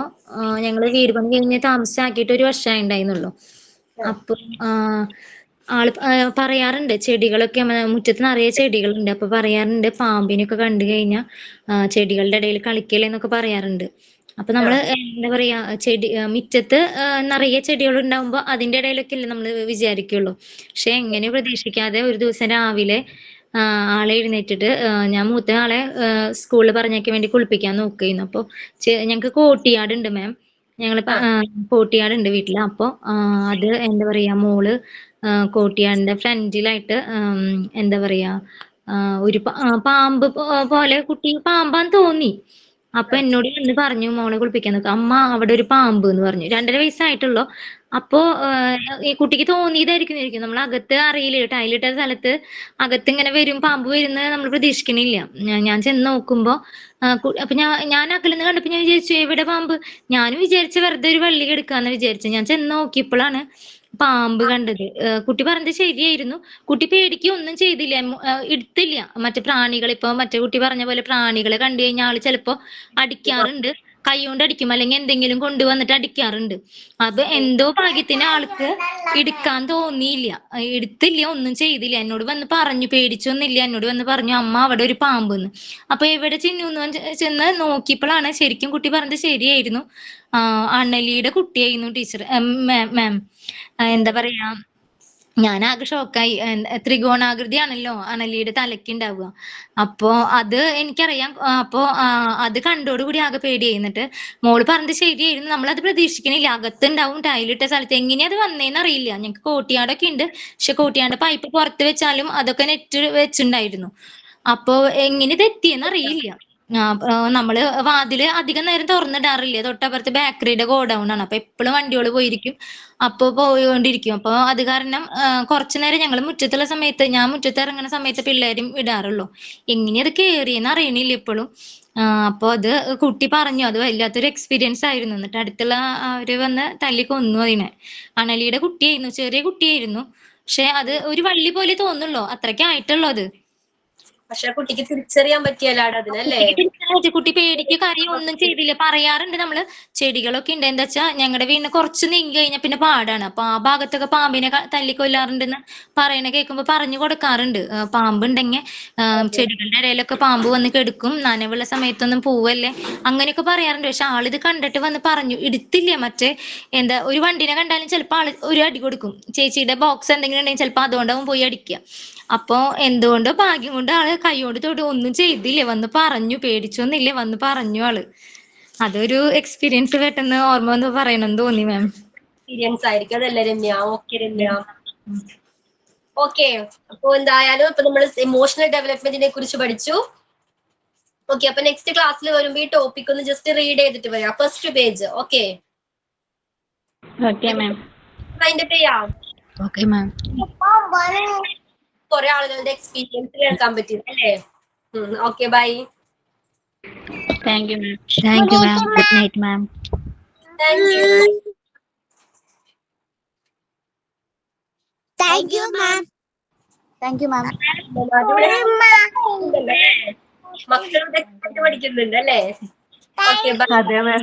ഞങ്ങള് വീട് പണി കഴിഞ്ഞ് താമസാക്കിയിട്ട് 1 വർഷമായി ഉണ്ടായിരുന്നുള്ളൂ. അപ്പൊ ആള് പറയാറുണ്ട് ചെടികളൊക്കെ മുറ്റത്ത് നിറയെ ചെടികളുണ്ട്. അപ്പൊ പറയാറുണ്ട് പാമ്പിനൊക്കെ കണ്ടു കഴിഞ്ഞാൽ ചെടികളുടെ ഇടയിൽ കളിക്കലെന്നൊക്കെ പറയാറുണ്ട്. അപ്പൊ നമ്മള് എന്താ പറയാ മുറ്റത്ത് നിറയെ ചെടികൾ ഉണ്ടാവുമ്പോ അതിന്റെ ഇടയിലൊക്കെ അല്ലേ നമ്മള് വിചാരിക്കുള്ളൂ. പക്ഷെ എങ്ങനെ പ്രതീക്ഷിക്കാതെ ഒരു ദിവസം രാവിലെ ആളെ എഴുന്നേറ്റിട്ട് ഞാൻ മൂത്ത ആളെ സ്കൂളിൽ പറഞ്ഞേക്കാൻ വേണ്ടി കുളിപ്പിക്കാൻ നോക്കുന്നു. അപ്പോൾ ഞങ്ങൾക്ക് കോട്ടിയാട് ഉണ്ട് മാം. ഞങ്ങൾ കോട്ടിയാട് ഉണ്ട് വീട്ടിൽ. അപ്പോൾ അത് എന്താ പറയാ, മോള് കോട്ടിയാടിന്റെ ഫ്രണ്ടിലായിട്ട് എന്താ പറയാ ഒരു പാമ്പ് പോലെ, കുട്ടി പാമ്പാന്ന് തോന്നി. അപ്പൊ എന്നോട് വന്ന് പറഞ്ഞു, മോളെ കുളിപ്പിക്കാൻ നോക്കാം അമ്മ, അവിടെ ഒരു പാമ്പ് എന്ന് പറഞ്ഞു. 2.5 വയസ്സായിട്ടുള്ളൂ. അപ്പോ ഈ കുട്ടിക്ക് തോന്നിയതായിരിക്കും. നമ്മൾ അകത്ത് അറിയില്ല, ടൈലിട്ട സ്ഥലത്ത് അകത്ത് ഇങ്ങനെ വരും, പാമ്പ് വരുന്ന നമ്മൾ പ്രതീക്ഷിക്കണില്ല. ഞാൻ ചെന്ന് നോക്കുമ്പോ അപ്പൊ ഞാൻ അകലെന്ന് കണ്ടപ്പോ ഞാൻ വിചാരിച്ചു എവിടെ പാമ്പ്. ഞാനും വിചാരിച്ച വെറുതെ ഒരു വള്ളി കിടക്കാന്ന് വിചാരിച്ചു. ഞാൻ ചെന്ന് നോക്കിയപ്പോഴാണ് പാമ്പ് കണ്ടത്. കുട്ടി പറഞ്ഞത് ശരിയായിരുന്നു. കുട്ടി പേടിക്കുക ഒന്നും ചെയ്തില്ല, എടുത്തില്ല. മറ്റു പ്രാണികൾ, ഇപ്പൊ മറ്റേ കുട്ടി പറഞ്ഞ പോലെ പ്രാണികളെ കണ്ടു കഴിഞ്ഞാൽ ആള് ചിലപ്പോ അടിക്കാറുണ്ട്, കൈ കൊണ്ട് അടിക്കും, അല്ലെങ്കിൽ എന്തെങ്കിലും കൊണ്ടുവന്നിട്ട് അടിക്കാറുണ്ട്. അത് എന്തോ ഭാഗ്യത്തിന് ആൾക്ക് എടുക്കാൻ തോന്നിയില്ല, എടുത്തില്ല, ഒന്നും ചെയ്തില്ല. എന്നോട് വന്ന് പറഞ്ഞു, പേടിച്ചൊന്നുമില്ല. എന്നോട് വന്ന് പറഞ്ഞു അമ്മ അവിടെ ഒരു പാമ്പെന്ന്. അപ്പൊ എവിടെ ചെന്ന് നോക്കിയപ്പോഴാണ് ശരിക്കും കുട്ടി പറഞ്ഞത് ശരിയായിരുന്നു. അണലിയുടെ കുട്ടിയായിരുന്നു ടീച്ചർ, മാം. എന്താ പറയാ, ഞാനാകെ ഷോക്കായി. ത്രികോണാകൃതിയാണല്ലോ അണലിയുടെ തലയ്ക്ക് ഉണ്ടാവുക. അപ്പോ അത് എനിക്കറിയാം. അപ്പോ അത് കണ്ടോടുകൂടി ആകെ പേടിയായി. എന്നിട്ട് മോള് പറഞ്ഞത് ശരിയായിരുന്നു, നമ്മളത് പ്രതീക്ഷിക്കണില്ല. അകത്തുണ്ടാവും, ടൈലിട്ട സ്ഥലത്ത്. എങ്ങനെയാ അത് വന്നേന്ന് അറിയില്ല. ഞങ്ങൾക്ക് കോട്ടിയാടൊക്കെ ഉണ്ട്, പക്ഷെ കോട്ടിയാട് പൈപ്പ് പുറത്ത് വെച്ചാലും അതൊക്കെ നെറ്റ് വെച്ചിട്ടുണ്ടായിരുന്നു. അപ്പോ എങ്ങനെ തെറ്റിയെന്ന് അറിയില്ല. നമ്മള് വാതില് അധികം നേരം തുറന്നിടാറില്ല. തൊട്ടപ്പുറത്ത് ബേക്കറിയുടെ ഗോഡൌൺ ആണ്. അപ്പൊ എപ്പോഴും വണ്ടികൾ പോയിരിക്കും, അപ്പൊ പോയോണ്ടിരിക്കും. അപ്പൊ അത് കാരണം കുറച്ചു നേരം ഞങ്ങൾ മുറ്റത്തുള്ള സമയത്ത്, ഞാൻ മുറ്റത്ത് ഇറങ്ങുന്ന സമയത്ത് പിള്ളേരും ഇടാറുള്ളൂ. എങ്ങനെയത് കേറിയെന്ന് അറിയണില്ല ഇപ്പോഴും. അപ്പൊ അത് കുട്ടി പറഞ്ഞു അത് വല്ലാത്തൊരു എക്സ്പീരിയൻസ് ആയിരുന്നു. എന്നിട്ട് അടുത്തുള്ള അവര് വന്ന് തല്ലി കൊന്നു അതിനെ. അണലിയുടെ കുട്ടിയായിരുന്നു, ചെറിയ കുട്ടിയായിരുന്നു. പക്ഷെ അത് ഒരു വള്ളി പോലെ തോന്നുള്ളൂ, അത്രയ്ക്ക് ആയിട്ടുള്ളൂ അത്. പക്ഷെ കുട്ടിക്ക് തിരിച്ചറിയാൻ പറ്റിയല്ലാട് അതിനല്ലേ. കുട്ടി പേടിക്ക് കാര്യം ഒന്നും ചെയ്തില്ല. പറയാറുണ്ട് നമ്മള്, ചെടികളൊക്കെ ഉണ്ട്. എന്താ വെച്ചാ ഞങ്ങളുടെ വീടിന് കുറച്ച് നീങ്ങി കഴിഞ്ഞാൽ പിന്നെ പാടാണ്. അപ്പൊ ആ ഭാഗത്തൊക്കെ പാമ്പിനെ തല്ലിക്കൊല്ലാറുണ്ടെന്ന് പറയണ കേൾക്കുമ്പോ പറഞ്ഞു കൊടുക്കാറുണ്ട്. പാമ്പ് ഉണ്ടെങ്കിൽ ചെടികളുടെ ഇടയിലൊക്കെ പാമ്പ് വന്ന് കെടുക്കും, നനവുള്ള സമയത്തൊന്നും പോവല്ലേ, അങ്ങനെയൊക്കെ പറയാറുണ്ട്. പക്ഷെ ആളിത് കണ്ടിട്ട് വന്ന് പറഞ്ഞു, എടുത്തില്ല. മറ്റേ എന്താ, ഒരു വണ്ടിനെ കണ്ടാലും ചിലപ്പോൾ ആള് ഒരു അടി കൊടുക്കും. ചേച്ചിയുടെ ബോക്സ് എന്തെങ്കിലും ഉണ്ടെങ്കിൽ ചിലപ്പോൾ അതുകൊണ്ടാവും പോയി അടിക്കുക. അപ്പൊ എന്തുകൊണ്ടോ ഭാഗ്യം കൊണ്ട് ആള് കൈയോട് തൊട്ട് ഒന്നും ചെയ്തില്ല, വന്ന് പറഞ്ഞു. പേടിച്ചൊന്നുമില്ല, വന്ന് പറഞ്ഞു ആള്. അതൊരു എക്സ്പീരിയൻസ് പെട്ടെന്ന് ഓർമ്മ വന്ന് പറയണമെന്ന് തോന്നി മാം. എക്സ്പീരിയൻസ് ആയിരിക്കും അതല്ലേ രമ്യ. Okay Ramya, okay. അപ്പൊ എന്തായാലും ഇപ്പൊ നമ്മൾ ഇമോഷണൽ ഡെവലപ്മെന്റിനെ കുറിച്ച് പഠിച്ചു. ഓക്കെ, അപ്പൊ നെക്സ്റ്റ് ക്ലാസ്സിൽ വരുമ്പോ ഈ ടോപ്പിക് ഒന്ന് ജസ്റ്റ് റീഡ് ചെയ്തിട്ട് വരാം, ഫസ്റ്റ് പേജ്. Okay ma'am. അതിന്റെ ചെയ്യാം. Okay ma'am. കുറെ ആളുകളുടെ എക്സ്പീരിയൻസ് കേൾക്കാൻ പറ്റി അല്ലേ. Okay, bye. Thank you ma'am. Thank you ma'am. Good night ma'am. Thank you. Thank you ma'am. Thank you ma'am. മക്കളുടെ പഠിക്കുന്നുണ്ട് അല്ലേ. Okay, bye. അതെ മാം.